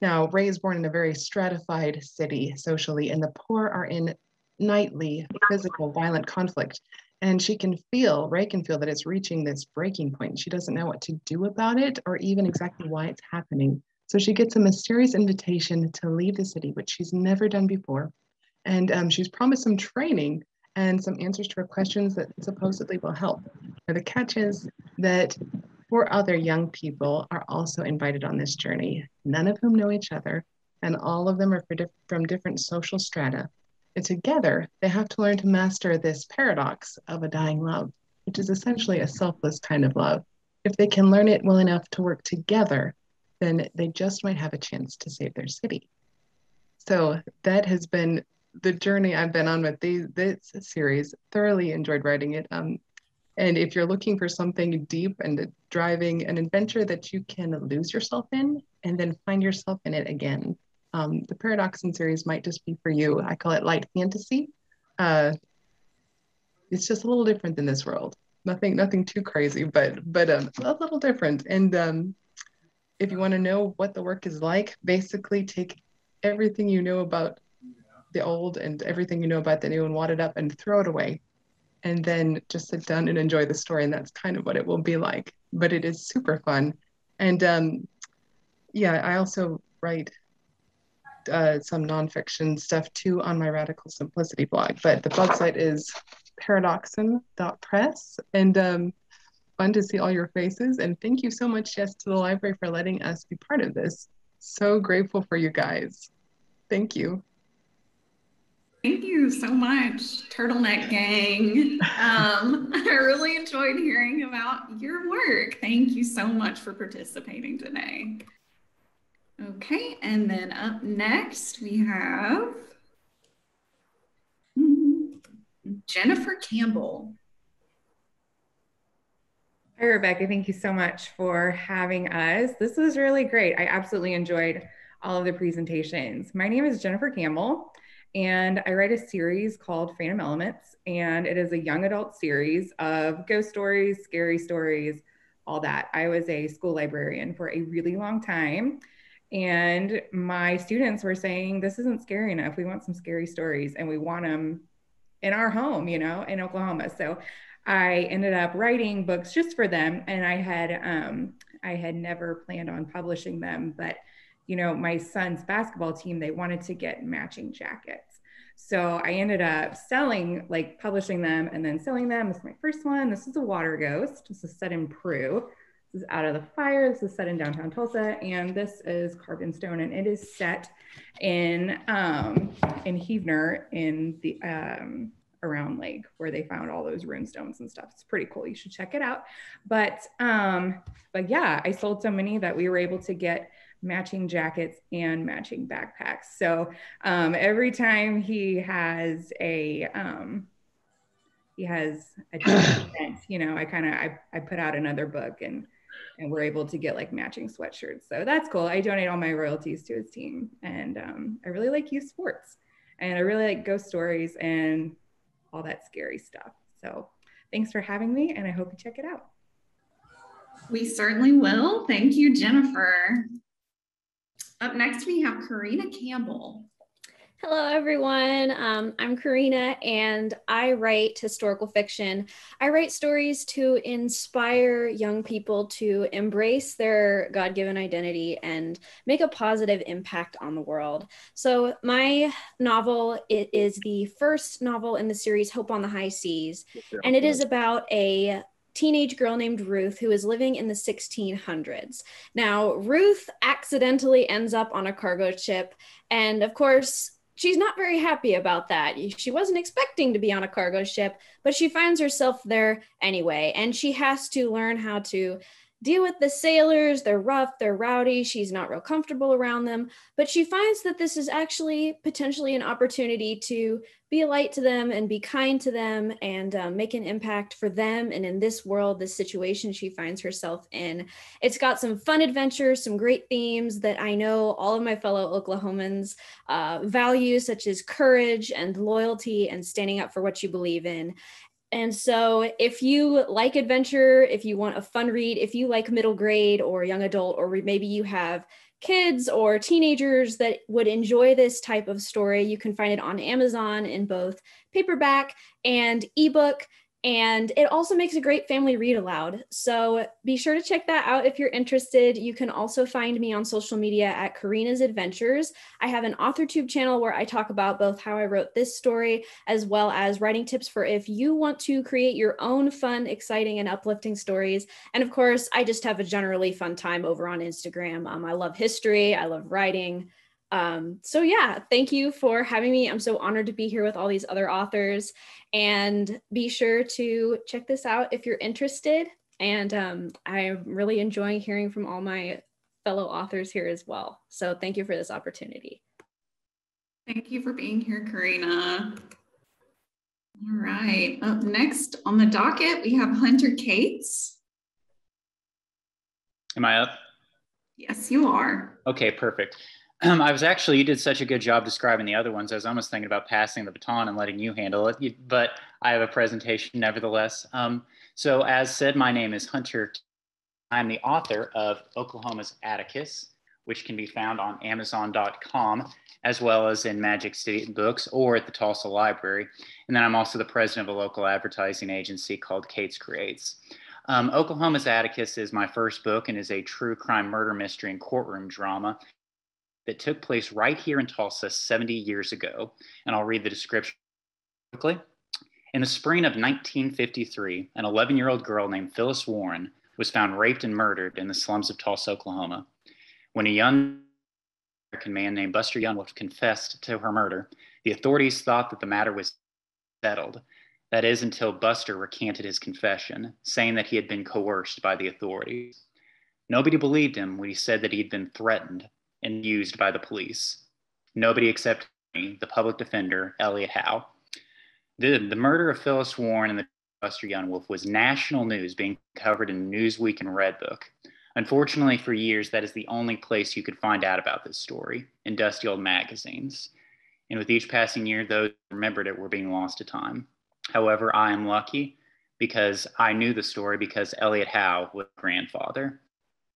Now, Bre is born in a very stratified city socially, and the poor are in nightly physical violent conflict. And Bre can feel that it's reaching this breaking point. She doesn't know what to do about it or even exactly why it's happening. So she gets a mysterious invitation to leave the city, which she's never done before. And she's promised some training and some answers to her questions that supposedly will help. Now, the catch is that 4 other young people are also invited on this journey, none of whom know each other, and all of them are from different social strata. And together, they have to learn to master this paradox of a dying love, which is essentially a selfless kind of love. If they can learn it well enough to work together, then they just might have a chance to save their city. So that has been the journey I've been on with this series. Thoroughly enjoyed writing it. And if you're looking for something deep and driving, an adventure that you can lose yourself in and then find yourself in it again, the Paradoxon series might just be for you. I call it light fantasy. It's just a little different than this world. Nothing too crazy, but a little different. And if you want to know what the work is like, basically take everything you know about the old and everything you know about the new and wad it up and throw it away, and then just sit down and enjoy the story. And that's kind of what it will be like, but it is super fun. And yeah, I also write some nonfiction stuff too on my Radical Simplicity blog, but the blog site is paradoxon.press, and fun to see all your faces. And thank you so much, Jess, to the library for letting us be part of this. So grateful for you guys. Thank you. Thank you so much, Turtleneck Gang. I really enjoyed hearing about your work. Thank you so much for participating today. Okay, and then up next we have Jennifer Campbell. Hi, Rebecca. Thank you so much for having us. This was really great. I absolutely enjoyed all of the presentations. My name is Jennifer Campbell, and I write a series called Phantom Elements, and it is a young adult series of ghost stories, scary stories, all that. I was a school librarian for a really long time, and my students were saying, this isn't scary enough. We want some scary stories, and we want them in our home, you know, in Oklahoma. So I ended up writing books just for them, and I had never planned on publishing them, but you know, my son's basketball team, they wanted to get matching jackets. So I ended up publishing them and then selling them. This is my first one. This is a water ghost. This is set in Peru. This is Out of the Fire. This is set in downtown Tulsa, and this is carved in stone, and it is set in Heavener in the around Lake, where they found all those rune stones and stuff. It's pretty cool. You should check it out. But yeah, I sold so many that we were able to get matching jackets and matching backpacks. So every time he has a event, you know, I put out another book and we're able to get like matching sweatshirts. So that's cool. I donate all my royalties to his team, and I really like youth sports, and I really like ghost stories and all that scary stuff. So thanks for having me, and I hope you check it out. We certainly will. Thank you, Jennifer. Up next, we have Karina Campbell. Hello, everyone. I'm Karina, and I write historical fiction. I write stories to inspire young people to embrace their God-given identity and make a positive impact on the world. So my novel, it is the first novel in the series Hope on the High Seas, and it is about a teenage girl named Ruth who is living in the 1600s. Now, Ruth accidentally ends up on a cargo ship, and of course, she's not very happy about that. She wasn't expecting to be on a cargo ship, but she finds herself there anyway, and she has to learn how to deal with the sailors. They're rough, they're rowdy, she's not real comfortable around them, but she finds that this is actually potentially an opportunity to be a light to them and be kind to them and make an impact for them. And in this world, this situation she finds herself in, it's got some fun adventures, some great themes that I know all of my fellow Oklahomans value, such as courage and loyalty and standing up for what you believe in. And so if you like adventure, if you want a fun read, if you like middle grade or young adult, or maybe you have kids or teenagers that would enjoy this type of story, you can find it on Amazon in both paperback and ebook. And it also makes a great family read aloud. So be sure to check that out if you're interested. You can also find me on social media at Karina's Adventures. I have an AuthorTube channel where I talk about both how I wrote this story, as well as writing tips for if you want to create your own fun, exciting, and uplifting stories. And of course, I just have a generally fun time over on Instagram. I love history, I love writing. So yeah, thank you for having me. I'm so honored to be here with all these other authors, and be sure to check this out if you're interested. And I'm really enjoying hearing from all my fellow authors here as well. So thank you for this opportunity. Thank you for being here, Karina. All right, up next on the docket, we have Hunter Cates. Am I up? Yes, you are. Okay, perfect. You did such a good job describing the other ones. I was almost thinking about passing the baton and letting you handle it, but I have a presentation nevertheless. So as said, my name is Hunter. I'm the author of Oklahoma's Atticus, which can be found on Amazon.com, as well as in Magic City Books or at the Tulsa Library. And then I'm also the president of a local advertising agency called Cates Creates. Oklahoma's Atticus is my first book and is a true crime murder mystery and courtroom drama that took place right here in Tulsa 70 years ago. And I'll read the description quickly. In the spring of 1953, an 11-year-old girl named Phyllis Warren was found raped and murdered in the slums of Tulsa, Oklahoma. When a young American man named Buster Youngwolf confessed to her murder, the authorities thought that the matter was settled. That is, until Buster recanted his confession, saying that he had been coerced by the authorities. Nobody believed him when he said that he'd been threatened and used by the police. Nobody except me, the public defender, Elliot Howe. The murder of Phyllis Warren and the Buster Youngwolf was national news, being covered in Newsweek and Redbook. Unfortunately, for years, that is the only place you could find out about this story, in dusty old magazines. And with each passing year, those who remembered it were being lost to time. However, I am lucky because I knew the story because Elliot Howe was grandfather.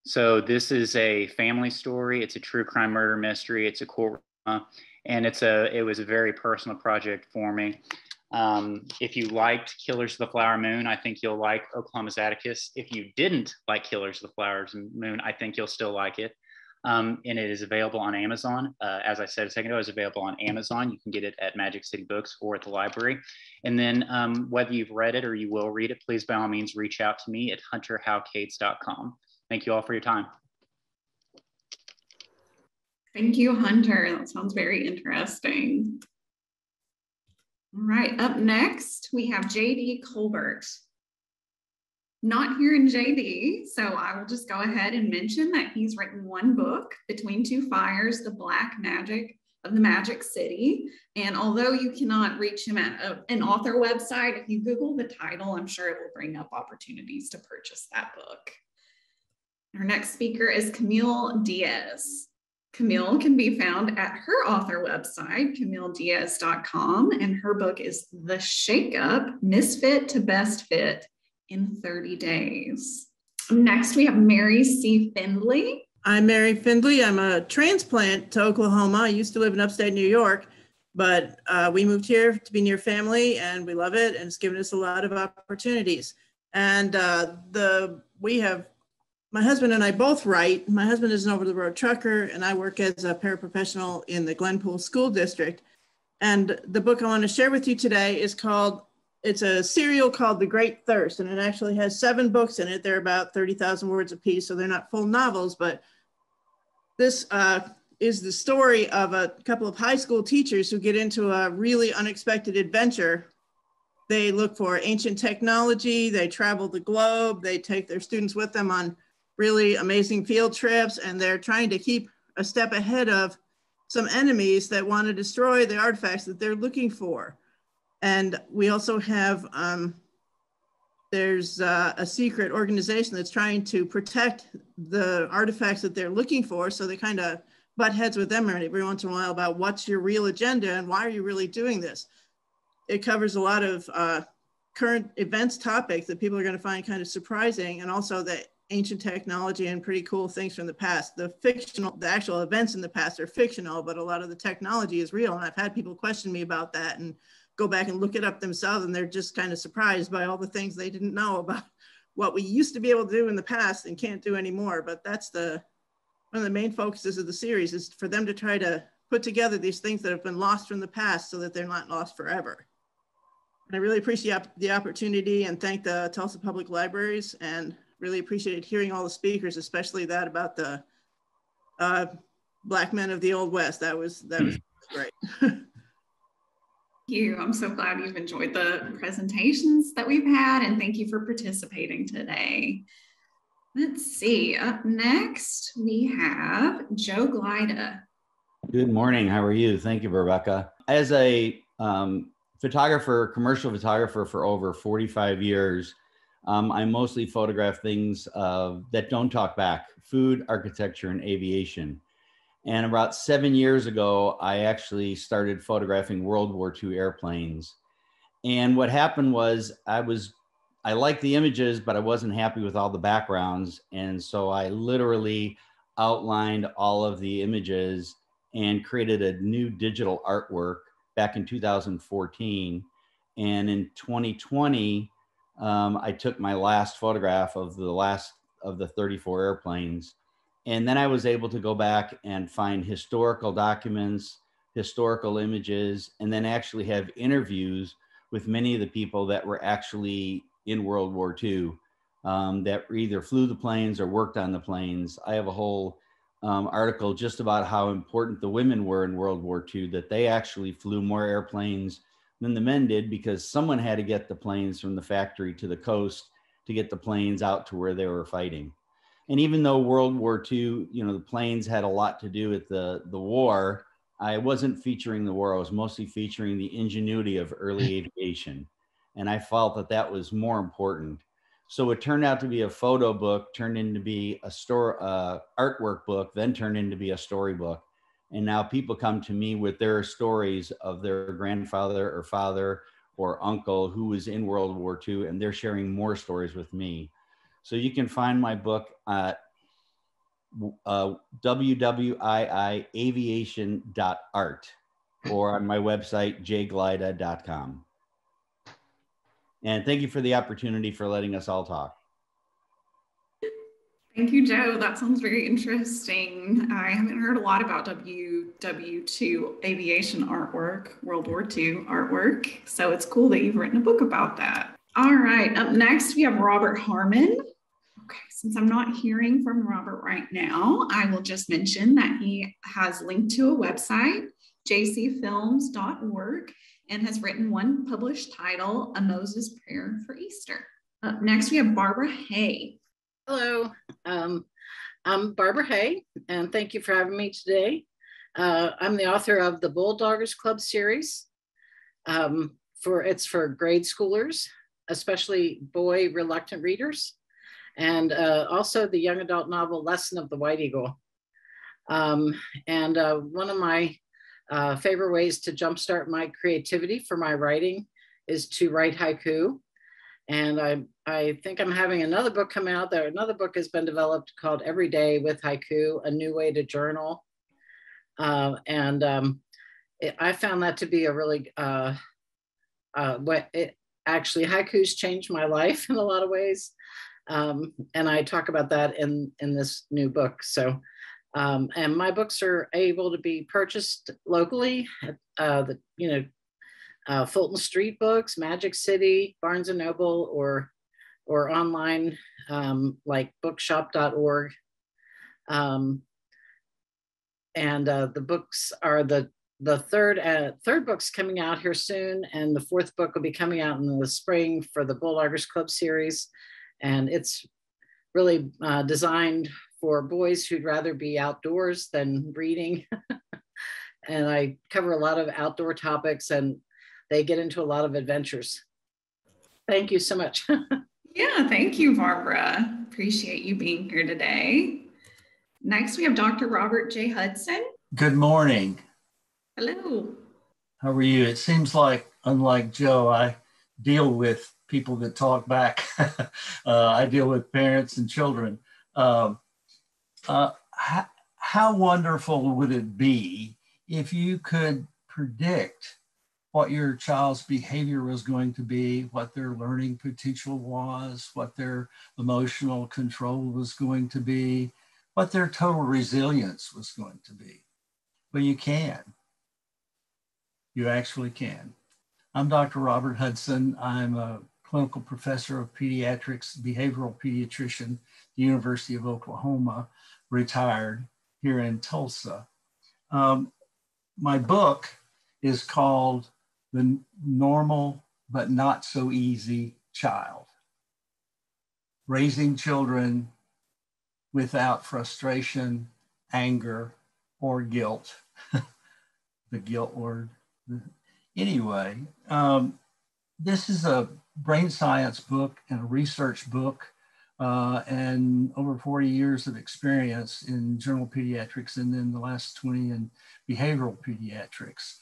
So this is a family story. It's a true crime murder mystery. It's a court, and it was a very personal project for me. If you liked Killers of the Flower Moon, I think you'll like Oklahoma's Atticus. If you didn't like Killers of the Flower Moon, I think you'll still like it. And it is available on Amazon. As I said a second ago, it's available on Amazon. You can get it at Magic City Books or at the library. And then whether you've read it or you will read it, please by all means reach out to me at hunterhowcates.com. Thank you all for your time. Thank you, Hunter. That sounds very interesting. All right, up next, we have JD Colbert. Not here in JD, so I will just go ahead and mention that he's written one book, Between Two Fires, The Black Magic of the Magic City. And although you cannot reach him at an author website, if you Google the title, I'm sure it will bring up opportunities to purchase that book. Our next speaker is Camille Diaz. Camille can be found at her author website, CamilleDiaz.com, and her book is The Shakeup, Misfit to Best Fit in 30 Days. Next, we have Mary C. Findley. I'm Mary Findley. I'm a transplant to Oklahoma. I used to live in upstate New York, but we moved here to be near family, and we love it, and it's given us a lot of opportunities. And my husband and I both write. My husband is an over-the-road trucker, and I work as a paraprofessional in the Glenpool School District. And the book I want to share with you today is it's a serial called The Great Thirst, and it actually has 7 books in it. They're about 30,000 words apiece, so they're not full novels, but this is the story of a couple of high school teachers who get into a really unexpected adventure. They look for ancient technology, they travel the globe, they take their students with them on really amazing field trips, and they're trying to keep a step ahead of some enemies that want to destroy the artifacts that they're looking for. And we also have, there's a secret organization that's trying to protect the artifacts that they're looking for. So they kind of butt heads with them every once in a while about what's your real agenda and why are you really doing this? It covers a lot of current events topics that people are going to find kind of surprising, and also the ancient technology and pretty cool things from the past. The actual events in the past are fictional, but a lot of the technology is real. And I've had people question me about that and go back and look it up themselves, and they're just kind of surprised by all the things they didn't know about what we used to be able to do in the past and can't do anymore. But that's one of the main focuses of the series, is for them to try to put together these things that have been lost from the past so that they're not lost forever. And I really appreciate the opportunity and thank the Tulsa Public Libraries, and really appreciated hearing all the speakers, especially that about the Black men of the Old West. That was great. Thank you. I'm so glad you've enjoyed the presentations that we've had, and thank you for participating today. Let's see, up next we have Joe Glida. Good morning, how are you? Thank you, Rebecca. As a photographer, commercial photographer for over 45 years, I mostly photograph things that don't talk back: food, architecture, and aviation. And about 7 years ago, I actually started photographing World War II airplanes. And what happened was I liked the images, but I wasn't happy with all the backgrounds. And so I literally outlined all of the images and created a new digital artwork back in 2014. And in 2020, I took my last photograph of the 34 airplanes. And then I was able to go back and find historical documents, historical images, and then actually have interviews with many of the people that were actually in World War II, that either flew the planes or worked on the planes. I have a whole article just about how important the women were in World War II, that they actually flew more airplanes than the men did, because someone had to get the planes from the factory to the coast to get the planes out to where they were fighting. And even though World War II, the planes had a lot to do with the war, I wasn't featuring the war. I was mostly featuring the ingenuity of early aviation. And I felt that that was more important. So it turned out to be a photo book, turned into be a artwork book, then turned into be a storybook. And now people come to me with their stories of their grandfather or father or uncle who was in World War II, and they're sharing more stories with me. So you can find my book at wwiaviation.art or on my website, jglida.com. And thank you for the opportunity for letting us all talk. Thank you, Joe. That sounds very interesting. I haven't heard a lot about WW2 aviation artwork, World War II artwork. So it's cool that you've written a book about that. All right, up next we have Robert Harmon. Okay, since I'm not hearing from Robert right now, I will just mention that he has linked to a website, jcfilms.org, and has written one published title, A Moses Prayer for Easter. Up next, we have Barbara Hay. Hello, I'm Barbara Hay, and thank you for having me today. I'm the author of the Bulldoggers Club series. It's for grade schoolers, especially boy reluctant readers, and also the young adult novel Lesson of the White Eagle. One of my favorite ways to jumpstart my creativity for my writing is to write haiku. And I think I'm having another book come out there. Another book has been developed called Every Day with Haiku, A New Way to Journal. I found that to be a really, haikus changed my life in a lot of ways. And I talk about that in this new book. So, and my books are able to be purchased locally at Fulton Street Books, Magic City, Barnes & Noble, or online like bookshop.org. The books are the third book's coming out here soon, and the fourth book will be coming out in the spring for the Bulldoggers Club series. And it's really designed for boys who'd rather be outdoors than reading. And I cover a lot of outdoor topics, and they get into a lot of adventures. Thank you so much. Yeah, thank you, Barbara. Appreciate you being here today. Next, we have Dr. Robert J. Hudson. Good morning. Hello. How are you? It seems like, unlike Joe, I deal with people that talk back. I deal with parents and children. How wonderful would it be if you could predict what your child's behavior was going to be, what their learning potential was, what their emotional control was going to be, what their total resilience was going to be? Well, you can. You actually can. I'm Dr. Robert Hudson. I'm a clinical professor of pediatrics, behavioral pediatrician, the University of Oklahoma, retired here in Tulsa. My book is called The Normal But Not So Easy Child: Raising Children Without Frustration, Anger, or Guilt. The guilt word. Anyway, this is a brain science book and a research book, and over 40 years of experience in general pediatrics, and then the last 20 in behavioral pediatrics,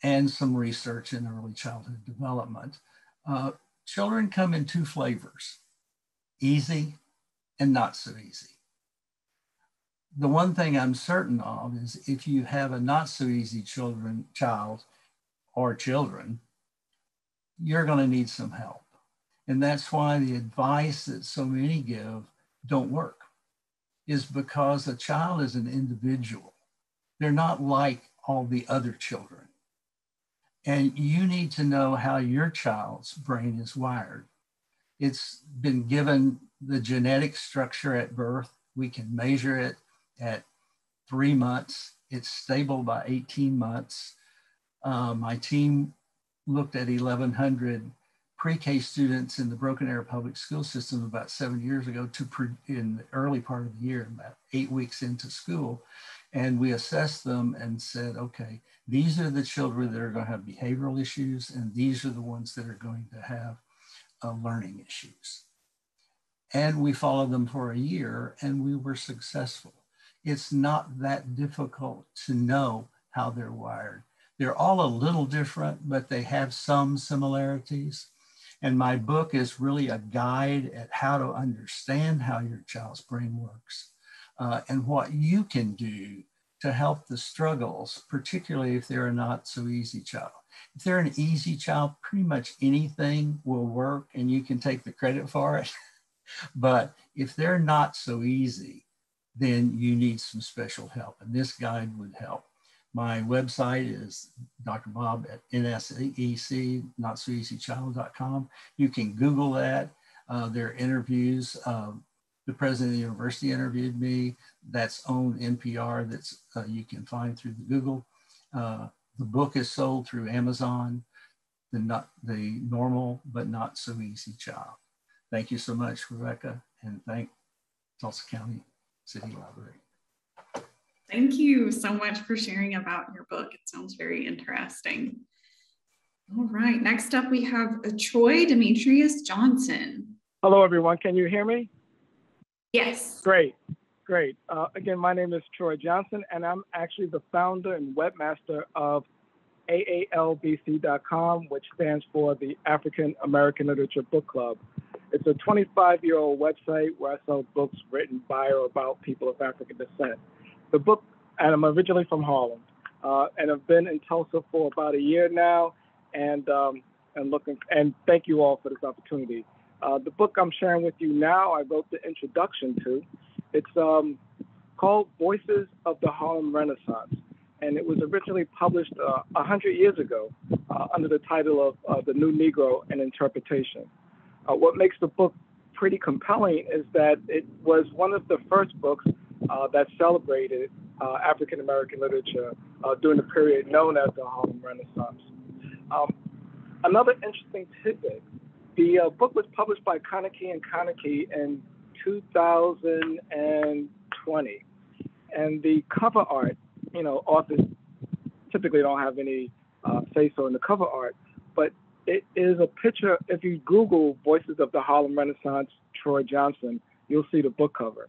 and some research in early childhood development. Children come in two flavors: easy and not so easy. The one thing I'm certain of is if you have a not so easy child or children, you're going to need some help. And that's why the advice that so many give don't work, is because a child is an individual. They're not like all the other children. And you need to know how your child's brain is wired. It's been given the genetic structure at birth. We can measure it at 3 months. It's stable by 18 months. My team looked at 1,100 pre-K students in the Broken Arrow public school system about 7 years ago in the early part of the year, about 8 weeks into school. And we assessed them and said, okay, these are the children that are going to have behavioral issues, and these are the ones that are going to have learning issues. And we followed them for a year, and we were successful. It's not that difficult to know how they're wired. They're all a little different, but they have some similarities. And my book is really a guide at how to understand how your child's brain works, and what you can do to help the struggles, particularly if they're a not so easy child. If they're an easy child, pretty much anything will work and you can take the credit for it. But if they're not so easy, then you need some special help, and this guide would help. My website is Dr. Bob at NSEC, notsoeasychild.com. You can Google that. There are interviews. The president of the university interviewed me. That's on NPR. That's you can find through the Google. The book is sold through Amazon. The Normal but Not So Easy Child. Thank you so much, Rebecca, and thank Tulsa County City Library. Thank you so much for sharing about your book. It sounds very interesting. All right, next up we have Troy Demetrius Johnson. Hello, everyone. Can you hear me? Yes. Great. Again, my name is Troy Johnson, and I'm actually the founder and webmaster of AALBC.com, which stands for the African American Literature Book Club. It's a 25-year-old website where I sell books written by or about people of African descent. The book, and I'm originally from Harlem, and I've been in Tulsa for about a year now, and thank you all for this opportunity. The book I'm sharing with you now, I wrote the introduction to. It's called Voices of the Harlem Renaissance, and it was originally published 100 years ago under the title of The New Negro and Interpretation. What makes the book pretty compelling is that it was one of the first books that celebrated African American literature during the period known as the Harlem Renaissance. Another interesting tidbit, the book was published by Onikah Asamoa-Caesar in 2020, and the cover art, authors typically don't have any say-so in the cover art, but it is a picture. If you Google Voices of the Harlem Renaissance, Troy Johnson, you'll see the book cover.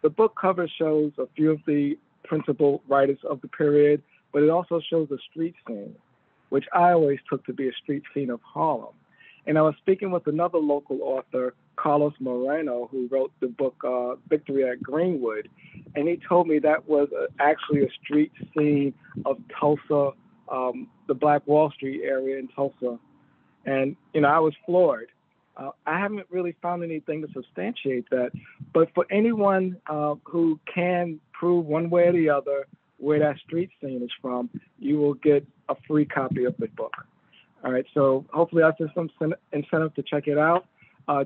The book cover shows a few of the principal writers of the period, but it also shows a street scene, which I always took to be a street scene of Harlem. And I was speaking with another local author, Carlos Moreno, who wrote the book Victory at Greenwood, and he told me that was actually a street scene of Tulsa, the Black Wall Street area in Tulsa. And, I was floored. I haven't really found anything to substantiate that, but for anyone who can prove one way or the other where that street scene is from, you will get a free copy of the book. All right, so hopefully that's just some incentive to check it out.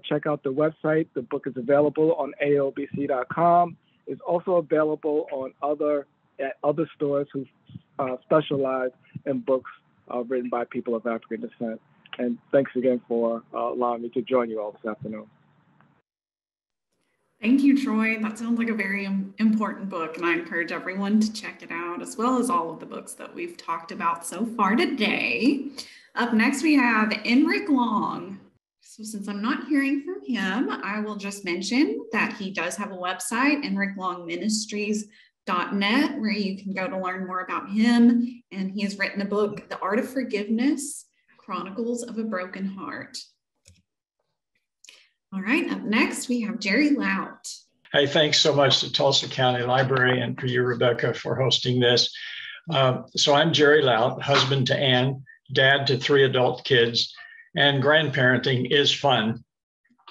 Check out the website. The book is available on AOBC.com. It's also available on at other stores who specialize in books written by people of African descent. And thanks again for allowing me to join you all this afternoon. Thank you, Troy. That sounds like a very important book, and I encourage everyone to check it out, as well as all of the books that we've talked about so far today. Up next, we have Enric Long. So since I'm not hearing from him, I will just mention that he does have a website, enriclongministries.net, where you can go to learn more about him. And he has written a book, The Art of Forgiveness, Chronicles of a Broken Heart. All right, up next, we have Jerry Lout. Hey, thanks so much to Tulsa County Library and for you, Rebecca, for hosting this. So I'm Jerry Lout, husband to Ann, dad to 3 adult kids, and grandparenting is fun.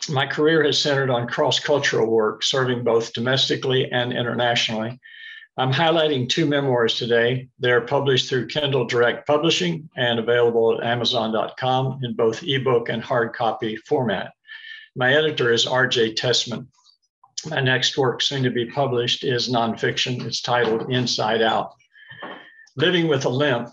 My career has centered on cross-cultural work, serving both domestically and internationally. I'm highlighting 2 memoirs today. They're published through Kindle Direct Publishing and available at Amazon.com in both ebook and hard copy format. My editor is R.J. Tessman. My next work, soon to be published, is nonfiction. It's titled Inside Out. Living with a Limp,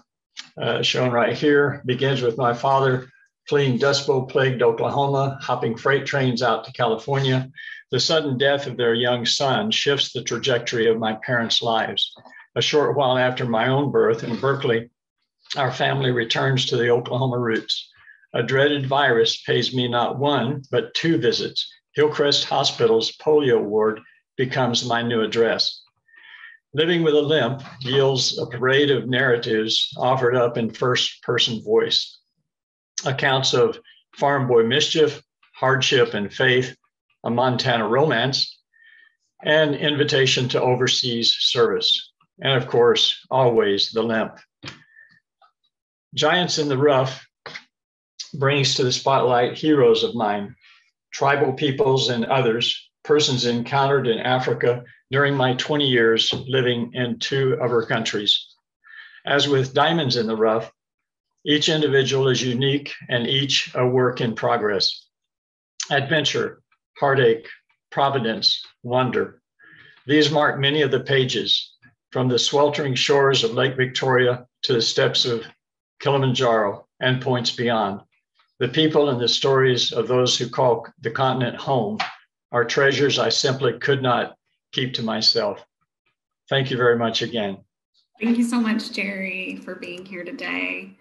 shown right here, begins with my father fleeing Dust Bowl-plagued Oklahoma, hopping freight trains out to California. The sudden death of their young son shifts the trajectory of my parents' lives. A short while after my own birth in Berkeley, our family returns to the Oklahoma roots. A dreaded virus pays me not 1, but 2 visits. Hillcrest Hospital's polio ward becomes my new address. Living with a Limp yields a parade of narratives offered up in first-person voice. Accounts of farm boy mischief, hardship and faith, a Montana romance, and invitation to overseas service. And of course, always the limp. Giants in the Rough brings to the spotlight heroes of mine, tribal peoples and others, persons encountered in Africa during my 20 years living in 2 of her countries. As with Diamonds in the Rough, each individual is unique and each a work in progress. adventure, heartache, providence, wonder. These mark many of the pages, from the sweltering shores of Lake Victoria to the steps of Kilimanjaro and points beyond. The people and the stories of those who call the continent home are treasures I simply could not keep to myself. Thank you very much again. Thank you so much, Jerry, for being here today.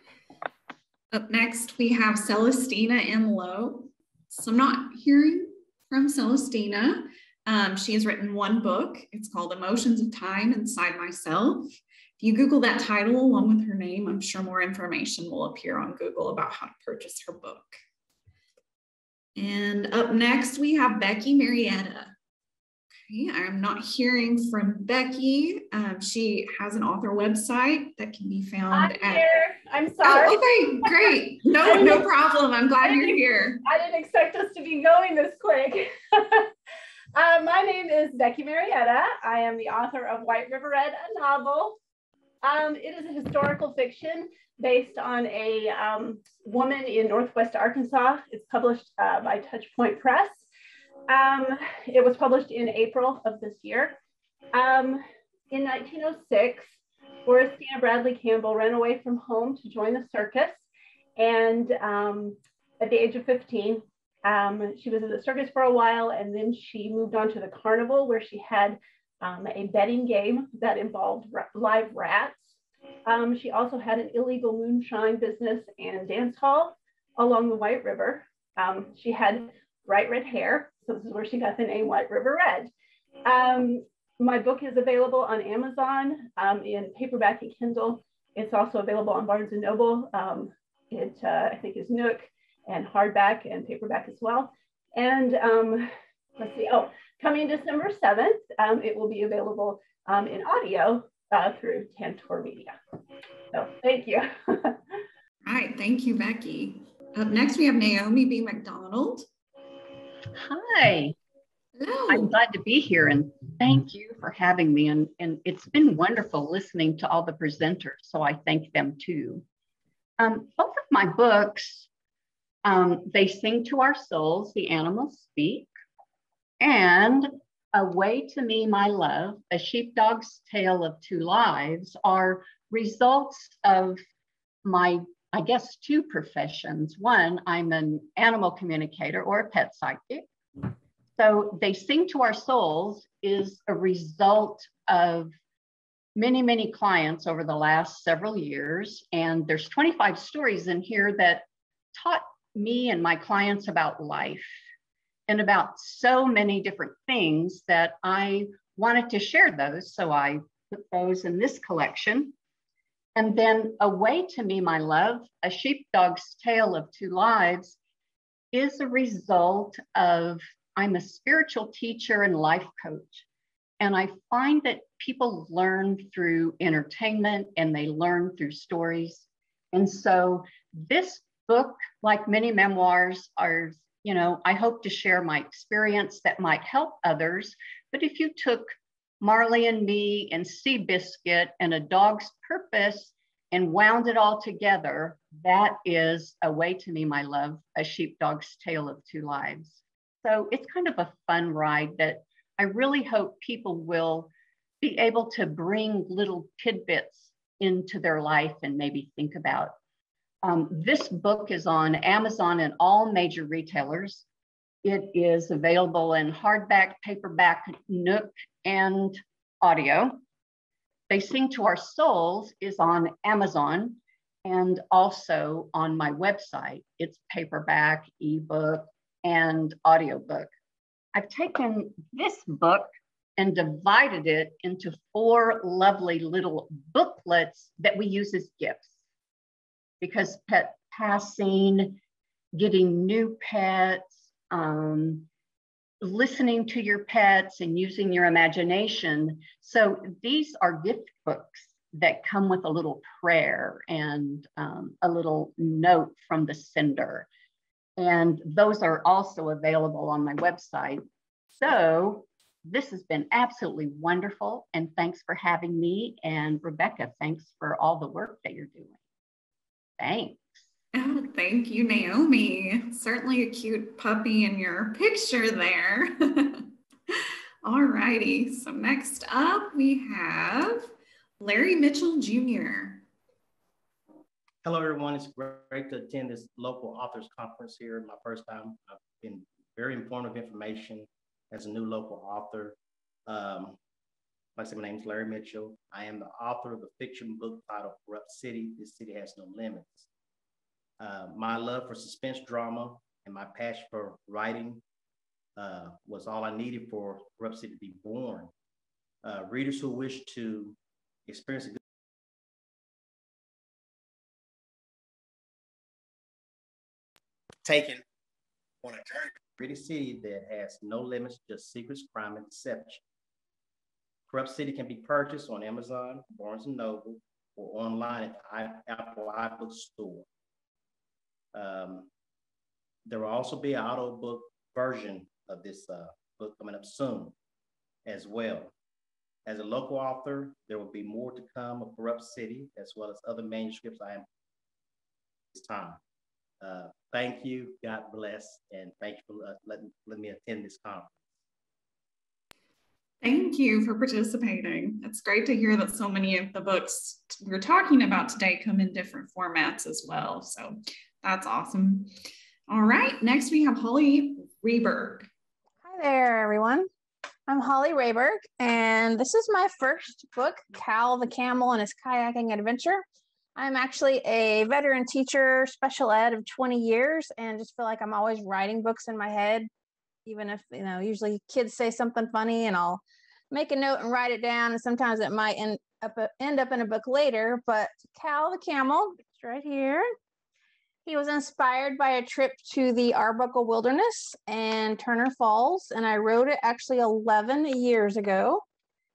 Up next, we have Celestina M. Lowe. So I'm not hearing from Celestina. She has written one book. It's called Emotions of Time Inside Myself. If you Google that title along with her name, I'm sure more information will appear on Google about how to purchase her book. And up next, we have Becky Marietta. Okay, I'm not hearing from Becky. She has an author website that can be found I'm sorry. Oh, okay, great. No problem. I'm glad you're here. I didn't expect us to be going this quick. My name is Becky Marietta. I am the author of White River Red, a novel. It is a historical fiction based on a woman in Northwest Arkansas. It's published by Touchpoint Press. It was published in April of this year. In 1906, Forestina Bradley Campbell ran away from home to join the circus. And at the age of 15, she was at the circus for a while, and then she moved on to the carnival, where she had a betting game that involved live rats. She also had an illegal moonshine business and dance hall along the White River. She had bright red hair, so this is where she got the name White River Red. My book is available on Amazon in paperback and Kindle. It's also available on Barnes & Noble. I think is Nook and hardback and paperback as well. And let's see, coming December 7th, it will be available in audio through Tantor Media. So thank you. All right, thank you, Becky. Up next, we have Naomi B. McDonald. Hi. Hello. I'm glad to be here, and thank you for having me. And it's been wonderful listening to all the presenters, so I thank them too. Both of my books, They Sing to Our Souls, The Animals Speak, and A Way to Me, My Love, A Sheepdog's Tale of Two Lives, are results of my, I guess, two professions. One, I'm an animal communicator or a pet psychic. So They Sing to Our Souls is a result of many, many clients over the last several years. And there's 25 stories in here that taught me and my clients about life and about so many different things that I wanted to share those. So I put those in this collection. And then A Way to Me, My Love, A Sheepdog's Tale of Two Lives, is a result of, I'm a spiritual teacher and life coach. And I find that people learn through entertainment and they learn through stories. And so this book, like many memoirs, are, I hope to share my experience that might help others. But if you took Marley and Me and Seabiscuit and A Dog's Purpose and wound it all together, that is A Way to Me, My Love, A Sheepdog's Tale of Two Lives. So it's kind of a fun ride that I really hope people will be able to bring little tidbits into their life and maybe think about. This book is on Amazon and all major retailers. It is available in hardback, paperback, Nook, and audio. They Sing to Our Souls is on Amazon and also on my website. It's paperback, ebook, and audiobook. I've taken this book and divided it into 4 lovely little booklets that we use as gifts. Because pet passing, getting new pets, listening to your pets and using your imagination. So these are gift books that come with a little prayer and a little note from the sender. And those are also available on my website. So this has been absolutely wonderful. And thanks for having me. And Rebecca, thanks for all the work that you're doing. Thanks. Oh, thank you, Naomi. Certainly a cute puppy in your picture there. All righty, so next up we have Larry Mitchell Jr. Hello, everyone. It's great to attend this local authors conference here. My first time. I've been very informative information as a new local author. Like I said, my name is Larry Mitchell. I am the author of the fiction book titled Corrupt City, This City Has No Limits. My love for suspense drama and my passion for writing was all I needed for Corrupt City to be born. Readers who wish to experience a good taken on a journey to a pretty city that has no limits, just secrets, crime, and deception. Corrupt City can be purchased on Amazon, Barnes & Noble, or online at the Apple iBook store. There will also be an audiobook version of this book coming up soon as well. As a local author, there will be more to come of Corrupt City, as well as other manuscripts I am this time. Thank you, God bless, and thank you for letting me attend this conference. Thank you for participating. It's great to hear that so many of the books we're talking about today come in different formats as well. So that's awesome. All right, next we have Holly Rehberg. Hi there, everyone. I'm Holly Rehberg, and this is my first book, Cal the Camel and His Kayaking Adventure. I'm actually a veteran teacher, special ed of 20 years, and just feel like I'm always writing books in my head, even if, usually kids say something funny and I'll make a note and write it down, and sometimes it might end up in a book later. But Cal the Camel, it's right here. He was inspired by a trip to the Arbuckle Wilderness and Turner Falls, and I wrote it actually 11 years ago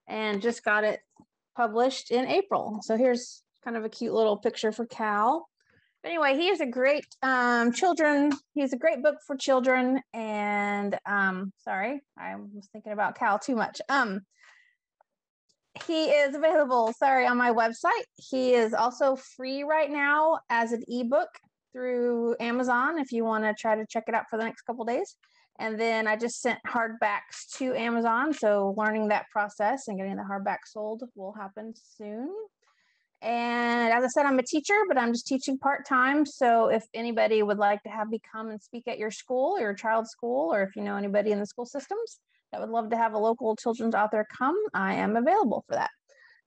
and just got it published in April. So here's kind of a cute little picture for Cal. But anyway, he is a great he's a great book for children. And sorry, I was thinking about Cal too much. He is available, on my website. He is also free right now as an ebook through Amazon if you want to try to check it out for the next couple of days. And then I just sent hardbacks to Amazon. So learning that process and getting the hardback sold will happen soon. And as I said, I'm a teacher, but I'm just teaching part-time. So if anybody would like to have me come and speak at your school, your child's school, or if you know anybody in the school systems that would love to have a local children's author come, I am available for that.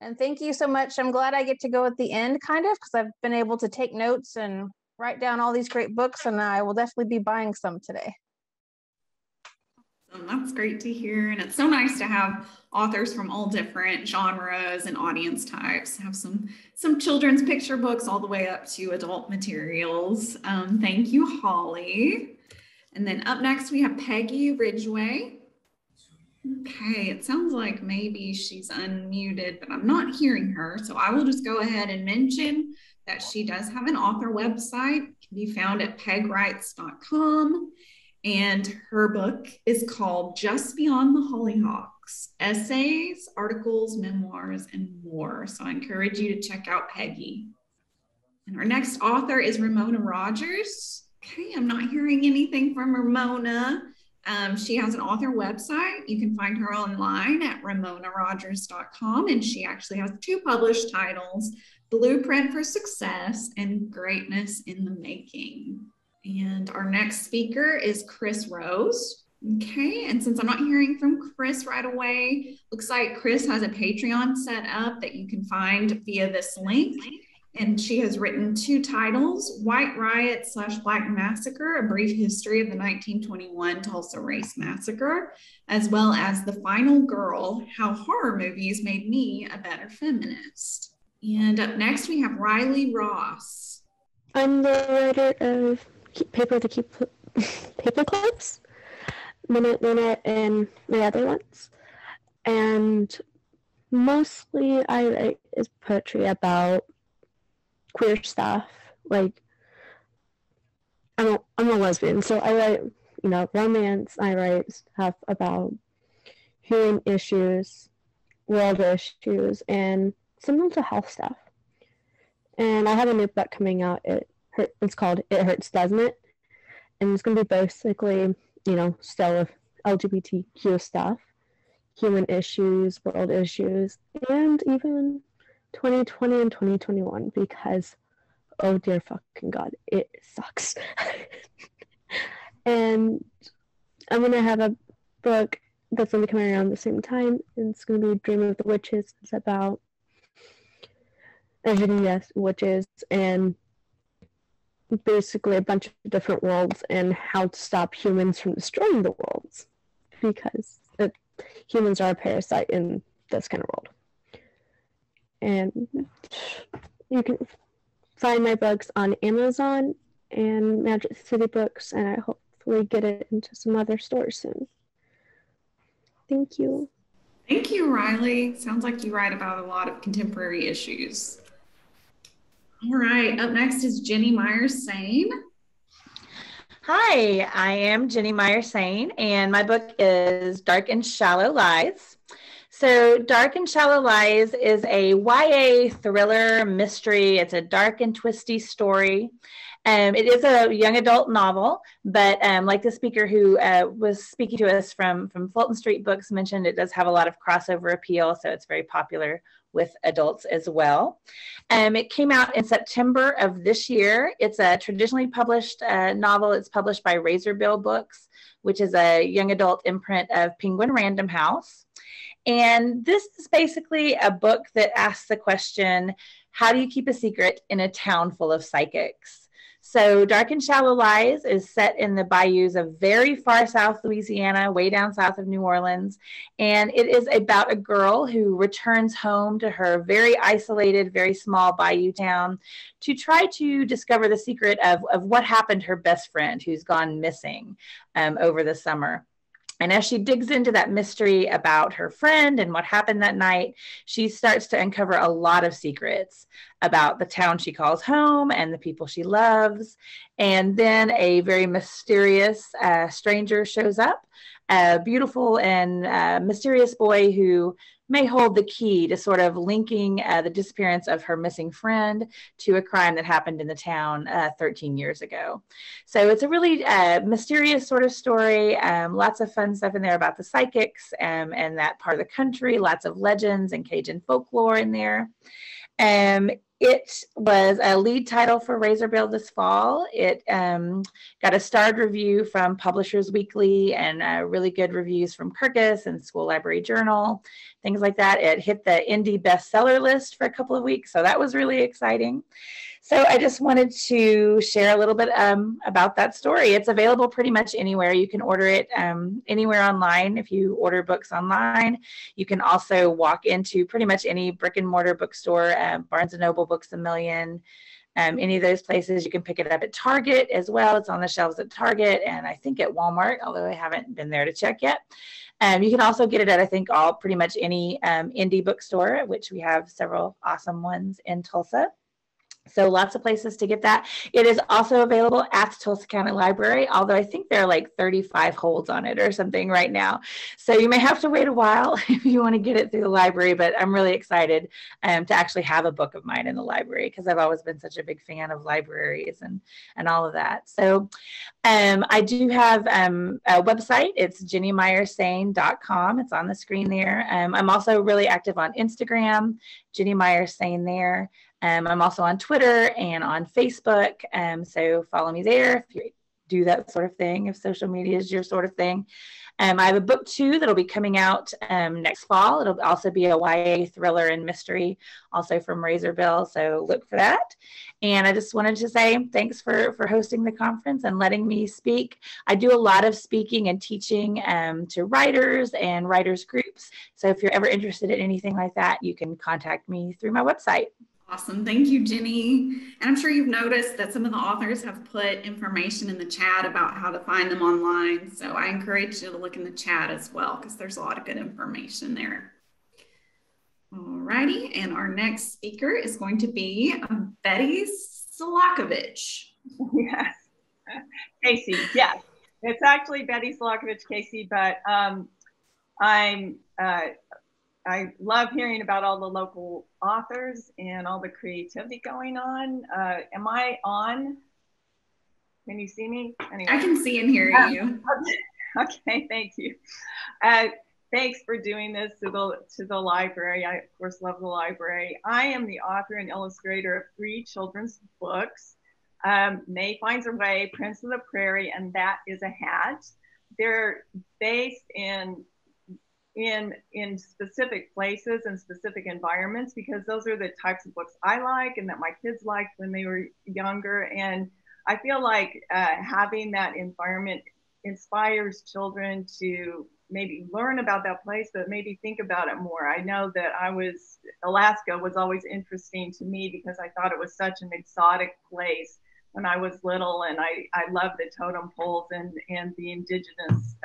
And thank you so much. I'm glad I get to go at the end, kind of, because I've been able to take notes and write down all these great books, and I will definitely be buying some today. That's great to hear. And it's so nice to have authors from all different genres and audience types, have some children's picture books all the way up to adult materials. Thank you, Holly. And then up next, we have Peggy Ridgway. Okay, it sounds like maybe she's unmuted, but I'm not hearing her. So I will just go ahead and mention that she does have an author website. It can be found at pegwrites.com. And her book is called Just Beyond the Hollyhocks, Essays, Articles, Memoirs, and More. So I encourage you to check out Peggy. And our next author is Ramona Rogers. Okay, I'm not hearing anything from Ramona. She has an author website. You can find her online at ramonarogers.com. And she actually has 2 published titles, Blueprint for Success and Greatness in the Making. And our next speaker is Chris Rose. Okay, and since I'm not hearing from Chris right away, looks like Chris has a Patreon set up that you can find via this link. And she has written 2 titles, White Riot / Black Massacre, A Brief History of the 1921 Tulsa Race Massacre, as well as The Final Girl, How Horror Movies Made Me a Better Feminist. And up next, we have Riley Ross. I'm the writer of Paper Clips, Minute, and my other ones. And mostly I write is poetry about queer stuff. Like, I'm a lesbian, so I write, romance. I write stuff about human issues, world issues, and some mental health stuff. And I have a new book coming out. It it's called It Hurts, Doesn't It? And it's going to be basically, you know, still with LGBTQ stuff, human issues, world issues, and even 2020 and 2021, because oh dear fucking God, it sucks. And I'm going to have a book that's going to be coming around the same time, and it's going to be Dream of the Witches. It's about, as you can guess, witches, and basically a bunch of different worlds and how to stop humans from destroying the worlds, because humans are a parasite in this kind of world. And you can find my books on Amazon and Magic City Books, and I hopefully get it into some other stores soon. Thank you. Thank you, Riley. Sounds like you write about a lot of contemporary issues. All right, up next is Jenny Myers-Sane. Hi, I am Jenny Myers-Sane, and my book is Dark and Shallow Lies. So Dark and Shallow Lies is a YA thriller mystery. It's a dark and twisty story. It is a young adult novel, but like the speaker who was speaking to us from Fulton Street Books mentioned, it does have a lot of crossover appeal, so it's very popular with adults as well. It came out in September of this year. It's a traditionally published novel. It's published by Razorbill Books, which is a young adult imprint of Penguin Random House. And this is basically a book that asks the question, how do you keep a secret in a town full of psychics? So Dark and Shallow Lies is set in the bayous of very far south Louisiana, way down south of New Orleans. And it is about a girl who returns home to her very isolated, very small bayou town to try to discover the secret of what happened to her best friend who's gone missing over the summer. And as she digs into that mystery about her friend and what happened that night, she starts to uncover a lot of secrets about the town she calls home and the people she loves. And then a very mysterious stranger shows up, a beautiful and mysterious boy who may hold the key to sort of linking the disappearance of her missing friend to a crime that happened in the town 13 years ago. So it's a really mysterious sort of story, lots of fun stuff in there about the psychics and that part of the country, lots of legends and Cajun folklore in there. It was a lead title for Razorbill this fall. It got a starred review from Publishers Weekly and really good reviews from Kirkus and School Library Journal, things like that. It hit the indie bestseller list for a couple of weeks, so that was really exciting. So I just wanted to share a little bit about that story. It's available pretty much anywhere. You can order it anywhere online if you order books online. You can also walk into pretty much any brick and mortar bookstore, Barnes & Noble, Books A Million, any of those places. You can pick it up at Target as well. It's on the shelves at Target and I think at Walmart, although I haven't been there to check yet. You can also get it at, I think, pretty much any indie bookstore, which we have several awesome ones in Tulsa. So lots of places to get that. It is also available at the Tulsa County Library, although I think there are like 35 holds on it or something right now. So you may have to wait a while if you want to get it through the library, but I'm really excited to actually have a book of mine in the library because I've always been such a big fan of libraries and all of that. So I do have a website. It's jennymyersane.com. It's on the screen there. I'm also really active on Instagram, Jenny Myers-Sane there. I'm also on Twitter and on Facebook, so follow me there if you do that sort of thing, if social media is your sort of thing. I have a book too that'll be coming out next fall. It'll also be a YA thriller and mystery, also from Razorbill, so look for that. And I just wanted to say thanks for hosting the conference and letting me speak. I do a lot of speaking and teaching to writers and writers groups, so if you're ever interested in anything like that, you can contact me through my website. Awesome. Thank you, Jenny. And I'm sure you've noticed that some of the authors have put information in the chat about how to find them online. So I encourage you to look in the chat as well, because there's a lot of good information there. All righty. And our next speaker is going to be Betty Solakovich. Yes. Casey, yes. It's actually Betty Solakovich Casey, but I love hearing about all the local authors and all the creativity going on. Am I on? Can you see me? Anyway. I can see and hear you. Okay, thank you. Thanks for doing this to the library. I, of course, love the library. I am the author and illustrator of 3 children's books, May Finds Her Way, Prince of the Prairie, and That Is a Hat. They're based in specific places and specific environments, because those are the types of books I like and that my kids liked when they were younger. And I feel like having that environment inspires children to maybe learn about that place, but maybe think about it more. I know that Alaska was always interesting to me because I thought it was such an exotic place when I was little, and I loved the totem poles and the indigenous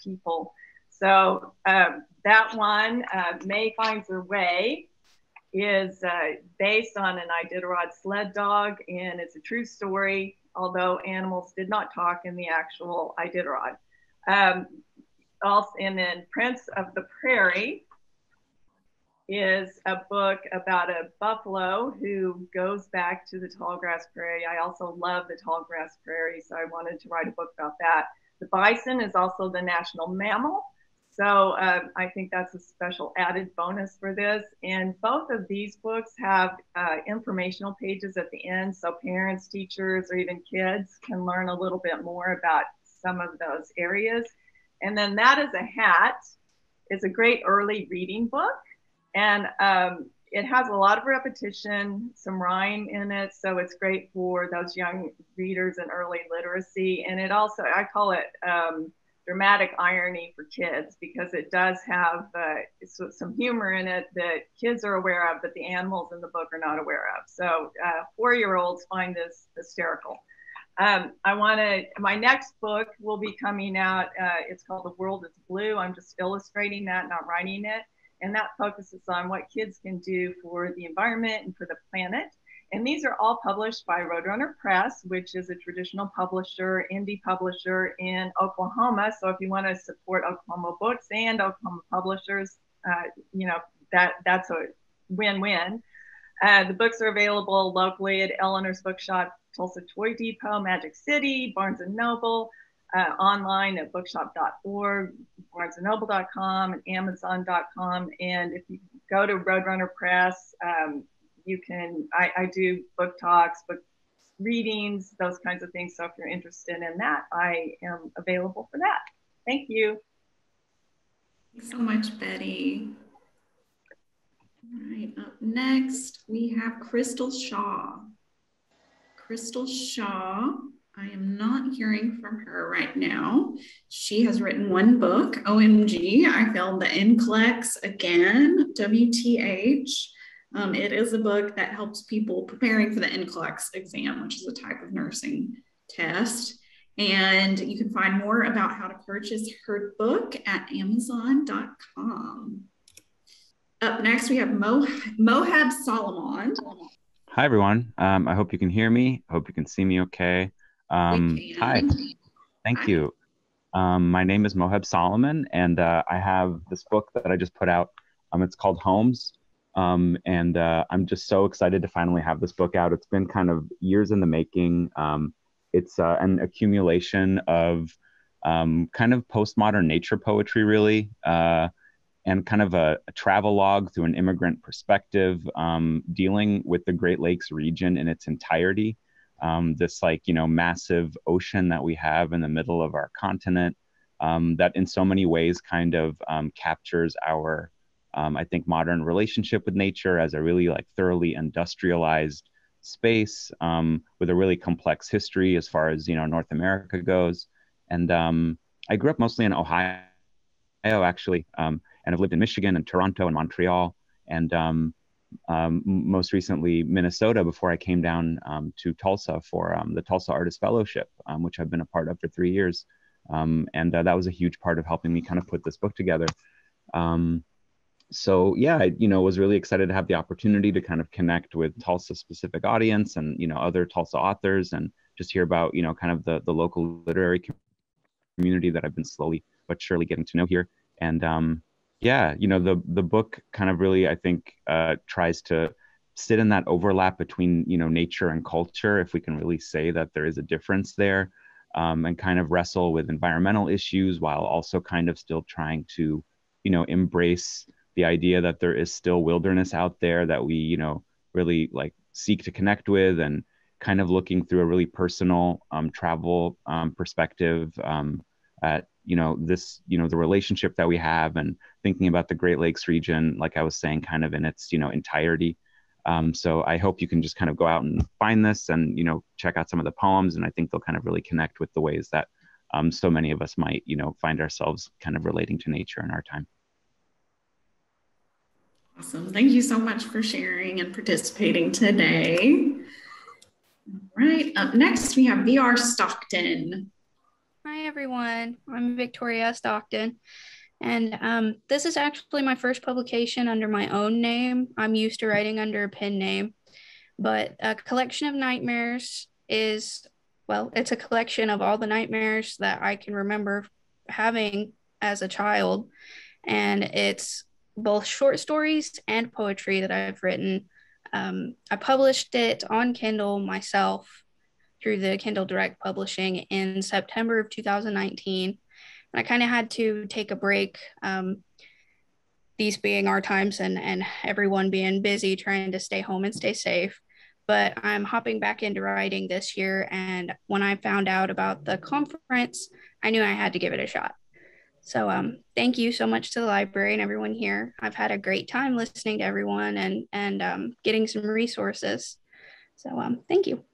people. So that one, May Finds Her Way, is based on an Iditarod sled dog, and it's a true story, although animals did not talk in the actual Iditarod. Also, and then Prince of the Prairie is a book about a buffalo who goes back to the tall grass prairie. I also love the tall grass prairie, so I wanted to write a book about that. The bison is also the national mammal, so I think that's a special added bonus for this. And both of these books have informational pages at the end, so parents, teachers, or even kids can learn a little bit more about some of those areas. And then That Is a Hat is a great early reading book. And it has a lot of repetition, some rhyme in it. So it's great for those young readers and early literacy. And it also, I call it dramatic irony for kids, because it does have some humor in it that kids are aware of, but the animals in the book are not aware of. So 4-year-olds find this hysterical. My next book will be coming out. It's called The World is Blue. I'm just illustrating that, not writing it. And that focuses on what kids can do for the environment and for the planet. And these are all published by Roadrunner Press, which is a traditional publisher, indie publisher in Oklahoma. So if you want to support Oklahoma books and Oklahoma publishers, that's a win-win. The books are available locally at Eleanor's Bookshop, Tulsa Toy Depot, Magic City, Barnes & Noble, online at bookshop.org, barnesandnoble.com, and amazon.com. And if you go to Roadrunner Press, I do book talks, book readings, those kinds of things. So if you're interested in that, I am available for that. Thank you. Thanks so much, Betty. All right, up next, we have Crystal Shaw. Crystal Shaw, I am not hearing from her right now. She has written one book, OMG, I failed the NCLEX again, WTH. It is a book that helps people preparing for the NCLEX exam, which is a type of nursing test. And you can find more about how to purchase her book at amazon.com. Up next, we have Mohab Solomon. Hi, everyone. I hope you can hear me. I hope you can see me okay. Hi. Thank you. My name is Mohab Solomon, and I have this book that I just put out. It's called Homes. And I'm just so excited to finally have this book out. It's been kind of years in the making. It's an accumulation of kind of postmodern nature poetry, really, and kind of a travel log through an immigrant perspective, dealing with the Great Lakes region in its entirety. This massive ocean that we have in the middle of our continent, that in so many ways kind of captures our I think modern relationship with nature as a really thoroughly industrialized space, with a really complex history as far as North America goes. And I grew up mostly in Ohio, actually, and I've lived in Michigan and Toronto and Montreal, and most recently Minnesota before I came down to Tulsa for the Tulsa Artist Fellowship, which I've been a part of for 3 years. And that was a huge part of helping me kind of put this book together. So yeah, I was really excited to have the opportunity to kind of connect with Tulsa specific audience and, other Tulsa authors, and just hear about, kind of the local literary community that I've been slowly but surely getting to know here. And yeah, the book kind of really, I think, tries to sit in that overlap between, you know, nature and culture, if we can really say that there is a difference there, and kind of wrestle with environmental issues while also kind of still trying to, you know, embrace the idea that there is still wilderness out there that we, you know, really like seek to connect with, and kind of looking through a really personal travel perspective at, you know, this, you know, the relationship that we have, and thinking about the Great Lakes region, like I was saying, kind of in its, you know, entirety. So I hope you can just kind of go out and find this and, you know, check out some of the poems. And I think they'll kind of really connect with the ways that so many of us might, you know, find ourselves kind of relating to nature in our time. Awesome. Thank you so much for sharing and participating today. All right, up next we have VR Stockton. Hi everyone, I'm Victoria Stockton, and this is actually my first publication under my own name. I'm used to writing under a pen name, but A Collection of Nightmares is, well, it's a collection of all the nightmares that I can remember having as a child, and it's both short stories and poetry that I've written. I published it on Kindle myself through the Kindle Direct Publishing in September of 2019. And I kind of had to take a break, these being our times and everyone being busy trying to stay home and stay safe. But I'm hopping back into writing this year. And when I found out about the conference, I knew I had to give it a shot. So thank you so much to the library and everyone here. I've had a great time listening to everyone and getting some resources. So thank you.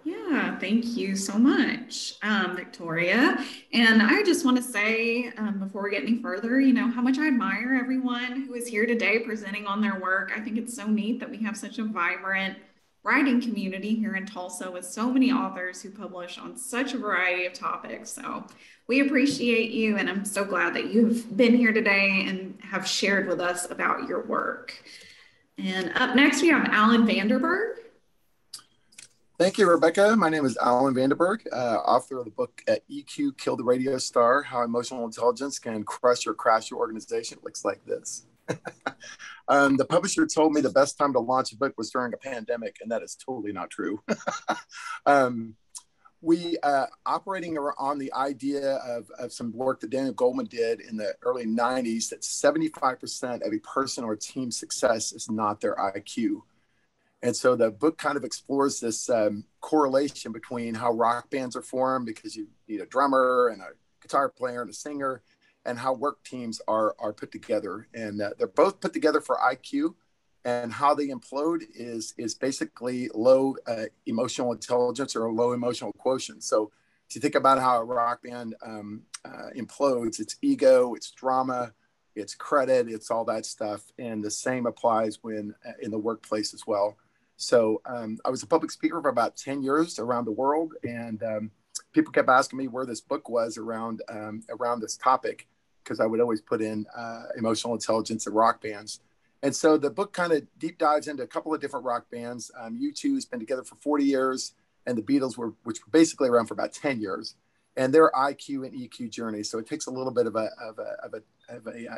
Yeah, thank you so much, Victoria. And I just want to say, before we get any further, you know, how much I admire everyone who is here today presenting on their work. I think it's so neat that we have such a vibrant writing community here in Tulsa with so many authors who publish on such a variety of topics. So we appreciate you, and I'm so glad that you've been here today and have shared with us about your work. And up next, we have Alan Vanderberg. Thank you, Rebecca. My name is Alan Vanderberg, author of the book EQ, Kill the Radio Star, How Emotional Intelligence Can Crush or Crash Your Organization. It looks like this. The publisher told me the best time to launch a book was during a pandemic, and that is totally not true. We operating on the idea of some work that Daniel Goleman did in the early 90s, that 75% of a person or team success is not their IQ. And so the book kind of explores this correlation between how rock bands are formed, because you need a drummer and a guitar player and a singer, and how work teams are put together. And they're both put together for IQ, and how they implode is basically low emotional intelligence or a low emotional quotient. So if you think about how a rock band implodes, it's ego, it's drama, it's credit, it's all that stuff. And the same applies when in the workplace as well. So I was a public speaker for about 10 years around the world, and people kept asking me where this book was around this topic, because I would always put in emotional intelligence and rock bands. And so the book kind of deep dives into a couple of different rock bands. U2 has been together for 40 years, and the Beatles which were basically around for about 10 years, and their IQ and EQ journey. So it takes a little bit of a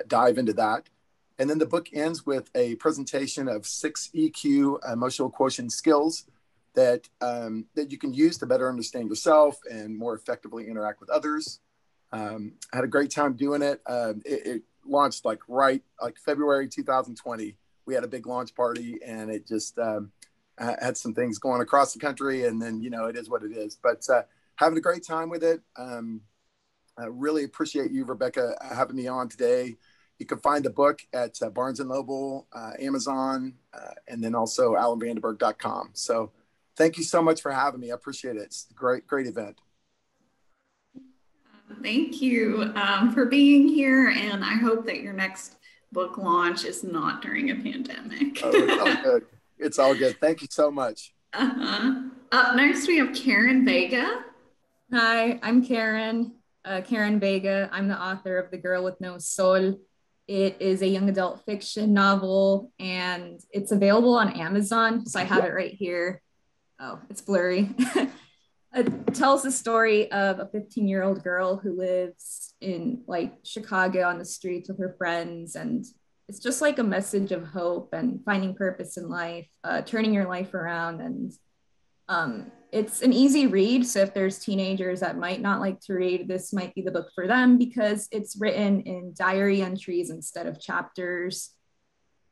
dive into that. And then the book ends with a presentation of 6 EQ emotional quotient skills that you can use to better understand yourself and more effectively interact with others. I had a great time doing it. It launched like February 2020. We had a big launch party, and it just had some things going across the country, and then, you know, it is what it is. But having a great time with it. I really appreciate you, Rebecca, having me on today. You can find the book at Barnes & Noble, Amazon, and then also alanvanderberg.com. So thank you so much for having me. I appreciate it. It's a great event. Thank you for being here, and I hope that your next book launch is not during a pandemic. Oh, it's all good. It's all good. Thank you so much. Up next, we have Karen Vega. Hi, I'm Karen Vega. I'm the author of The Girl with No Soul. It is a young adult fiction novel, and it's available on Amazon. So I have it right here. Oh, it's blurry. It tells the story of a 15-year-old girl who lives in like Chicago on the streets with her friends, and it's just like a message of hope and finding purpose in life, turning your life around. And it's an easy read. So if there's teenagers that might not like to read, this might be the book for them because it's written in diary entries instead of chapters.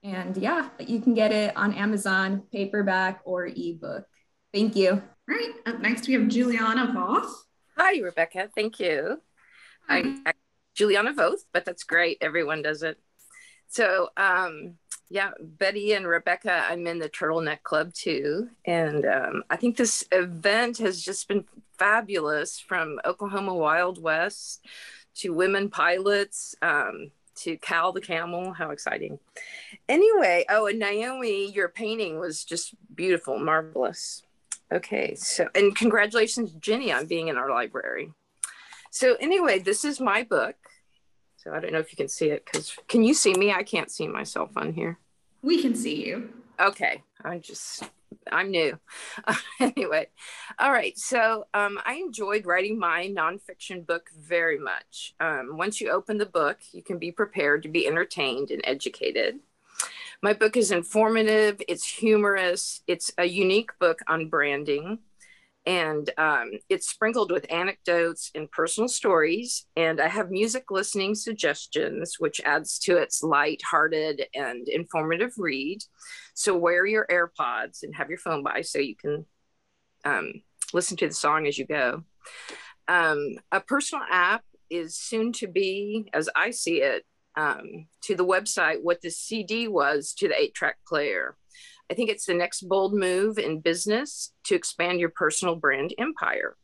And yeah, you can get it on Amazon, paperback or ebook. Thank you. Right. Up next, we have Juliana Voth. Hi, Rebecca. Thank you. I'm Juliana Voth, but that's great. Everyone does it. So, yeah, Betty and Rebecca, I'm in the Turtleneck Club too. And I think this event has just been fabulous, from Oklahoma Wild West to women pilots, to Cal the Camel. How exciting. Anyway, oh, and Naomi, your painting was just beautiful, marvelous. Okay, so, and congratulations, Jenny, on being in our library. So anyway, this is my book. So I don't know if you can see it, because can you see me? I can't see myself on here. We can see you. Okay, I'm new. Anyway, all right. So I enjoyed writing my nonfiction book very much. Once you open the book, you can be prepared to be entertained and educated. My book is informative, it's humorous, it's a unique book on branding, and it's sprinkled with anecdotes and personal stories. And I have music listening suggestions, which adds to its light-hearted and informative read. So wear your AirPods and have your phone by so you can listen to the song as you go. A personal app is soon to be, as I see it, to the website what the CD was to the 8-track player. I think it's the next bold move in business to expand your personal brand empire.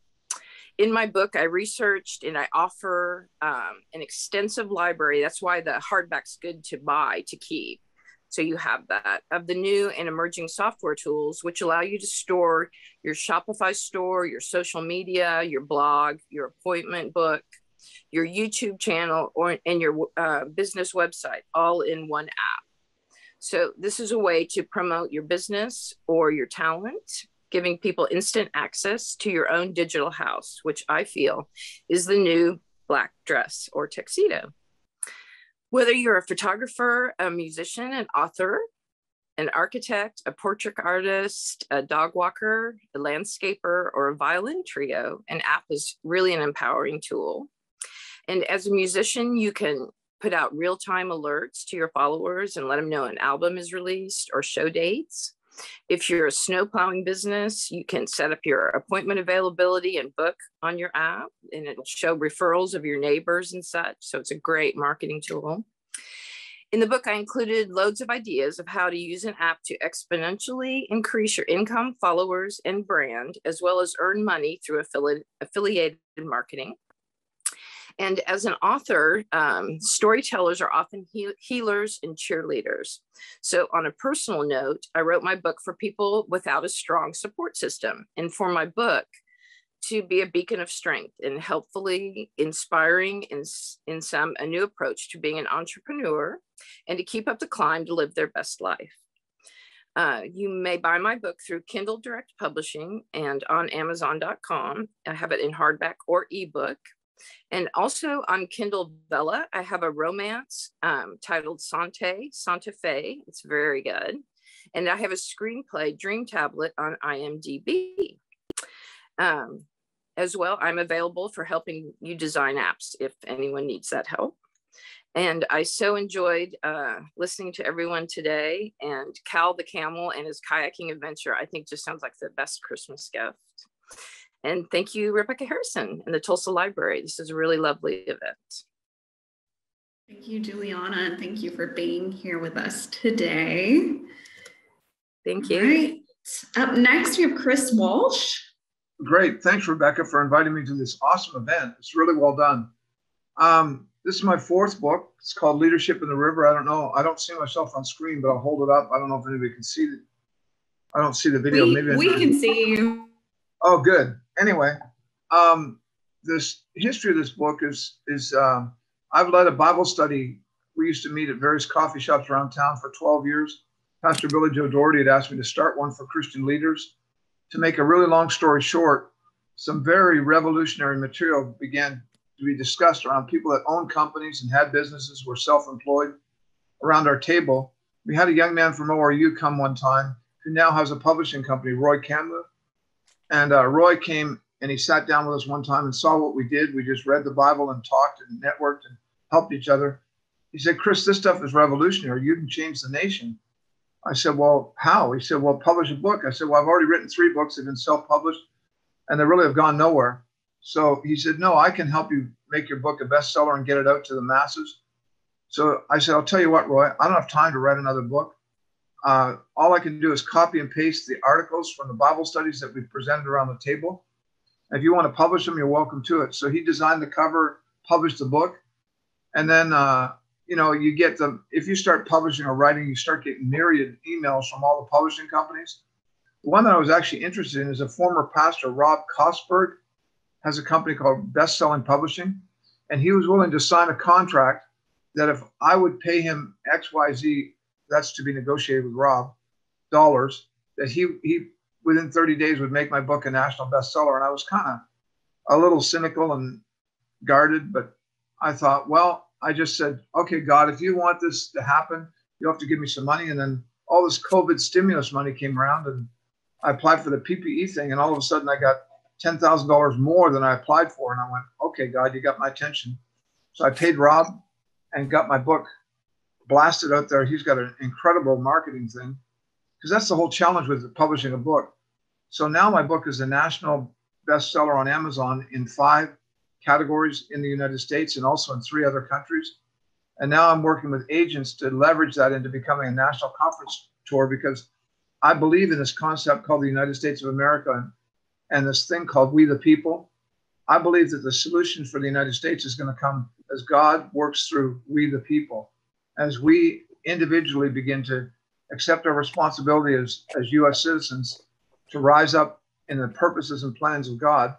In my book, I researched and I offer an extensive library. That's why the hardback's good to buy, to keep. So you have that, of the new and emerging software tools, which allow you to store your Shopify store, your social media, your blog, your appointment book, your YouTube channel, and your business website, all in one app. So this is a way to promote your business or your talent, giving people instant access to your own digital house, which I feel is the new black dress or tuxedo. Whether you're a photographer, a musician, an author, an architect, a portrait artist, a dog walker, a landscaper, or a violin trio, an app is really an empowering tool. And as a musician, you can put out real-time alerts to your followers and let them know an album is released or show dates. If you're a snow plowing business, you can set up your appointment availability and book on your app, and it'll show referrals of your neighbors and such. So it's a great marketing tool. In the book, I included loads of ideas of how to use an app to exponentially increase your income, followers, and brand, as well as earn money through affiliated marketing. And as an author, storytellers are often healers and cheerleaders. So on a personal note, I wrote my book for people without a strong support system, and for my book to be a beacon of strength and helpfully inspiring in some a new approach to being an entrepreneur and to keep up the climb to live their best life. You may buy my book through Kindle Direct Publishing and on Amazon.com. I have it in hardback or ebook. And also on Kindle Vella, I have a romance titled Santa Fe. It's very good. And I have a screenplay, Dream Tablet, on IMDb. As well, I'm available for helping you design apps if anyone needs that help. And I so enjoyed listening to everyone today. And Cal the Camel and his kayaking adventure, I think, just sounds like the best Christmas gift. And thank you, Rebecca Harrison and the Tulsa Library. This is a really lovely event. Thank you, Juliana, and thank you for being here with us today. Thank you. All right. Up next, we have Chris Walsh. Great. Thanks, Rebecca, for inviting me to this awesome event. It's really well done. This is my fourth book. It's called Leadership in the River. I don't know. I don't see myself on screen, but I'll hold it up. I don't know if anybody can see it. I don't see the video. Maybe we can see you. Oh, good. Anyway, this history of this book is I've led a Bible study. We used to meet at various coffee shops around town for 12 years. Pastor Billy Joe Doherty had asked me to start one for Christian leaders. To make a really long story short, some very revolutionary material began to be discussed around people that owned companies and had businesses, were self-employed, around our table. We had a young man from ORU come one time who now has a publishing company, Roy Canva. And Roy came and he sat down with us one time and saw what we did. We just read the Bible and talked and networked and helped each other. He said, Chris, this stuff is revolutionary. You can change the nation. I said, well, how? He said, well, publish a book. I said, well, I've already written 3 books. They've been self-published and they really have gone nowhere. So he said, no, I can help you make your book a bestseller and get it out to the masses. So I said, I'll tell you what, Roy, I don't have time to write another book. All I can do is copy and paste the articles from the Bible studies that we've presented around the table. If you want to publish them, you're welcome to it. So he designed the cover, published the book. And then, you know, you get them, if you start publishing or writing, you start getting myriad emails from all the publishing companies. The one that I was actually interested in is a former pastor, Rob Kosberg, has a company called Best Selling Publishing. And he was willing to sign a contract that if I would pay him XYZ, that's to be negotiated with Rob, dollars, that he within 30 days would make my book a national bestseller. And I was kind of a little cynical and guarded, but I thought, well, I just said, okay, God, if you want this to happen, you have to give me some money. And then all this COVID stimulus money came around and I applied for the PPE thing. And all of a sudden I got $10,000 more than I applied for. And I went, okay, God, you got my attention. So I paid Rob and got my book blasted out there. He's got an incredible marketing thing because that's the whole challenge with publishing a book. So now my book is a national bestseller on Amazon in 5 categories in the United States and also in 3 other countries. And now I'm working with agents to leverage that into becoming a national conference tour because I believe in this concept called the United States of America and this thing called We the People. I believe that the solution for the United States is going to come as God works through we the people. As we individually begin to accept our responsibility as U.S. citizens to rise up in the purposes and plans of God,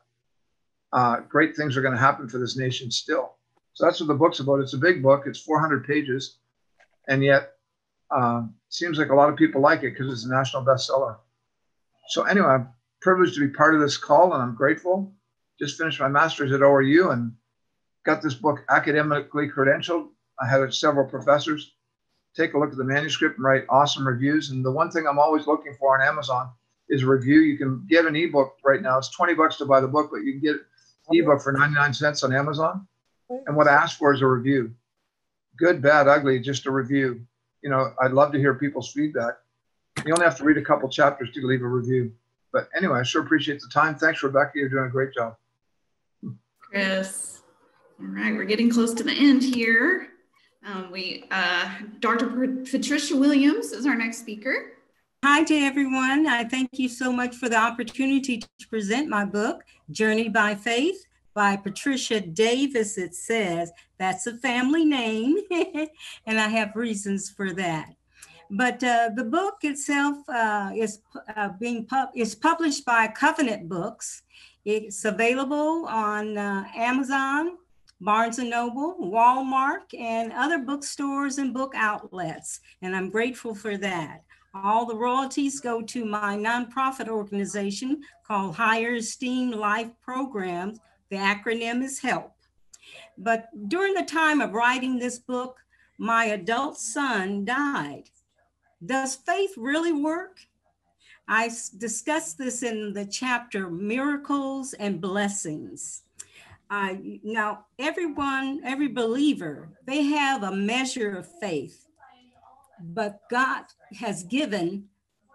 great things are going to happen for this nation still. So that's what the book's about. It's a big book. It's 400 pages. And yet, seems like a lot of people like it because it's a national bestseller. So anyway, I'm privileged to be part of this call and I'm grateful. Just finished my master's at ORU and got this book academically credentialed. I had several professors take a look at the manuscript and write awesome reviews. And the one thing I'm always looking for on Amazon is a review. You can get an ebook right now. It's $20 to buy the book, but you can get an ebook for 99 cents on Amazon. And what I ask for is a review. Good, bad, ugly, just a review. You know, I'd love to hear people's feedback. You only have to read a couple chapters to leave a review. But anyway, I sure appreciate the time. Thanks, Rebecca. You're doing a great job. Chris. All right, we're getting close to the end here. Dr. Patricia Williams is our next speaker. Hi to everyone. I thank you so much for the opportunity to present my book, Journey by Faith, by Patricia Davis, it says. That's a family name, and I have reasons for that. But the book itself is published by Covenant Books. It's available on Amazon, Barnes & Noble, Walmart, and other bookstores and book outlets. And I'm grateful for that. All the royalties go to my nonprofit organization called Higher Esteem Life Programs. The acronym is HELP. But during the time of writing this book, my adult son died. Does faith really work? I discussed this in the chapter Miracles and Blessings. Now, every believer, they have a measure of faith, but God has given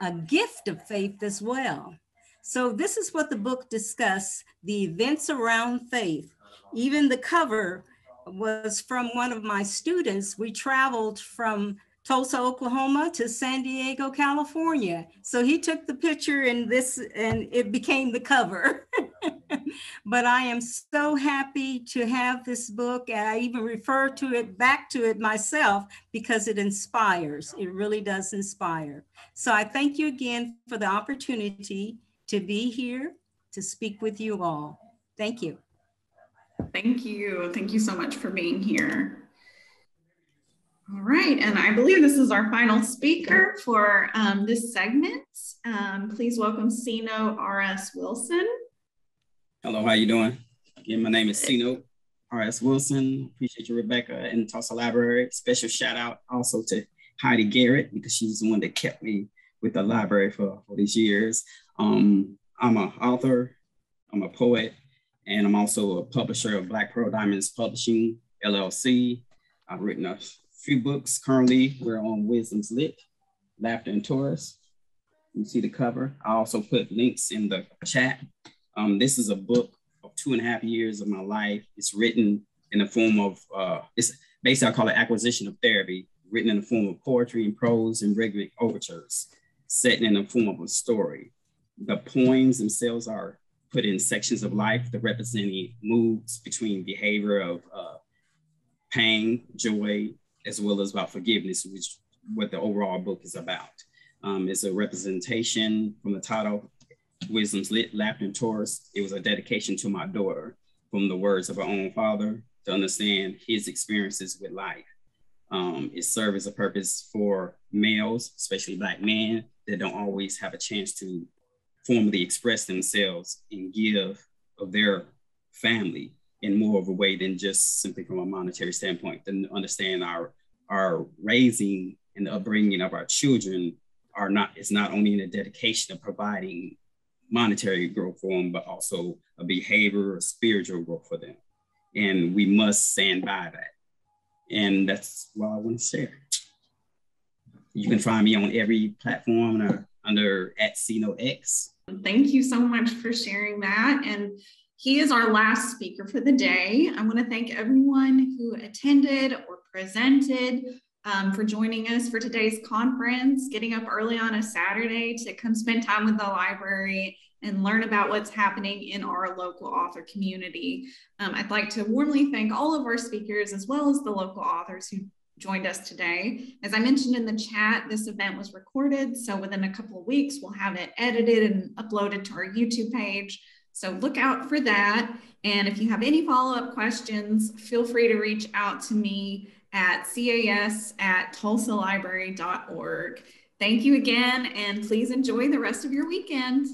a gift of faith as well. So this is what the book discussed, the events around faith. Even the cover was from one of my students. We traveled from Tulsa, Oklahoma to San Diego, California. So he took the picture and it became the cover. But I am so happy to have this book. And I even refer back to it myself because it inspires. It really does inspire. So I thank you again for the opportunity to be here to speak with you all. Thank you. Thank you. Thank you so much for being here. All right, and I believe this is our final speaker for this segment. Please welcome Keynote R.S. Wilson. Hello, how you doing? Again, my name is Keynote. R.S. Wilson. Appreciate you, Rebecca, and Tulsa Library. Special shout out also to Heidi Garrett, because she's the one that kept me with the library for these years. I'm an author, I'm a poet, and I'm also a publisher of Black Pearl Diamonds Publishing, LLC. I've written a few books. Currently, we're on Wisdom's Lit, Laughter and Taurus. You see the cover. I also put links in the chat. This is a book of 2.5 years of my life. It's written in the form of, it's basically I call it acquisition of therapy, written in the form of poetry and prose and rhythmic overtures, set in the form of a story. The poems themselves are put in sections of life that representing moods between behavior of pain, joy, as well as about forgiveness, which what the overall book is about. It's a representation from the title, Wisdom's Lit, Laughter and Taurus. It was a dedication to my daughter from the words of her own father to understand his experiences with life. It serves as a purpose for males, especially Black men, that don't always have a chance to formally express themselves and give of their family in more of a way than just simply from a monetary standpoint, to understand our raising and the upbringing of our children is not only in the dedication of providing monetary growth for them, but also a behavior or spiritual growth for them. And we must stand by that. And that's what I want to share. You can find me on every platform under @CNoteX. Thank you so much for sharing that. And he is our last speaker for the day. I want to thank everyone who attended or presented, for joining us for today's conference, getting up early on a Saturday to come spend time with the library and learn about what's happening in our local author community. I'd like to warmly thank all of our speakers as well as the local authors who joined us today. As I mentioned in the chat, this event was recorded, so within a couple of weeks, we'll have it edited and uploaded to our YouTube page. So look out for that. And if you have any follow-up questions, feel free to reach out to me at cas@tulsalibrary.org. Thank you again, and please enjoy the rest of your weekend.